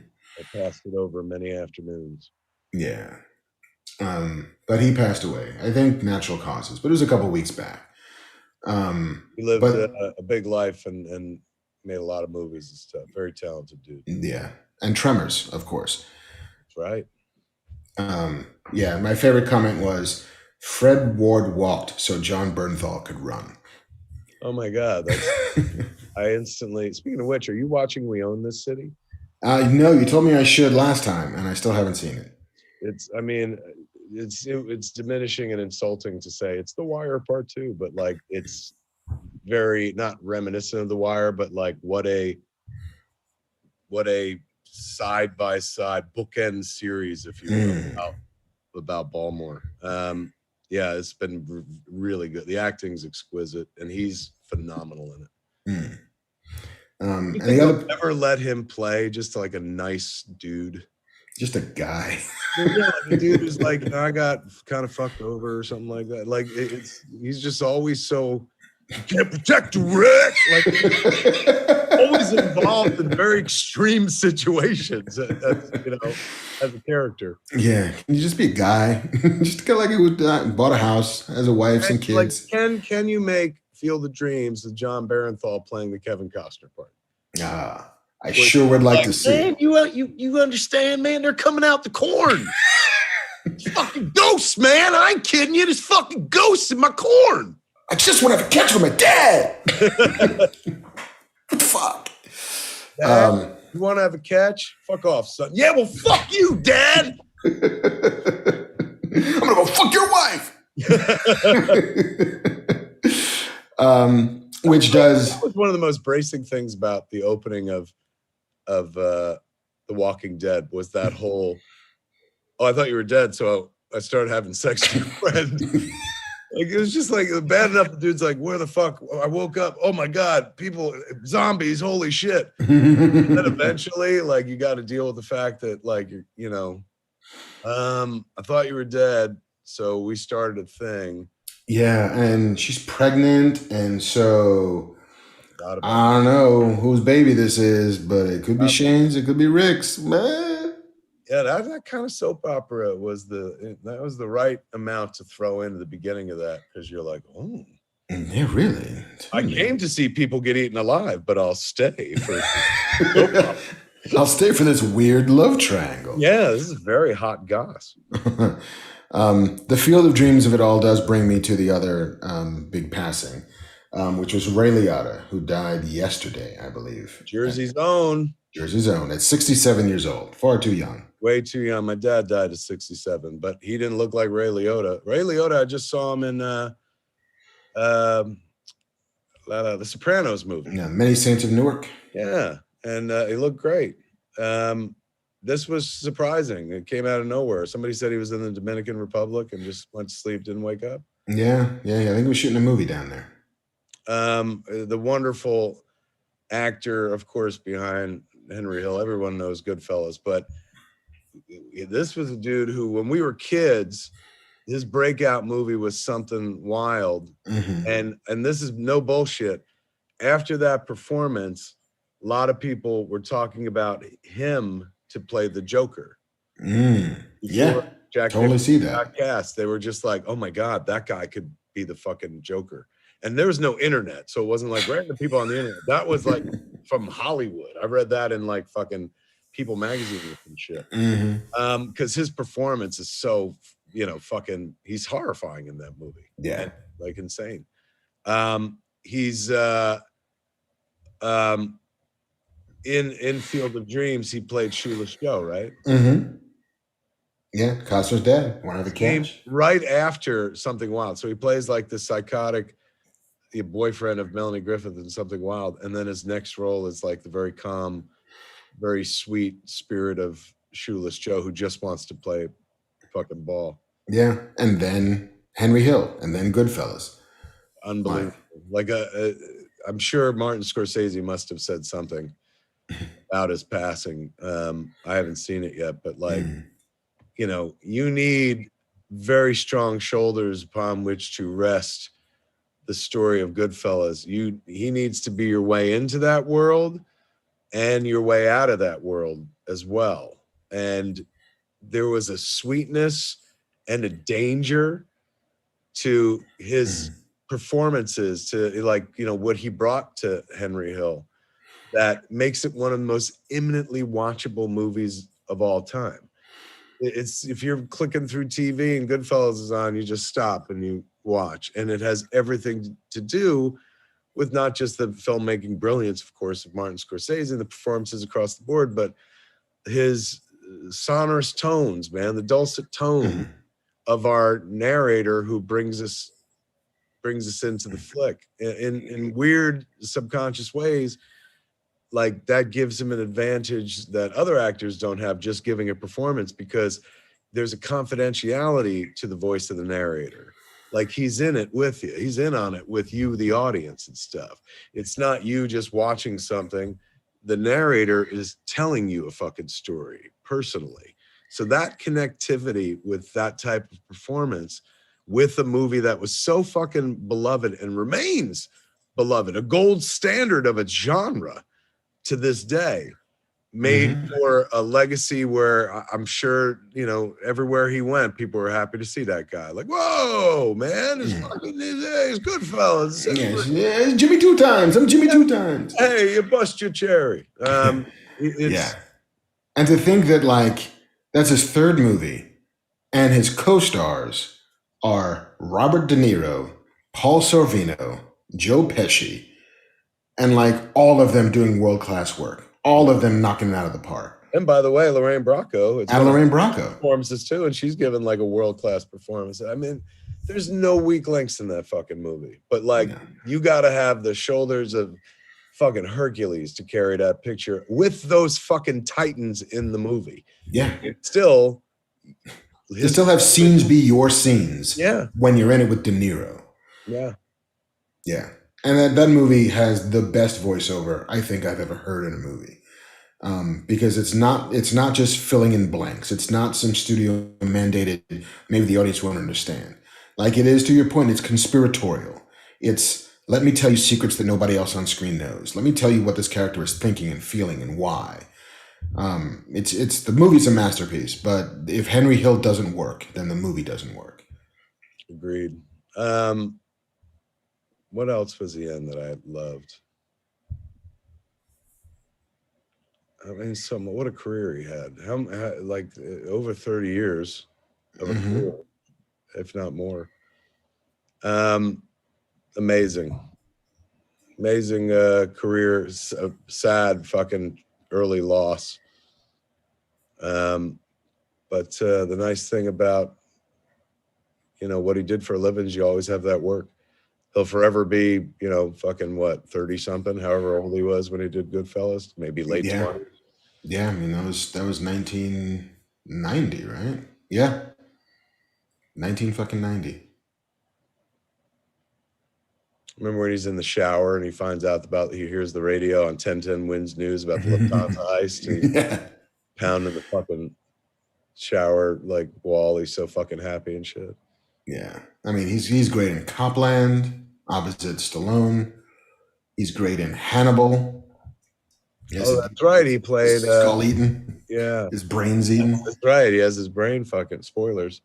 passed it over many afternoons. Yeah. But he passed away. I think natural causes, but it was a couple weeks back. He lived a big life and made a lot of movies and stuff. Very talented dude. Yeah. And Tremors, of course. That's right. My favorite comment was, Fred Ward walked so John Bernthal could run. Oh my God. I instantly, speaking of which, are you watching We Own This City? No, you told me I should last time, and I still haven't seen it. It's diminishing and insulting to say it's The Wire Part 2, but like it's very not reminiscent of The Wire, but like what a side by side bookend series, if you will, about Baltimore. It's been really good. The acting's exquisite, and he's phenomenal in it. And never let him play just like a nice dude, just a guy. Like a dude who's like, I got kind of fucked over or something like that. Like he's just always so, you can't protect Rick. Like always involved in very extreme situations. As a character. Yeah, can you just be a guy? Just like he would bought a house, has a wife, some kids. Like, can you make Field of Dreams with John Barenthal playing the Kevin Costner part? I sure would like to see. Man, you understand, man? They're coming out the corn. Fucking ghosts, man! I ain't kidding you. There's fucking ghosts in my corn. I just want to have a catch from my dad. What the fuck? Dad, you want to have a catch? Fuck off, son. Yeah, well, fuck you, Dad. I'm gonna go fuck your wife. That was one of the most bracing things about the opening of The Walking Dead was that whole, I thought you were dead, so I started having sex with your friend. Like it was just like bad enough. The dude's like, where the fuck? I woke up. Oh my God, people, zombies, holy shit. And then eventually, like, you got to deal with the fact that, like, I thought you were dead, so we started a thing. Yeah, and she's pregnant, and so I don't know whose baby this is, but it could be Shane's, it could be Rick's. Man. Yeah, that kind of soap opera was the right amount to throw into the beginning of that, because you're like, oh, yeah, really. I came to see people get eaten alive, but I'll stay for. I'll stay for this weird love triangle. Yeah, this is very hot goss. The Field of Dreams of it all does bring me to the other big passing, which was Ray Liotta, who died yesterday, I believe. Jersey's own at 67 years old. Far too young. Way too young. My dad died at 67, but he didn't look like Ray Liotta. Ray Liotta, I just saw him in the Sopranos movie. Yeah, Many Saints of Newark. Yeah, and he looked great. This was surprising. It came out of nowhere. Somebody said he was in the Dominican Republic and just went to sleep, didn't wake up. Yeah. I think we're shooting a movie down there. The wonderful actor, of course, behind Henry Hill. Everyone knows Goodfellas, but this was a dude who, when we were kids, his breakout movie was Something Wild. Mm-hmm. And this is no bullshit. After that performance, a lot of people were talking about him to play the Joker. Yeah, Before Jack totally see Nicholson got that. cast, they were just like, oh my God, that guy could be the fucking Joker. And there was no internet. So it wasn't like random people on the internet. That was like from Hollywood. I read that in like fucking People magazine and shit. Because his performance is so, fucking, he's horrifying in that movie. Yeah. And, like, insane. He's in Field of Dreams, he played Shoeless Joe, right? Yeah, Costner's dad, one of the Came catch. right after Something Wild. So he plays like the psychotic boyfriend of Melanie Griffith in Something Wild. And then his next role is like the very calm, very sweet spirit of Shoeless Joe, who just wants to play fucking ball. Yeah, and then Henry Hill, and then Goodfellas. Unbelievable. Like I'm sure Martin Scorsese must have said something about his passing. I haven't seen it yet, but like, you need very strong shoulders upon which to rest the story of Goodfellas. He needs to be your way into that world and your way out of that world as well. And there was a sweetness and a danger to his performances, to like, what he brought to Henry Hill, that makes it one of the most eminently watchable movies of all time. It's, if you're clicking through TV and Goodfellas is on, you just stop and you watch. And it has everything to do with not just the filmmaking brilliance, of course, of Martin Scorsese and the performances across the board, but his sonorous tones, man, the dulcet tone of our narrator who brings us into the flick in weird subconscious ways. Like, that gives him an advantage that other actors don't have, just giving a performance, because there's a confidentiality to the voice of the narrator. Like, he's in it with you. He's in on it with you, the audience, and stuff. It's not you just watching something. The narrator is telling you a fucking story personally. So that connectivity with that type of performance with a movie that was so fucking beloved and remains beloved, a gold standard of its genre to this day, made for a legacy where I'm sure, everywhere he went, people were happy to see that guy. Like, whoa, man, it's fucking, he's Goodfellas. Yeah, Jimmy two times. I'm Jimmy two times. Hey, you bust your cherry. Yeah. And to think that, like, that's his third movie, and his co-stars are Robert De Niro, Paul Sorvino, Joe Pesci, and like all of them doing world-class work. All of them knocking it out of the park. And by the way, Lorraine Bracco. Lorraine Bracco performs this too, and she's given like a world-class performance. I mean, there's no weak links in that fucking movie. But like, you got to have the shoulders of fucking Hercules to carry that picture with those fucking titans in the movie. Yeah. You still have scenes be your scenes. Yeah. When you're in it with De Niro. Yeah. Yeah. And that movie has the best voiceover I think I've ever heard in a movie, because it's not just filling in blanks. It's not some studio mandated. Maybe the audience won't understand. Like it is, to your point, it's conspiratorial. It's, let me tell you secrets that nobody else on screen knows. Let me tell you what this character is thinking and feeling and why. It's the movie's a masterpiece. But if Henry Hill doesn't work, then the movie doesn't work. Agreed. What else was he in that I loved? I mean, what a career he had. How like over 30 years of a career, if not more. Amazing career. Sad fucking early loss. But the nice thing about what he did for a living is you always have that work. He'll forever be, fucking what, 30 something, however old he was when he did Goodfellas, maybe late 20s. Yeah, I mean that was 1990, right? Yeah. 19 fucking 90. Remember when he's in the shower and he finds out he hears the radio on 1010 Wins News about the Lufthansa heist, and he's pounding the fucking shower like wall. He's so fucking happy and shit. Yeah. I mean, he's great in Copland, opposite Stallone. He's great in Hannibal. That's right. He played skull eaten. Yeah. His brains eaten. That's right. He has his brain fucking spoilers.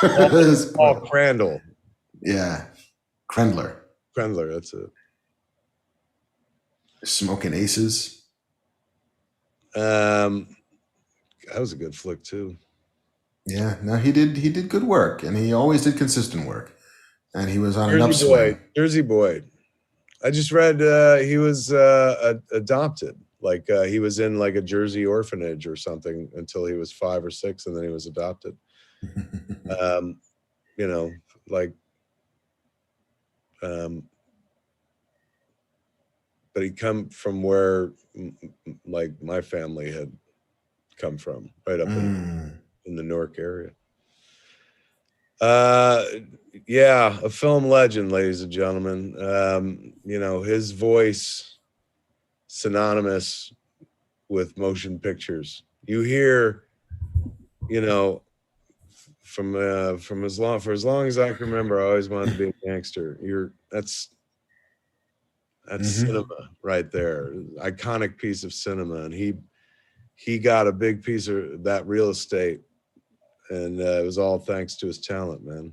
Paul Crandall. Yeah. Krendler, that's it. Smoking Aces. That was a good flick too. Yeah, no, he did good work, and he always did consistent work, and he was on an upswing. Jersey Boy. I just read he was adopted. Like he was in like a Jersey orphanage or something until he was 5 or 6, and then he was adopted. You know, like. But he come from where like my family had come from, right up in the Newark area. Yeah, a film legend, ladies and gentlemen. You know, his voice synonymous with motion pictures. You hear, you know, from as long as I can remember, I always wanted to be a gangster. That's cinema right there. Iconic piece of cinema, and he got a big piece of that real estate, and it was all thanks to his talent, man.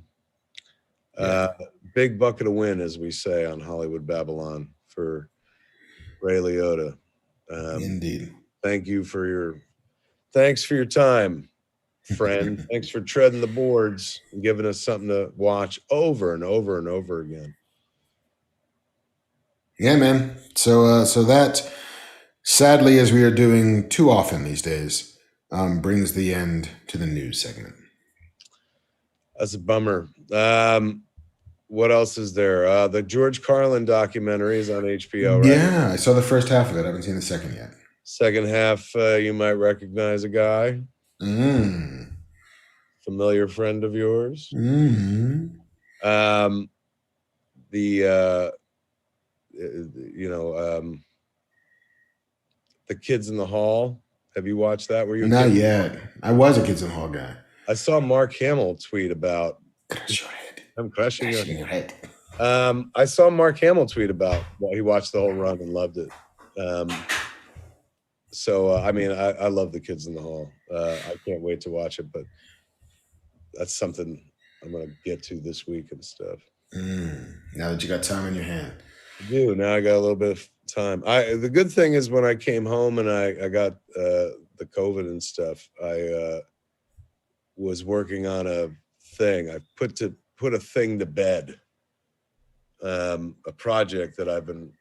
Big bucket of win, as we say on Hollywood Babylon, for Ray Liotta. Indeed. Thanks for your time, friend. Thanks for treading the boards and giving us something to watch over and over and over again. Yeah, man. So that, sadly, as we are doing too often these days, brings the end to the news segment. That's a bummer. What else is there? The George Carlin documentary is on HBO, right? Yeah, I saw the first half of it. I haven't seen the second yet. Second half, you might recognize a guy. Familiar friend of yours. The Kids in the Hall. Have you watched that? Were you not yet? I was a Kids in the Hall guy. I saw Mark Hamill tweet about. Crush your head. I'm crushing your head. I saw Mark Hamill tweet about he watched the whole run and loved it. I mean, I love The Kids in the Hall. I can't wait to watch it, but that's something I'm gonna get to this week and stuff. Now that you got time in your hand. I do. Now I got a little bit of time. The good thing is when I came home and I got the COVID and stuff, I was working on a thing. I put a thing to bed, a project that I've been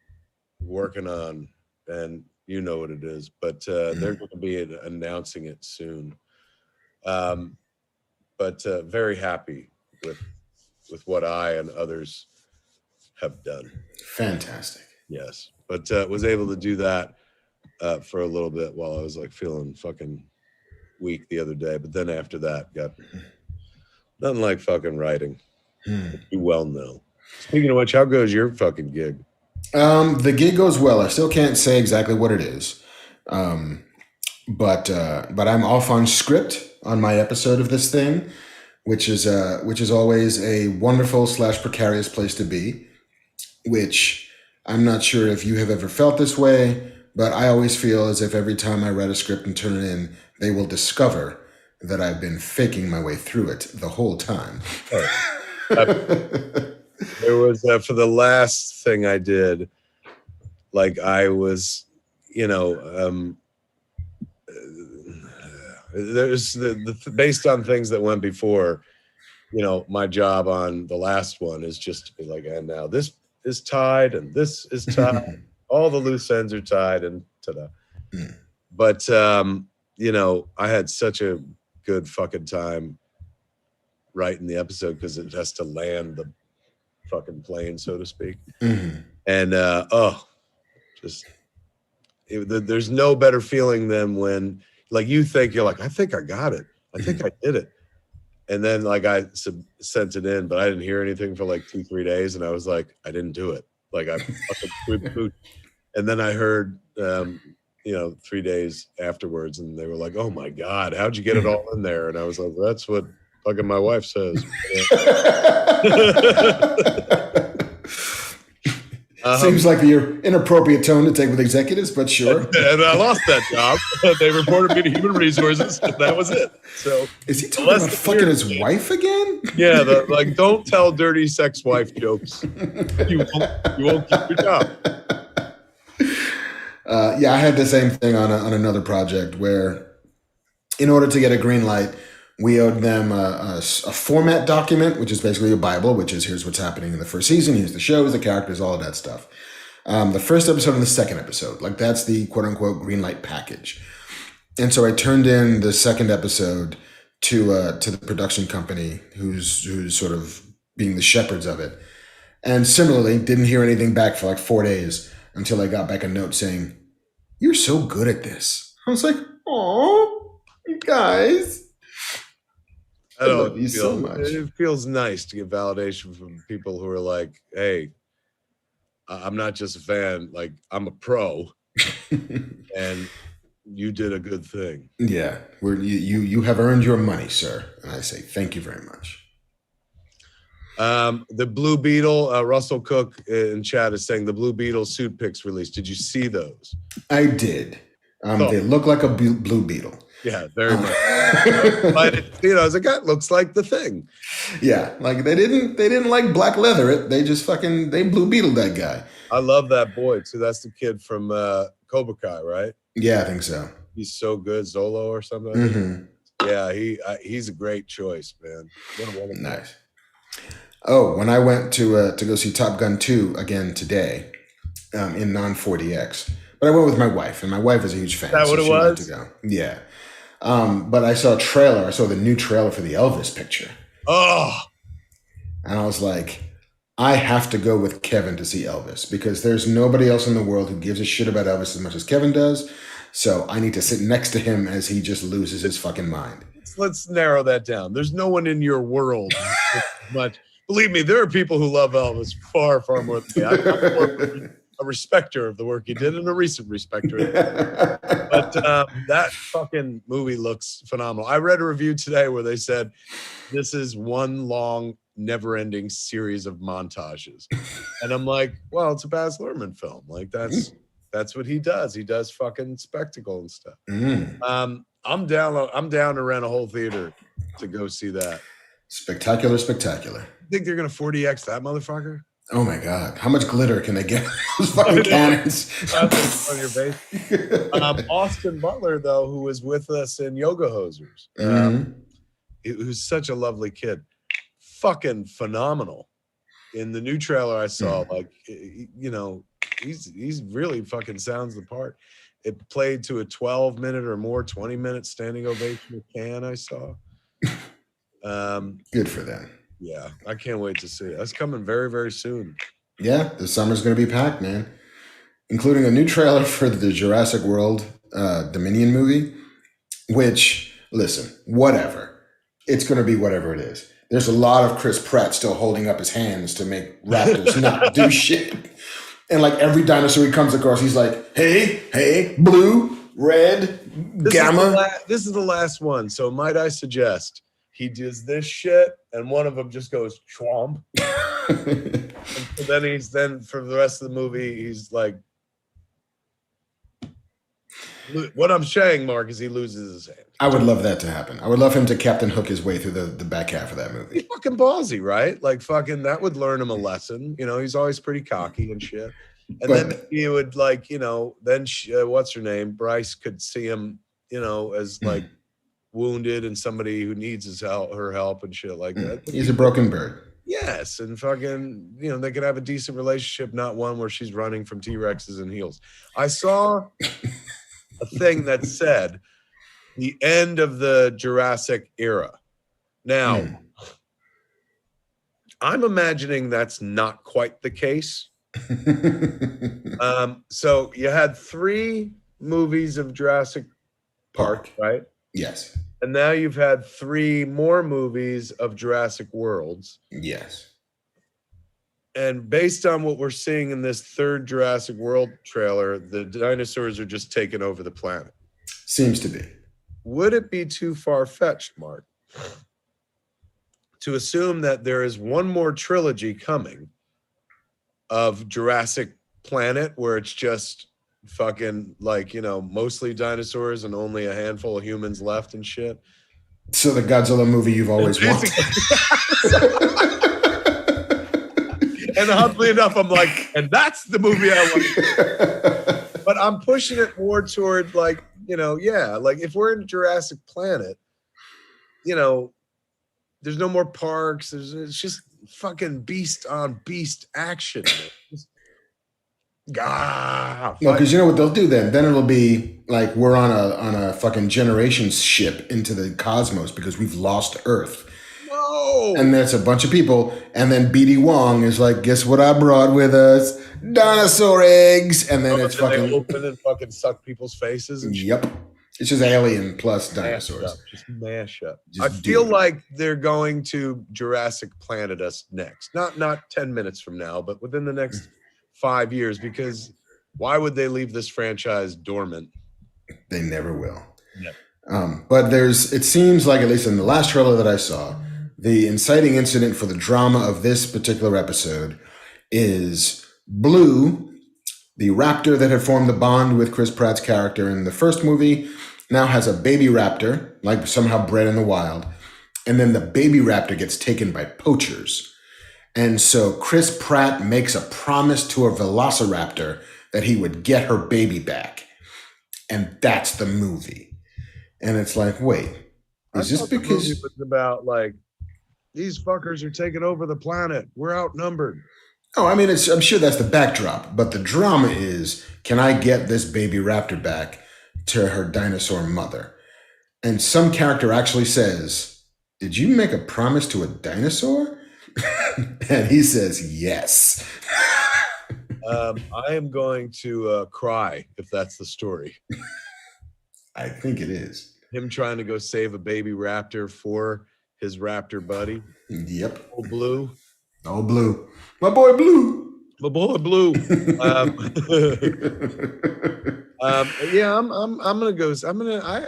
working on, and you know what it is, but they're going to be announcing it soon. But very happy with what I and others have done. Fantastic. Yes, but was able to do that for a little bit while I was like feeling fucking weak the other day. But then after that, got nothing like fucking writing. You well know. Speaking of which, how goes your fucking gig? The gig goes well. I still can't say exactly what it is, but I'm off on script on my episode of this thing, which is always a wonderful / precarious place to be. Which I'm not sure if you have ever felt this way, but I always feel as if every time I write a script and turn it in, they will discover that I've been faking my way through it the whole time. There was for the last thing I did, like I was, there's the based on things that went before, my job on the last one is just to be like, and now this is tied and this is tied. All the loose ends are tied and ta-da. But, I had such a good fucking time writing the episode because it has to land the fucking plane, so to speak. And, there's no better feeling than when, like, you think you're like, I think I got it. I think I did it. And then like I sent it in, but I didn't hear anything for like 2-3 days. And I was like, I didn't do it. Like I fucking and then I heard, 3 days afterwards, and they were like, "Oh my God, how'd you get it all in there?" And I was like, well, "That's what fucking my wife says." Seems like the inappropriate tone to take with executives, but sure. And I lost that job. They reported me to Human Resources, and that was it. So is he talking about fucking his wife again? Yeah, like don't tell dirty sex wife jokes. You won't keep your job. Yeah, I had the same thing on another project where, in order to get a green light, we owed them a format document, which is basically a Bible, which is here's what's happening in the first season, here's the shows, the characters, all of that stuff. The first episode and the second episode, like that's the quote unquote green light package. And so I turned in the second episode to the production company who's sort of being the shepherds of it. And similarly, didn't hear anything back for like 4 days until I got back a note saying, "You're so good at this." I was like, "Oh, you guys. I love you so much." It feels nice to get validation from people who are like, "Hey, I'm not just a fan, like I'm a pro, and you did a good thing." Yeah, you have earned your money, sir. And I say thank you very much. The Blue Beetle, Russell Cook in chat is saying the Blue Beetle suit pics released. Did you see those? I did. They look like a blue beetle. Yeah, very much. But I was like, that looks like the thing. Yeah, like they didn't like black leather. They just they Blue Beetle that guy. I love that boy too. That's the kid from Cobra Kai, right? Yeah, I think so. He's so good, Zolo or something. Mm-hmm. Yeah, he's a great choice, man. What a wonderful. Nice. Oh, when I went to go see Top Gun 2 again today, in non-4DX, but I went with my wife, and my wife is a huge fan. Is that what it was? To go. Yeah. But I saw a trailer. I saw the new trailer for the Elvis picture. Oh. And I was like, I have to go with Kevin to see Elvis because there's nobody else in the world who gives a shit about Elvis as much as Kevin does. So I need to sit next to him as he just loses his fucking mind. Let's narrow that down. There's no one in your world much. Believe me, there are people who love Elvis far, far more than me. I'm more a respecter of the work he did and a recent respecter. But that fucking movie looks phenomenal. I read a review today where they said this is one long, never-ending series of montages. And I'm like, well, it's a Baz Luhrmann film. Like that's what he does. He does fucking spectacle and stuff. I'm down to rent a whole theater to go see that. Spectacular. You think they're gonna 4DX that motherfucker? Oh my God! How much glitter can they get? Those fucking cannons on your face. Austin Butler, though, who was with us in Yoga Hosers, who's such a lovely kid, fucking phenomenal. In the new trailer I saw, like he's really fucking sounds the part. It played to a 12-minute or more, 20-minute standing ovation at Cannes. I saw. Good for them. Yeah, I can't wait to see it. That's coming very, very soon. Yeah, the summer's going to be packed, man. Including a new trailer for the Jurassic World Dominion movie, which, listen, whatever. It's going to be whatever it is. There's a lot of Chris Pratt still holding up his hands to make raptors not do shit. And like every dinosaur he comes across, he's like, hey, blue, red, gamma. This is the last one. So might I suggest he does this shit and one of them just goes chomp. And so then for the rest of the movie, he's like, what I'm saying, Mark, is he loses his hand. I would love that to happen. I would love him to Captain Hook his way through the back half of that movie. He's fucking ballsy, right? Like fucking that would learn him a lesson. He's always pretty cocky and shit. And then he would like, then what's her name? Bryce could see him, as like wounded and somebody who needs her help and shit like that. He's a broken bird. Yes, and fucking, they could have a decent relationship, not one where she's running from T-Rexes and heels. I saw a thing that said the end of the Jurassic era. Now, I'm imagining that's not quite the case. So you had 3 movies of Jurassic Park, right? Yes. And now you've had 3 more movies of Jurassic Worlds. Yes. And based on what we're seeing in this 3rd Jurassic World trailer, the dinosaurs are just taking over the planet. Seems to be. Would it be too far-fetched, Mark, to assume that there is one more trilogy coming of Jurassic Planet where it's just fucking like, mostly dinosaurs and only a handful of humans left and shit? So the Godzilla movie you've always wanted. And oddly enough, I'm like, and that's the movie I want. But I'm pushing it more toward like, like if we're in Jurassic Planet, there's no more parks. It's just fucking beast on beast action. No, because you know what they'll do then? Then it'll be like we're on a fucking generations ship into the cosmos because we've lost Earth. No. And that's a bunch of people. And then BD Wong is like, guess what I brought with us? Dinosaur eggs. And then it's fucking they open and fucking suck people's faces and shit. Yep. It's just alien plus dinosaurs. Just mash up. Just I feel like they're going to Jurassic Planet us next. Not 10 minutes from now, but within the next 5 years, because why would they leave this franchise dormant? They never will. Yeah. But it seems like, at least in the last trailer that I saw, the inciting incident for the drama of this particular episode is Blue, the raptor that had formed the bond with Chris Pratt's character in the first movie, now has a baby raptor, like somehow bred in the wild. And then the baby raptor gets taken by poachers. And so Chris Pratt makes a promise to a velociraptor that he would get her baby back. And that's the movie. And it's like, wait, is this because... the movie was about like, these fuckers are taking over the planet. We're outnumbered. Oh, I mean, I'm sure that's the backdrop. But the drama is, can I get this baby raptor back to her dinosaur mother? And some character actually says, did you make a promise to a dinosaur? And he says, yes. I am going to cry if that's the story. I think it is. Him trying to go save a baby raptor for his raptor buddy. Yep. Oh, Blue. Oh, Blue. My boy Blue. My boy Blue. Yeah, I'm gonna go.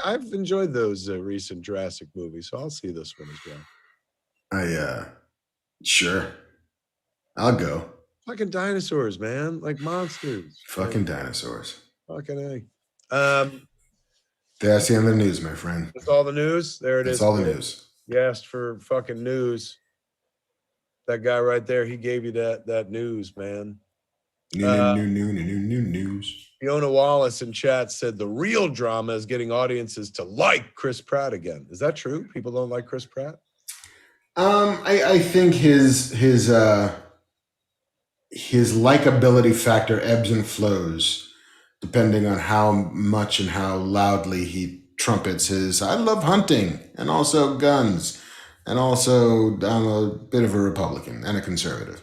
I've enjoyed those recent Jurassic movies, so I'll see this one as well. Sure. I'll go. Fucking dinosaurs, man. Like monsters. Fucking dinosaurs. Fucking A. That's the end of the news, my friend. That's all the news? There it is. That's all the news. You asked for fucking news. That guy right there, he gave you that news, man. News. Fiona Wallace in chat said the real drama is getting audiences to like Chris Pratt again. Is that true? People don't like Chris Pratt? I think his likability factor ebbs and flows depending on how much and how loudly he trumpets his I love hunting and also guns and also I'm a bit of a Republican and a conservative.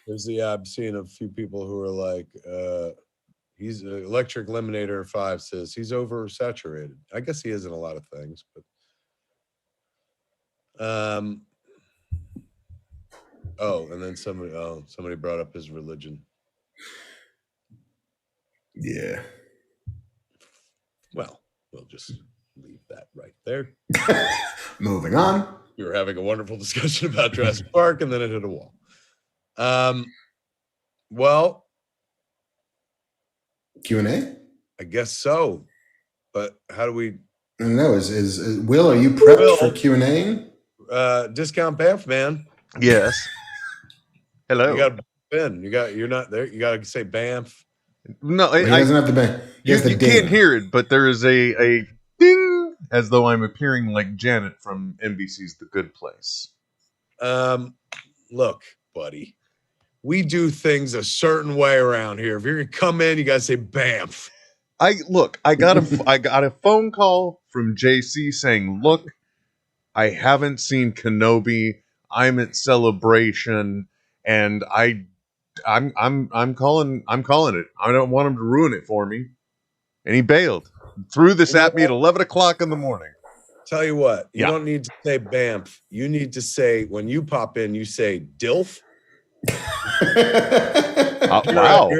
I've seen a few people who are like, he's Electric Lemonator 5 says he's oversaturated. I guess he is in a lot of things, but and then somebody brought up his religion. Yeah. Well, we'll just leave that right there. Moving on. We were having a wonderful discussion about Jurassic Park, and then it hit a wall. Well, Q&A? I guess so. But how do we? I don't know. Is Will? Are you prepped for Q&A? Discount Banff, man. Yes. Hello. You got Ben. You're not there. You got to say Banff. No, he doesn't have the bang. You can't hear it, but there is a ding, as though I'm appearing like Janet from NBC's The Good Place. Look, buddy, we do things a certain way around here. If you're gonna come in, you gotta say Banff. I got a phone call from JC saying, "Look, I haven't seen Kenobi. I'm at Celebration, and I'm calling it. I don't want him to ruin it for me." And he bailed. Threw this at me at 11 o'clock in the morning. Tell you what, you Yeah. don't need to say Banff. You need to say, when you pop in, you say DILF. Wow.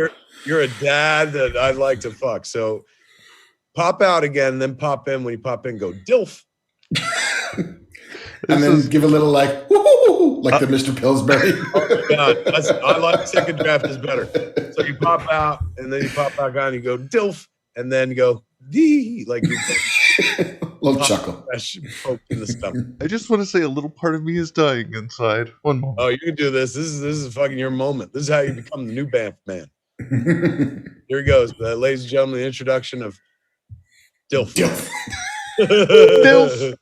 You're a dad that I'd like to fuck. So pop out again, then pop in. When you pop in, go DILF. And then give a little like, woo, like the Mr. Pillsbury. Oh my God. I like second draft is better. So you pop out and then you pop back on, you go DILF, and then you go D, like you little chuckle. Poked in the stomach. I just want to say a little part of me is dying inside. One moment. Oh, you can do this. This is fucking your moment. This is how you become the new Banff man. Here he goes, ladies and gentlemen, the introduction of DILF. DILF.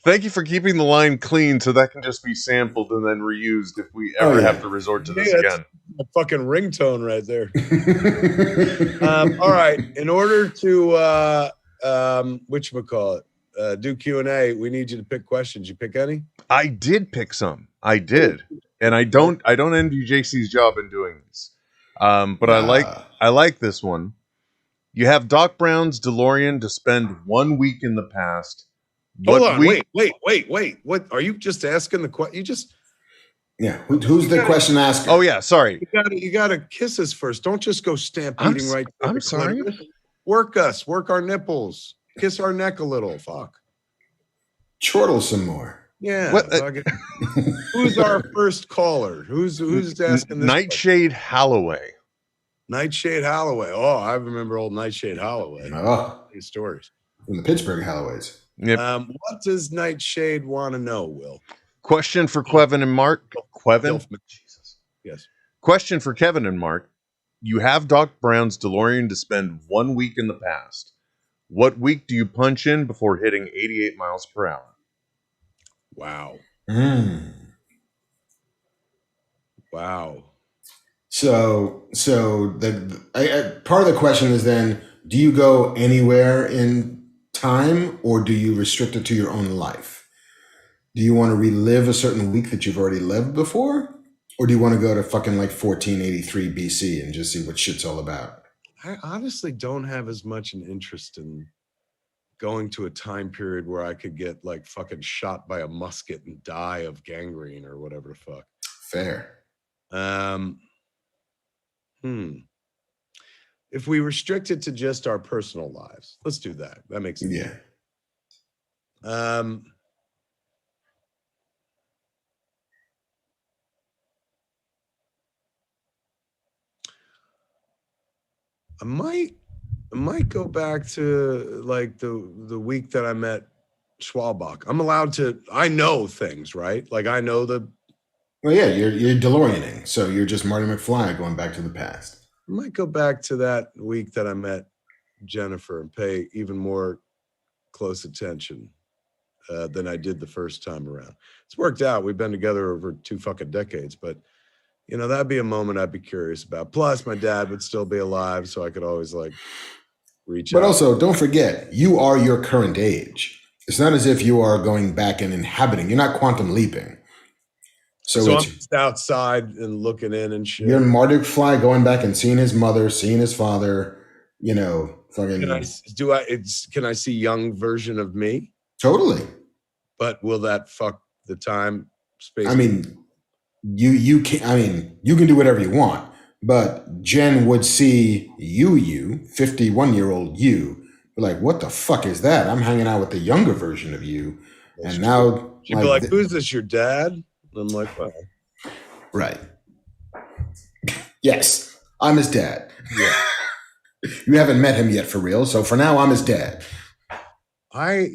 Thank you for keeping the line clean so that can just be sampled and then reused if we ever have to resort to this again. A fucking ringtone right there. All right. In order to whatchamacallit, do Q&A, we need you to pick questions. You pick any? I did pick some. I did. And I don't envy JC's job in doing this. But I like this one. You have Doc Brown's DeLorean to spend 1 week in the past. Hold on, wait. What are you just asking the question? You just Who's the question asker? Oh yeah, sorry. You gotta kiss us first. Don't just go stampeding right. I'm sorry. Work our nipples, kiss our neck a little. Fuck. Chortle some more. Yeah. Who's our first caller? Who's asking this? Nightshade Holloway. Nightshade Holloway. Oh, I remember old Nightshade Holloway. Oh, these stories from the Pittsburgh Holloways. Yep. What does Nightshade want to know, Will? Question for Kevin and Mark. Jesus. Yes. Question for Kevin and Mark. You have Doc Brown's DeLorean to spend 1 week in the past. What week do you punch in before hitting 88 miles per hour? Wow. Wow. So the part of the question is then, do you go anywhere in time or do you restrict it to your own life? Do you want to relive a certain week that you've already lived before? Or do you want to go to fucking like 1483 BC and just see what shit's all about? I honestly don't have as much an interest in going to a time period where I could get like fucking shot by a musket and die of gangrene or whatever the fuck. Fair. If we restrict it to just our personal lives, let's do that. That makes sense. Yeah. I might go back to like the week that I met Schwalbach. I'm allowed to. I know things, right? Like I know the. Well, yeah, you're DeLoreaning, so you're just Marty McFly going back to the past. I might go back to that week that I met Jennifer and pay even more close attention than I did the first time around. It's worked out. We've been together over 2 fucking decades, but you know, that'd be a moment I'd be curious about. Plus, my dad would still be alive, so I could always like reach out. But also, don't forget, you are your current age. It's not as if you are going back and inhabiting. You're not quantum leaping. So I'm just outside and looking in and shit. You're Marty McFly going back and seeing his mother, seeing his father, you know, fucking. Can I see young version of me? Totally. But will that fuck the time space? I mean, you can do whatever you want, but Jen would see you, 51-year-old you, like, what the fuck is that? I'm hanging out with the younger version of you. That's and true. now she'd be like, who's this, your dad? I'm like, well. Right. Yes, I'm his dad. Yeah. You haven't met him yet for real, so for now, I'm his dad. I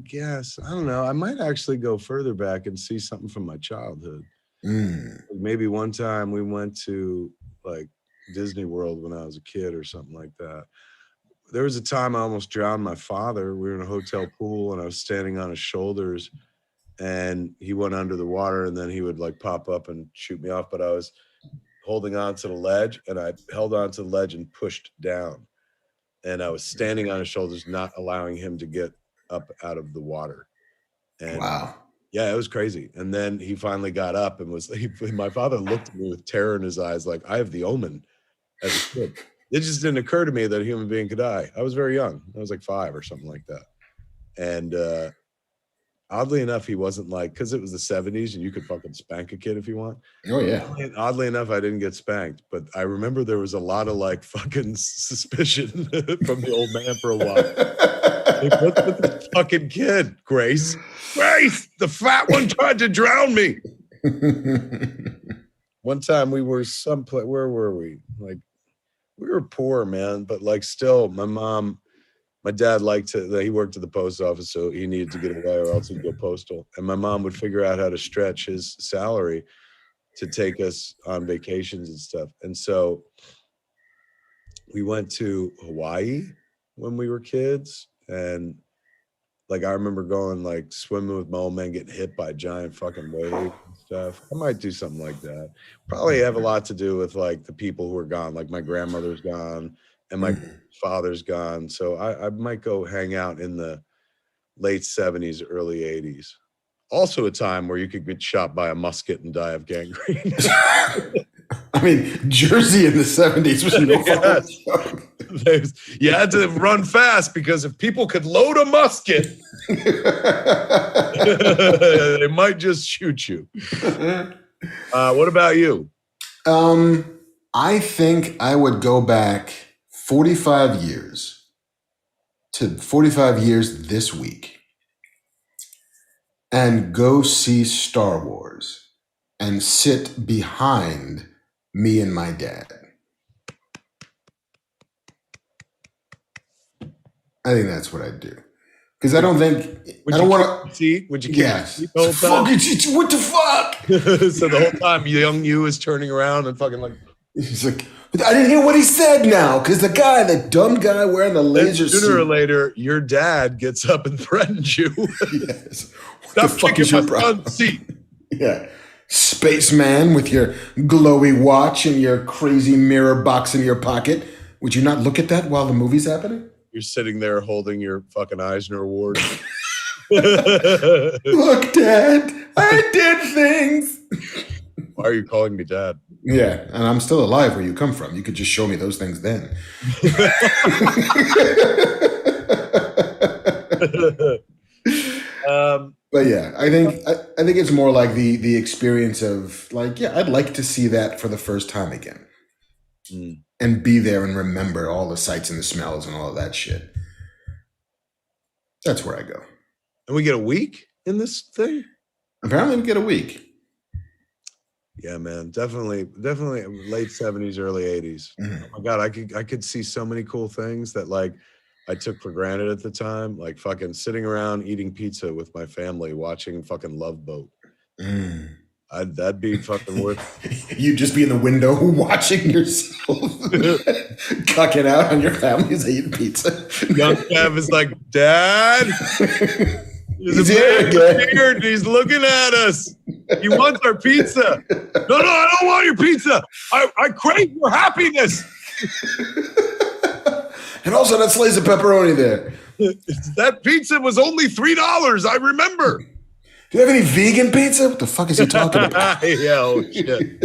guess. I don't know. I might actually go further back and see something from my childhood. Maybe one time we went to like Disney World when I was a kid or something like that. There was a time I almost drowned my father. We were in a hotel pool and I was standing on his shoulders and he went under the water and then he would like pop up and shoot me off. But I was holding on to the ledge and I held on to the ledge and pushed down. And I was standing on his shoulders, not allowing him to get up out of the water. And wow. Yeah, it was crazy. And then he finally got up and my father looked at me with terror in his eyes, like I have the omen as a kid. It just didn't occur to me that a human being could die. I was very young. I was like 5 or something like that. And oddly enough, he wasn't like, because it was the 70s and you could fucking spank a kid if you want. Oh, yeah. Oddly enough, I didn't get spanked, but I remember there was a lot of like fucking suspicion from the old man for a while. Like, what's with the fucking kid, Grace? Grace, the fat one tried to drown me. One time we were someplace, where were we? Like, we were poor, man, but like still, my dad liked to, he worked at the post office, so he needed to get away or else he'd go postal. And my mom would figure out how to stretch his salary to take us on vacations and stuff. And so we went to Hawaii when we were kids. And like, I remember going like swimming with my old man, getting hit by a giant fucking wave and stuff. I might do something like that. Probably have a lot to do with like the people who are gone. Like my grandmother's gone and my father's gone. So I might go hang out in the late 70s, early 80s. Also a time where you could get shot by a musket and die of gangrene. I mean, Jersey in the 70s was no fun. You had to run fast because if people could load a musket, they might just shoot you. What about you? I think I would go back 45 years to 45 years this week and go see Star Wars and sit behind me and my dad. I think that's what I'd do. Because I don't think, I don't want to. See, would you keep Yes. the whole time? What the fuck? So the whole time young you is turning around and fucking like. He's like, I didn't hear what he said now. Because the guy, the dumb guy wearing the laser suit. Sooner or later, your dad gets up and threatens you. Yes. Stop kicking my son's seat. Yeah. Spaceman with your glowy watch and your crazy mirror box in your pocket. Would you not look at that while the movie's happening? You're sitting there holding your fucking Eisner Award. Look, Dad, I did things. Why are you calling me Dad? Yeah, and I'm still alive where you come from. You could just show me those things then. But yeah, I think it's more like the experience of like, yeah, I'd like to see that for the first time again. And be there and remember all the sights and the smells and all of that shit. That's where I go. And we get a week in this thing? Apparently we get a week. Yeah, man. Definitely late 70s, early 80s. Oh my God, I could see so many cool things that like I took for granted at the time. Like fucking sitting around eating pizza with my family, watching fucking Love Boat. That'd be fucking worth it. You'd just be in the window watching yourself cucking out on your family's eating pizza. Young Kev is like, Dad, he's here again. He's looking at us. He wants our pizza. No, I don't want your pizza. I crave your happiness. And also that slice of pepperoni there. That pizza was only $3. I remember. Do you have any vegan pizza? What the fuck is he talking about? Yeah, oh shit.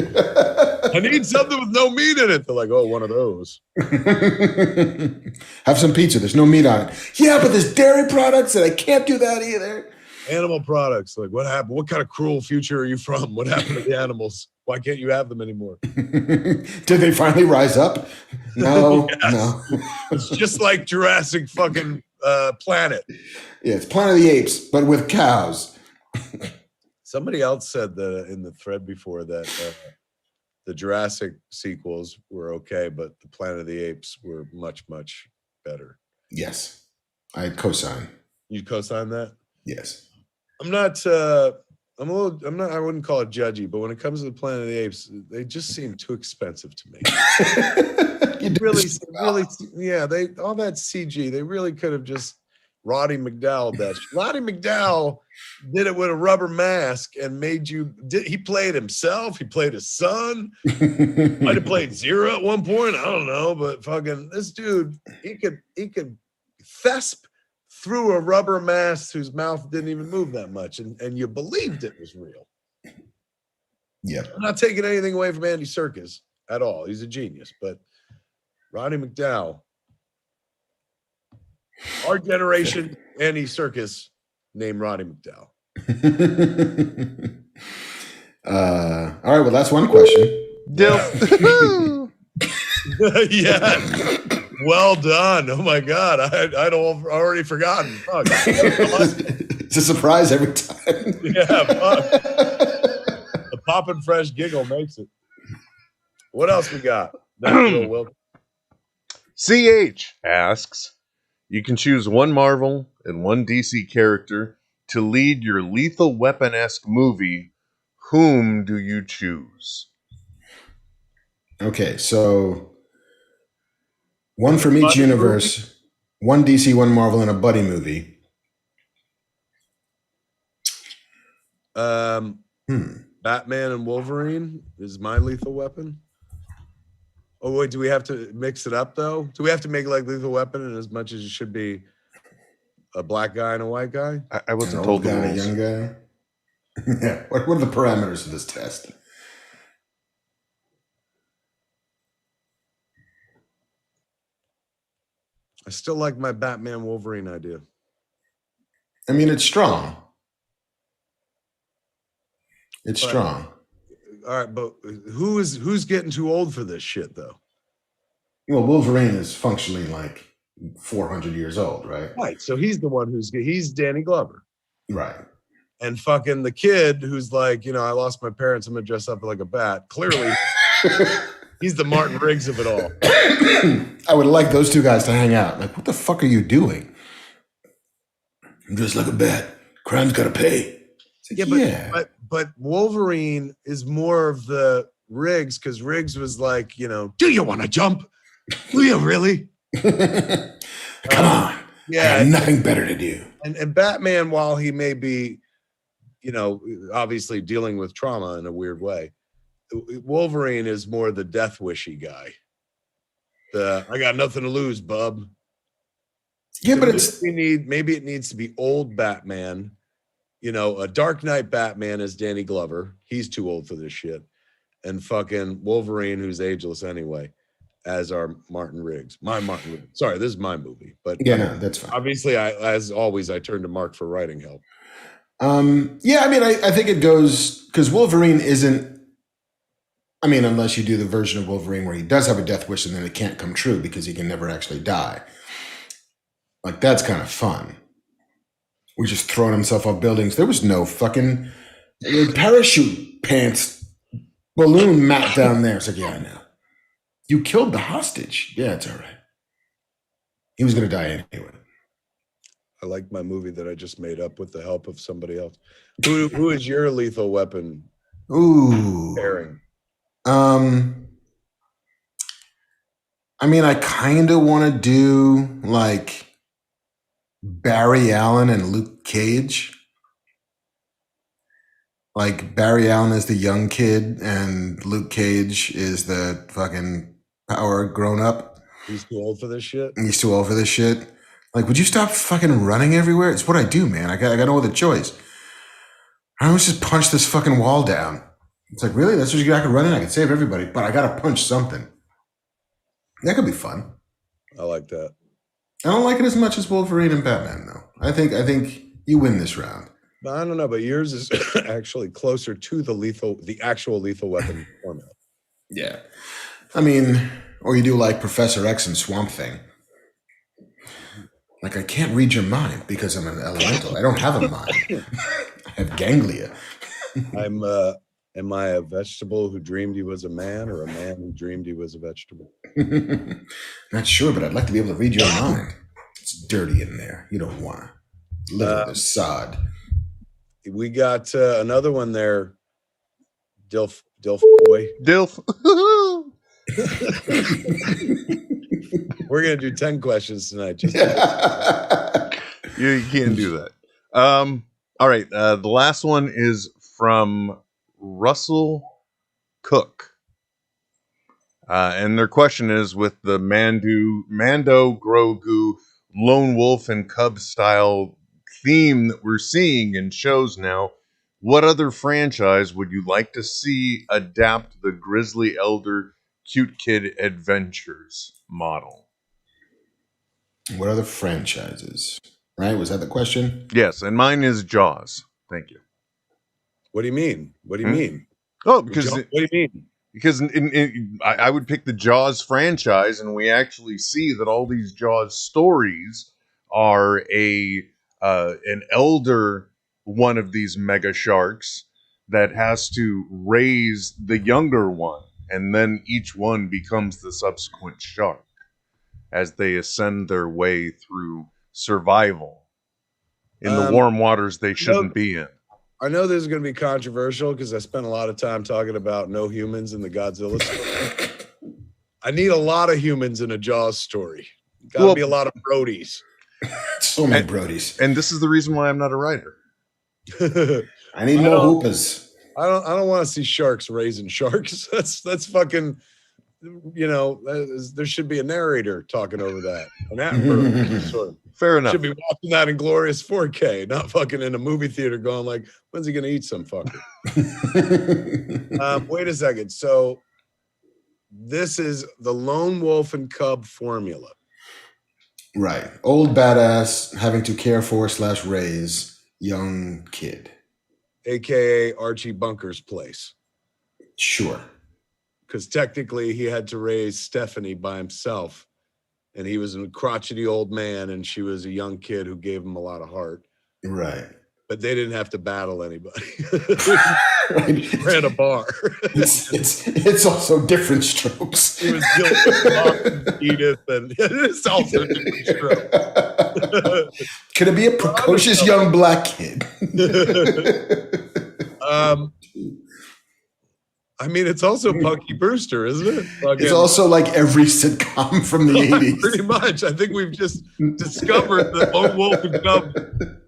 I need something with no meat in it. They're like, oh, one of those. Have some pizza. There's no meat on it. Yeah, but there's dairy products and I can't do that either. Animal products. Like, what happened? What kind of cruel future are you from? What happened to the animals? Why can't you have them anymore? Did they finally rise up? No, no. It's just like Jurassic fucking Planet. Yeah, it's Planet of the Apes, but with cows. Somebody else said in the thread before that the Jurassic sequels were okay, but the Planet of the Apes were much, much better. Yes. I co-sign. You co-sign that? Yes. I wouldn't call it judgy, but when it comes to the Planet of the Apes, they just seem too expensive to me. really, yeah, all that CG, they really could have just Roddy McDowell that. Roddy McDowell did it with a rubber mask and he played himself, he played his son, might have played Zero at one point, I don't know, but fucking this dude, he could thesp through a rubber mask whose mouth didn't even move that much, and you believed it was real. Yeah. I'm not taking anything away from Andy Serkis at all. He's a genius, but Roddy McDowell. Our generation, Andy Serkis named Roddy McDowell. All right, well, that's one question. Dilf. Yeah. Well done. Oh my God. I'd already forgotten. Fuck. It's a surprise every time. Yeah, fuck. The poppin' fresh giggle makes it. What else we got? CH asks, you can choose one Marvel and one DC character to lead your Lethal Weapon-esque movie. Whom do you choose? Okay, so one from each universe, one DC, one Marvel, and a buddy movie. Batman and Wolverine is my Lethal Weapon. Oh wait, do we have to mix it up though? Do we have to make like Lethal Weapon and as much as it should be a black guy and a white guy? I wasn't An told old the guy, rules. a young guy. Yeah. What are the parameters of this test? I still like my Batman Wolverine idea. I mean, it's strong. It's strong. All right, but who's getting too old for this shit though? Well, Wolverine is functionally like 400 years old, right? Right. So he's the one he's Danny Glover. Right. And fucking the kid who's like, I lost my parents, I'm gonna dress up like a bat. Clearly, he's the Martin Riggs of it all. I would like those two guys to hang out. Like, what the fuck are you doing? I'm dressed like a bat. Crime's gotta pay. But Wolverine is more of the Riggs, because Riggs was like, do you want to jump? Do you really? Come on. Yeah. I have nothing better to do. And Batman, while he may be, obviously dealing with trauma in a weird way, Wolverine is more the death wishy guy. I got nothing to lose, bub. Yeah, so but maybe it needs to be old Batman. A Dark Knight Batman is Danny Glover. He's too old for this shit. And fucking Wolverine, who's ageless anyway, as our Martin Riggs. My Martin Riggs. Sorry, this is my movie. But yeah, no, that's fine. Obviously, as always, I turn to Mark for writing help. Yeah, I mean, I think it goes because Wolverine isn't. I mean, unless you do the version of Wolverine where he does have a death wish and then it can't come true because he can never actually die. Like, that's kind of fun. We're just throwing himself off buildings. There was no fucking parachute pants balloon mat down there. It's like, yeah, I know. You killed the hostage. Yeah, it's all right. He was going to die anyway. I like my movie that I just made up with the help of somebody else. Who is your Lethal Weapon pairing? I mean, I kind of want to do like Barry Allen and Luke Cage. Like Barry Allen is the young kid and Luke Cage is the fucking power grown up. He's too old for this shit. He's too old for this shit. Like, would you stop fucking running everywhere? It's what I do, man. I got no other choice. I almost just punch this fucking wall down. It's like, really? That's what you got to run in? I can save everybody, but I got to punch something. That could be fun. I like that. I don't like it as much as Wolverine and Batman, though. I think you win this round. I don't know, but yours is actually closer to the actual Lethal Weapon format. Yeah. I mean, or you do like Professor X and Swamp Thing. Like, I can't read your mind because I'm an elemental. I don't have a mind. I have ganglia. Am I a vegetable who dreamed he was a man, or a man who dreamed he was a vegetable? Not sure, but I'd like to be able to read your mind. It's dirty in there. You don't want to live with the sod. We got another one there. Dilf boy. Dilf. We're gonna do 10 questions tonight. You can't do that. All right. The last one is from Russell Cook. And their question is, with the Mando, Grogu, Lone Wolf, and Cub style theme that we're seeing in shows now, what other franchise would you like to see adapt the Grizzly Elder Cute Kid adventures? model. What other franchises? Right? Was that the question? Yes, and mine is Jaws. Thank you. What do you mean? What do you mean? Oh, What do you mean? because I would pick the Jaws franchise, and we actually see that all these Jaws stories are an elder one of these mega sharks that has to raise the younger one, and then each one becomes the subsequent shark as they ascend their way through survival in the warm waters they shouldn't be in. I know this is going to be controversial because I spent a lot of time talking about no humans in the Godzilla story. I need a lot of humans in a Jaws story. Got to be a lot of Brodies. So many Brodies. And this is the reason why I'm not a writer. I need more hoopers. I don't want to see sharks raising sharks. That's fucking, there should be a narrator talking over that. Fair enough. Should be watching that in glorious 4K, not fucking in a movie theater going like, when's he gonna eat some fucker? Wait a second. So this is the lone wolf and cub formula. Right. Old badass having to care for / raise young kid. AKA Archie Bunker's place. Sure. Because technically he had to raise Stephanie by himself. And he was a crotchety old man, and she was a young kid who gave him a lot of heart. Right. But they didn't have to battle anybody. Ran a bar. It's also different strokes. He was dealing with Bob and Edith, and it's also different strokes. Could it be a precocious young black kid? I mean, it's also Punky Brewster, isn't it? It's also like every sitcom from the 80s. Pretty much. I think we've just discovered that lone wolf and cub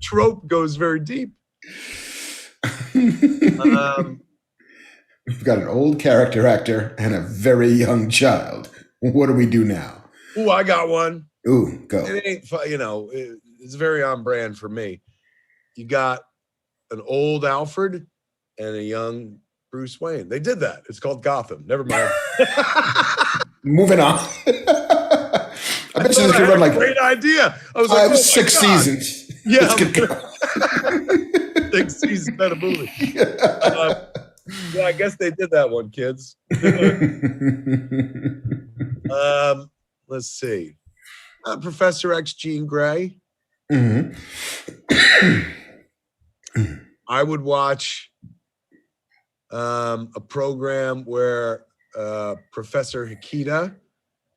trope goes very deep. We've got an old character actor and a very young child. What do we do now? Ooh, I got one. Ooh, go. It ain't, it's very on brand for me. You got an old Alfred and a young Bruce Wayne. They did that. It's called Gotham. Never mind. Moving on. I bet you this could run like great idea. I was like, 6 seasons. Yeah, 6 seasons better movie. Yeah, I guess they did that one, kids. Let's see. Professor X, Jean Grey. Mm-hmm. I would watch a program where Professor Hikita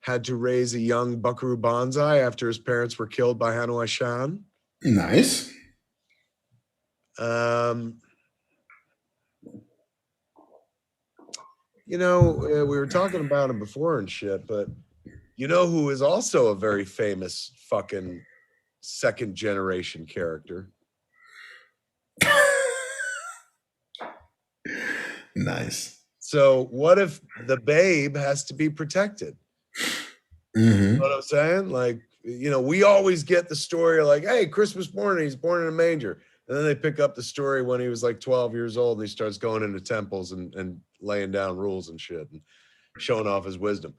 had to raise a young Buckaroo Banzai after his parents were killed by Hanoi Shan. Nice. We were talking about him before and shit, but you know who is also a very famous fucking second generation character? Nice. So what if the babe has to be protected? Mm-hmm. You know what I'm saying? Like, we always get the story like, hey, Christmas morning, he's born in a manger. And then they pick up the story when he was like 12 years old and he starts going into temples and laying down rules and shit and showing off his wisdom.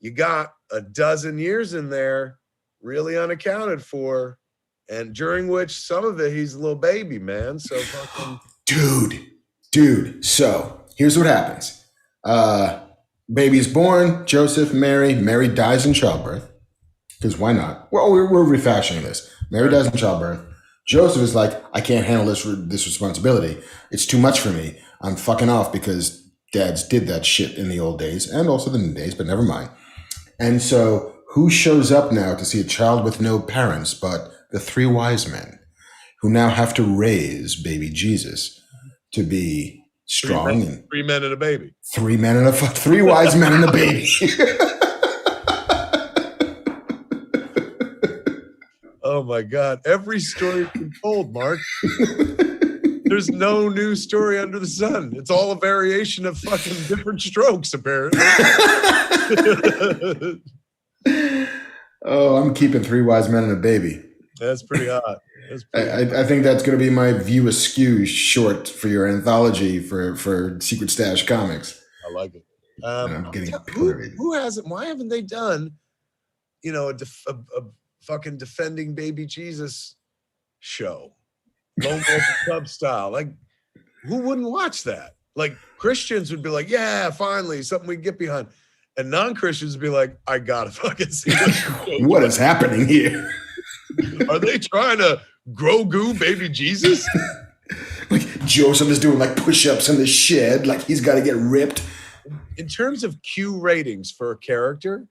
You got a dozen years in there really unaccounted for, and during which some of it he's a little baby, man. So fucking Dude. So here's what happens. Baby's born, Joseph, Mary dies in childbirth. Because why not? Well, we're refashioning this. Mary dies in childbirth. Joseph is like, I can't handle this responsibility. It's too much for me. I'm fucking off because dads did that shit in the old days and also the new days, but never mind. And so who shows up now to see a child with no parents but the 3 wise men who now have to raise baby Jesus to be strong? 3 men and a baby. 3 wise men and a baby. Oh my God. Every story's been told, Mark. There's no new story under the sun. It's all a variation of fucking different strokes, apparently. Oh, I'm keeping 3 wise men and a baby. That's pretty hot. I think that's going to be my View Askew short for your anthology for Secret Stash Comics. I like it. I'm getting who hasn't? Why haven't they done a fucking defending baby Jesus show, Lone Wolf Club style. Like, who wouldn't watch that? Like, Christians would be like, yeah, finally, something we can get behind. And non-Christians would be like, I gotta fucking see what is happening here. Are they trying to Grogu baby Jesus? Like, Joseph is doing like push-ups in the shed, like he's got to get ripped. In terms of Q ratings for a character,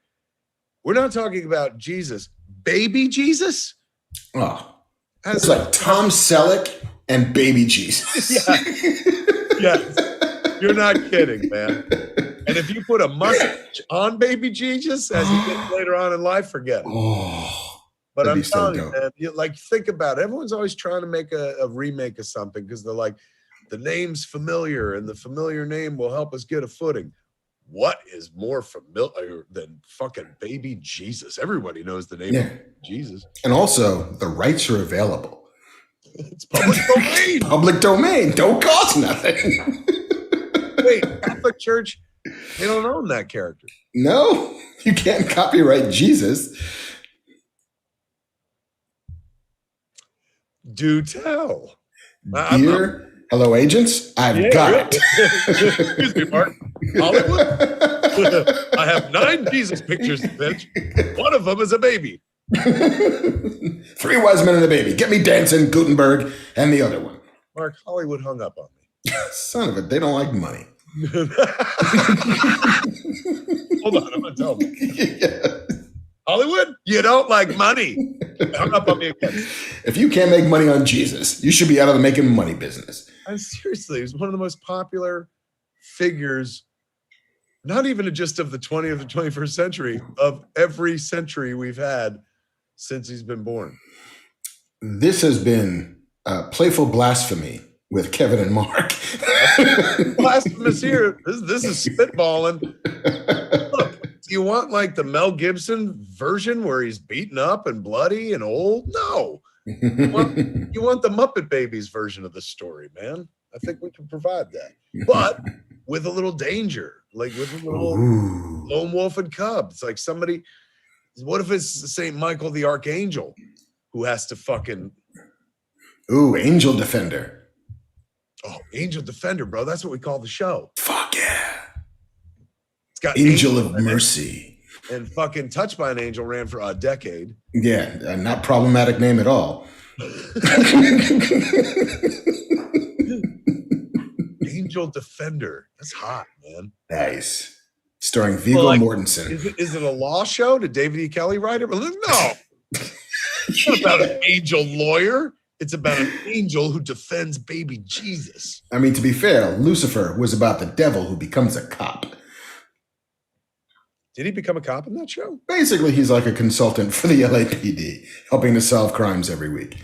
we're not talking about Jesus. Baby Jesus? Oh, it's like Tom Selleck and baby Jesus. Yes. You're not kidding, man. And if you put a mustache on baby Jesus as he gets later on in life, forget it. Oh, but I'm telling you, man, think about it. Everyone's always trying to make a remake of something because they're like, the name's familiar and the familiar name will help us get a footing. What is more familiar than fucking baby Jesus? Everybody knows the name of Jesus. And also, the rights are available. It's public domain. Public domain. Don't cost nothing. Wait, Catholic Church, they don't own that character. No, you can't copyright Jesus. Do tell. Dear hello agents, I've got it. Excuse me, Mark. Hollywood? I have 9 Jesus pictures to pitch. One of them is a baby. 3 wise men and a baby. Get me dancing, Gutenberg, and the other one. Mark, Hollywood hung up on me. Son of it, they don't like money. Hold on, I'm going to tell them. Hollywood, you don't like money. Hung up on me again. If you can't make money on Jesus, you should be out of the making money business. And seriously, he's one of the most popular figures, not even just of the 20th or 21st century, of every century we've had since he's been born. This has been playful blasphemy with Kevin and Mark. Blasphemous here. This is spitballing. Look, do you want like the Mel Gibson version where he's beaten up and bloody and old? No. You want the Muppet Babies version of the story, man. I think we can provide that. But with a little danger, like with a little lone wolf and cub. It's like somebody, what if it's St. Michael the Archangel who has to fucking... Ooh, Angel Defender. Oh, Angel Defender, bro. That's what we call the show. Fuck yeah. It's got Angel of Mercy. And fucking Touched by an Angel ran for a decade. Yeah, not problematic name at all. Angel Defender. That's hot, man. Nice. Starring Viggo Mortensen. Is it a law show? Did David E. Kelly write it? No. It's not about an angel lawyer. It's about an angel who defends baby Jesus. I mean, to be fair, Lucifer was about the devil who becomes a cop. Did he become a cop in that show? Basically, he's like a consultant for the LAPD, helping to solve crimes every week.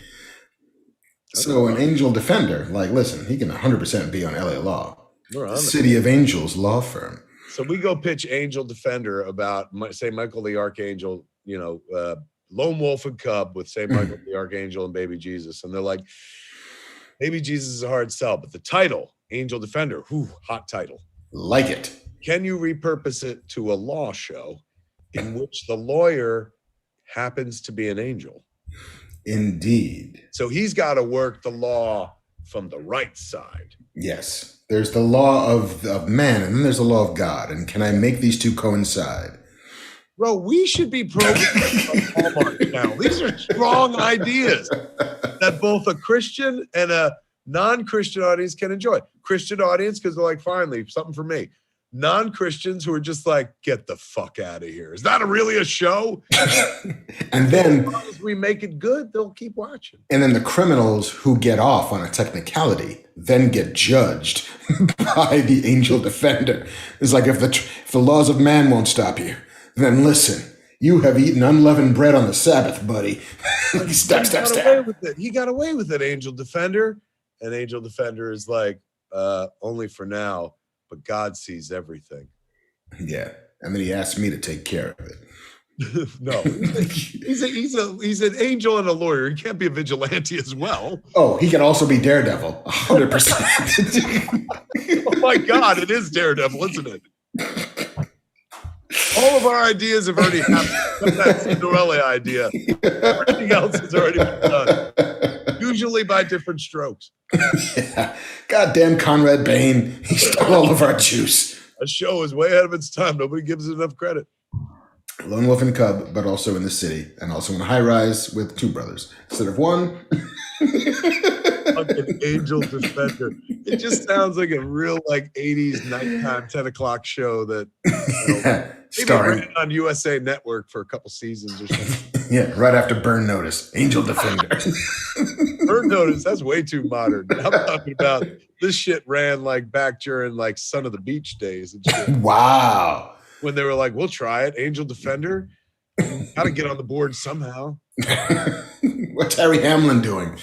So an angel defender, like, listen, he can 100% be on LA Law. The City of Angels law firm. So we go pitch Angel Defender about, say, Michael the Archangel, Lone Wolf and Cub with St. Michael the Archangel and Baby Jesus. And they're like, Baby Jesus is a hard sell, but the title, Angel Defender, hot title. Like it. Can you repurpose it to a law show in which the lawyer happens to be an angel? Indeed. So he's got to work the law from the right side. Yes. There's the law of man, and then there's the law of God. And can I make these two coincide? Bro, we should be programming on Hallmark now. These are strong ideas that both a Christian and a non-Christian audience can enjoy. Christian audience, because they're like, finally, something for me. Non-Christians who are just like, get the fuck out of here. Is that really a show? And then, as long as we make it good, they'll keep watching. And then the criminals who get off on a technicality then get judged by the angel defender. It's like, if the laws of man won't stop you, then listen, you have eaten unleavened bread on the Sabbath, buddy. Step. He got away with it, angel defender. And angel defender is like, only for now. But God sees everything. Yeah. And then he asked me to take care of it. No. He's an angel and a lawyer. He can't be a vigilante as well. Oh, he can also be Daredevil. 100%. Oh my God, it is Daredevil, isn't it? All of our ideas have already happened. That Cinderella idea. Everything else has already been done. Usually by different strokes. Yeah. Goddamn Conrad Bain. He stole all of our juice. A show is way ahead of its time. Nobody gives it enough credit. Lone Wolf and Cub, but also in the city, and also in a high rise with two brothers instead of one. Fucking Angel Defender. It just sounds like a real 80s nighttime 10 o'clock show that maybe starring ran on USA Network for a couple seasons or something. Yeah, right after Burn Notice, Angel Defender. Burn Notice, that's way too modern. I'm talking about this shit ran back during Son of the Beach days and shit. Wow. When they were like, we'll try it, Angel Defender. Got to get on the board somehow. What's Harry Hamlin doing?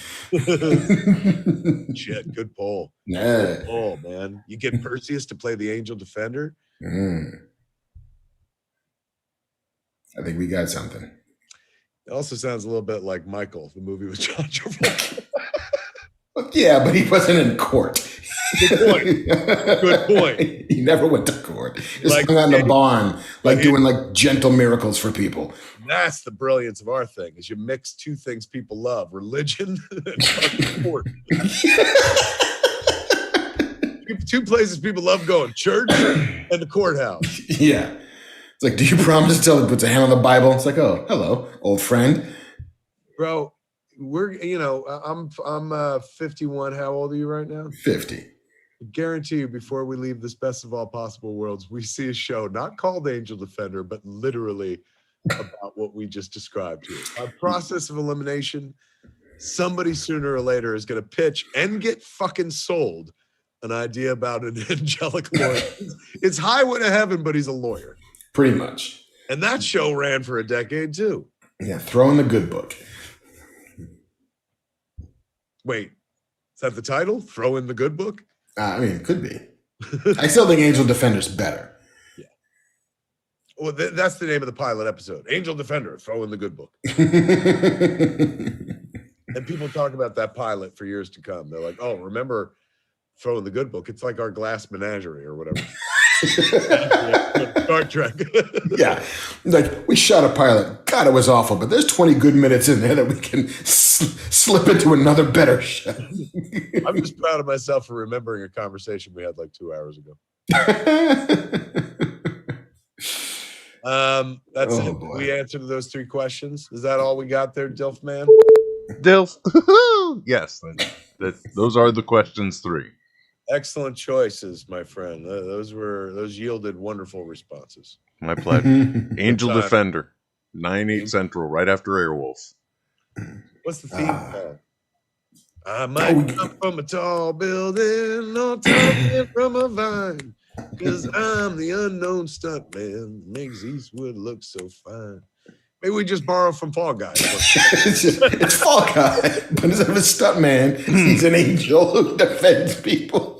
Shit, good poll. Yeah. Good poll, man. You get Perseus to play the Angel Defender. I think we got something. It also sounds a little bit like Michael, the movie with John Travolta. Yeah, but he wasn't in court. Good point. Good point. He never went to court. Just hung out in a barn, doing gentle miracles for people. That's the brilliance of our thing, is you mix two things people love, religion and fucking court. Two places people love going, church and the courthouse. Yeah. It's like, do you promise to tell? He puts a hand on the Bible. It's like, oh, hello, old friend. Bro, I'm 51. How old are you right now? 50. I guarantee you, before we leave this best of all possible worlds, we see a show not called Angel Defender, but literally about what we just described here. A process of elimination. Somebody sooner or later is going to pitch and get fucking sold an idea about an angelic lawyer. It's highway to heaven, but he's a lawyer. Pretty much. And that show ran for a decade too. Yeah, throw in the good book. Wait, is that the title? Throw in the good book? It could be. I still think Angel Defender's better. Yeah. Well, that's the name of the pilot episode. Angel Defender, throw in the good book. And people talk about that pilot for years to come. They're like, oh, remember throw in the good book? It's like our glass menagerie or whatever. Star Trek. Yeah. We shot a pilot. God, it was awful, but there's 20 good minutes in there that we can slip into another better show. I'm just proud of myself for remembering a conversation we had 2 hours ago. That's it. Boy. We answered those 3 questions. Is that all we got there, Dilf Man? Dilf. Yes. Those are the questions 3. Excellent choices, my friend. Those yielded wonderful responses. My pleasure. Angel Defender, 9/8 Central, right after Airwolf. What's the theme called? I might come from a tall building or talking from a vine, because I'm the unknown stuntman, makes Eastwood look so fine. Maybe we just borrow from Fall Guy. It's Fall Guy, but instead of a stuntman, he's an angel who defends people.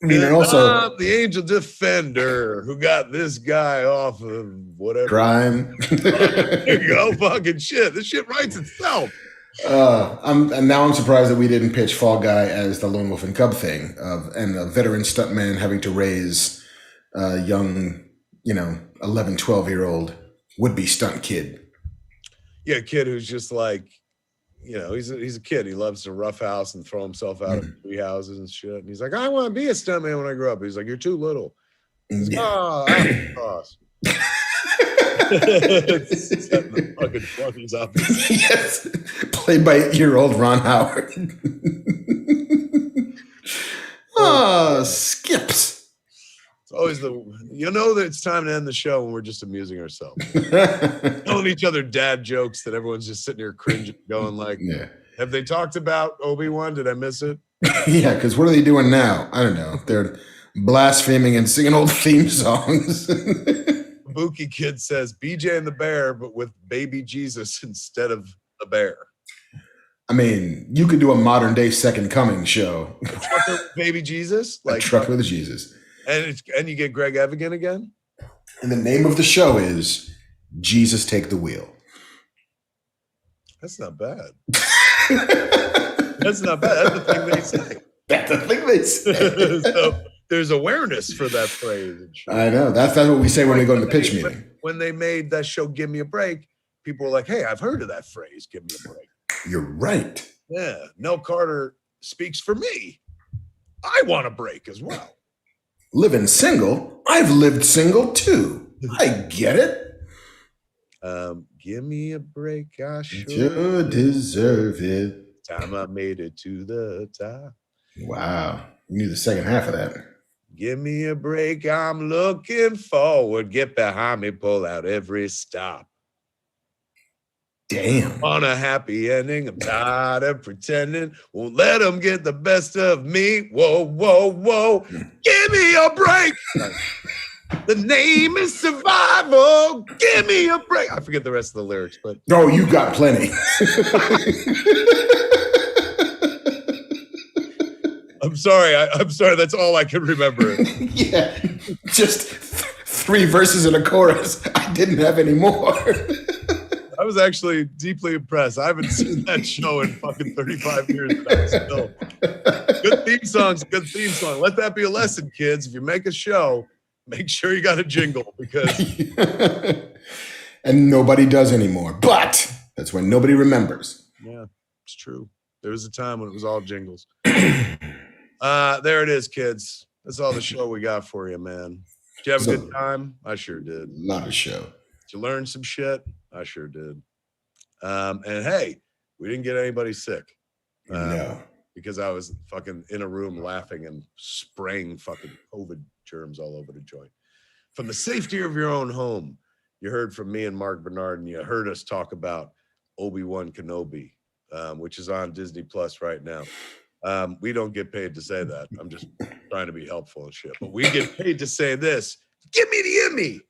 And also, I'm the Angel Defender who got this guy off of whatever crime. There you go, fucking shit. This shit writes itself. I'm surprised that we didn't pitch Fall Guy as the Lone Wolf and Cub thing, and a veteran stuntman having to raise a young, 11, 12-year-old would-be stunt kid. Yeah, a kid who's just he's a kid. He loves to roughhouse and throw himself out of tree houses and shit. And he's like, I want to be a stuntman when I grow up. He's like, you're too little. He's like, oh, I'm cross. Setting the fucking flunkies up. Yes, played by 8-year-old Ron Howard. Skips. It's always that it's time to end the show when we're just amusing ourselves. Telling each other dad jokes that everyone's just sitting here cringing, going have they talked about Obi-Wan? Did I miss it? Yeah, because what are they doing now? I don't know. They're blaspheming and singing old theme songs. Kabuki Kid says BJ and the Bear, but with baby Jesus instead of a bear. I mean, you could do a modern day Second Coming show. A trucker with baby Jesus? A trucker with Jesus. And you get Greg Evigan again? And the name of the show is Jesus Take the Wheel. That's not bad. That's not bad. That's the thing they say. That's the thing they say. So there's awareness for that phrase. And shit. I know. That's what we say when we go to the pitch meeting. When they made that show, Give Me a Break, people were like, hey, I've heard of that phrase, give me a break. You're right. Yeah. Nell Carter speaks for me. I want a break as well. Living single? I've lived single too. I get it. Give me a break. I sure deserve it. Time I made it to the top. Wow. You knew the second half of that. Give me a break. I'm looking forward. Get behind me. Pull out every stop. Damn. On a happy ending. I'm tired of pretending. Won't let them get the best of me. Whoa, whoa, whoa. Give me a break. The name is survival. Give me a break. I forget the rest of the lyrics, but oh, you got plenty. I'm sorry. I'm sorry. That's all I can remember. Yeah, just 3 verses and a chorus. I didn't have any more. I was actually deeply impressed. I haven't seen that show in fucking 35 years. But I was still. Good theme songs. Good theme song. Let that be a lesson, kids. If you make a show, make sure you got a jingle because. And nobody does anymore. But that's when nobody remembers. Yeah, it's true. There was a time when it was all jingles. There it is, kids. That's all the show we got for you, man. Did you have a good time? I sure did. Not a show. Did you learn some shit? I sure did. And hey, we didn't get anybody sick. No. Because I was fucking in a room laughing and spraying fucking COVID germs all over the joint. From the safety of your own home, you heard from me and Marc Bernardin. You heard us talk about Obi-Wan Kenobi, which is on Disney Plus right now. We don't get paid to say that. I'm just trying to be helpful and shit. But we get paid to say this. Give me the Emmy.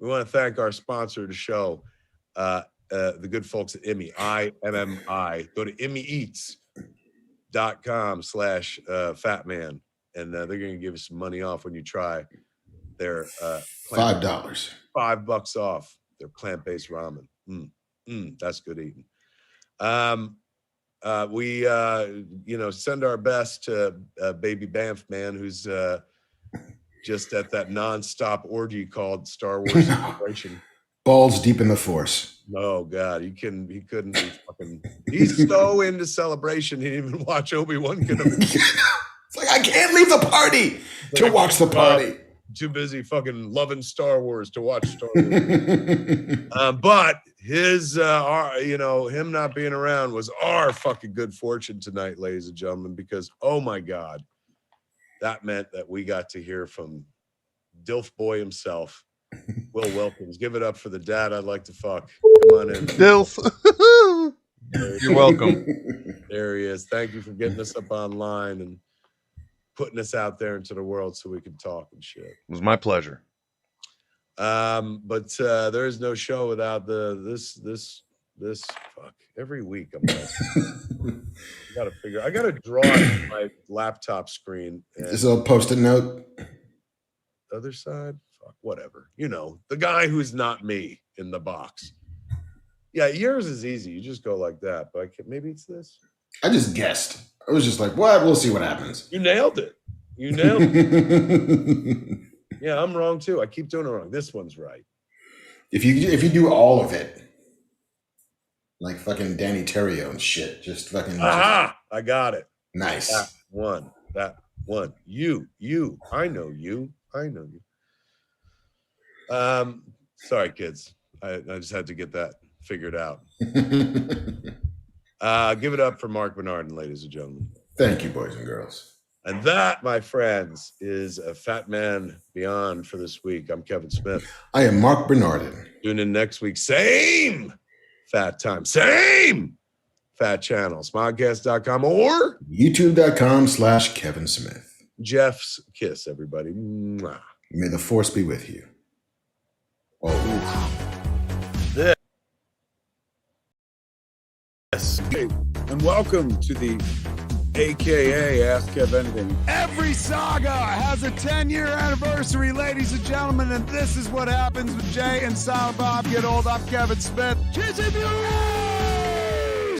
We want to thank our sponsor of the show, the good folks at Emmy, IMMI. Go to emmyeats.com/fatman, and they're going to give you some money off when you try their $5. $5 off their plant-based ramen. That's good eating. We send our best to baby Banff man, who's just at that nonstop orgy called Star Wars Celebration. Balls deep in the Force. Oh God, he couldn't be fucking. He's so into Celebration, he didn't even watch Obi-Wan Kenobi. It's like I can't leave the party to watch the party. Too busy fucking loving Star Wars to watch Star Wars. But his, him not being around was our fucking good fortune tonight, ladies and gentlemen, because oh my God, that meant that we got to hear from Dilf Boy himself, Will Wilkins. Give it up for the dad I'd like to fuck. Come on in. Dilf. You're welcome. There he is. Thank you for getting us up online and putting us out there into the world so we can talk and shit. It was my pleasure. But there is no show without this fuck. Every week I'm like, I gotta draw on my laptop screen. This little post-it note. Other side, fuck, whatever. You know, the guy who's not me in the box. Yeah, yours is easy. You just go like that. But maybe it's this. I just guessed. I was just like, what? We'll see what happens. You nailed it. You nailed it. Yeah, I'm wrong too. I keep doing it wrong. This one's right. If you do all of it, like fucking Danny Terrio and shit, just fucking. Aha! I got it. Nice. That one. You. I know you. Sorry, kids. I just had to get that figured out. Give it up for Marc Bernardin, ladies and gentlemen. Thank you, boys and girls. And that, my friends, is a Fat Man Beyond for this week. I'm Kevin Smith. I am Marc Bernardin. Tune in next week. Same fat time. Same fat channel. Smodcast.com or youtube.com/Kevin Smith. Jeff's kiss, everybody. Mwah. May the force be with you. Yes. And welcome to the AKA Ask Kev Anything. Every saga has a 10-year anniversary, ladies and gentlemen, and this is what happens when Jay and Silent Bob get old. I'm Kevin Smith. Kissing you!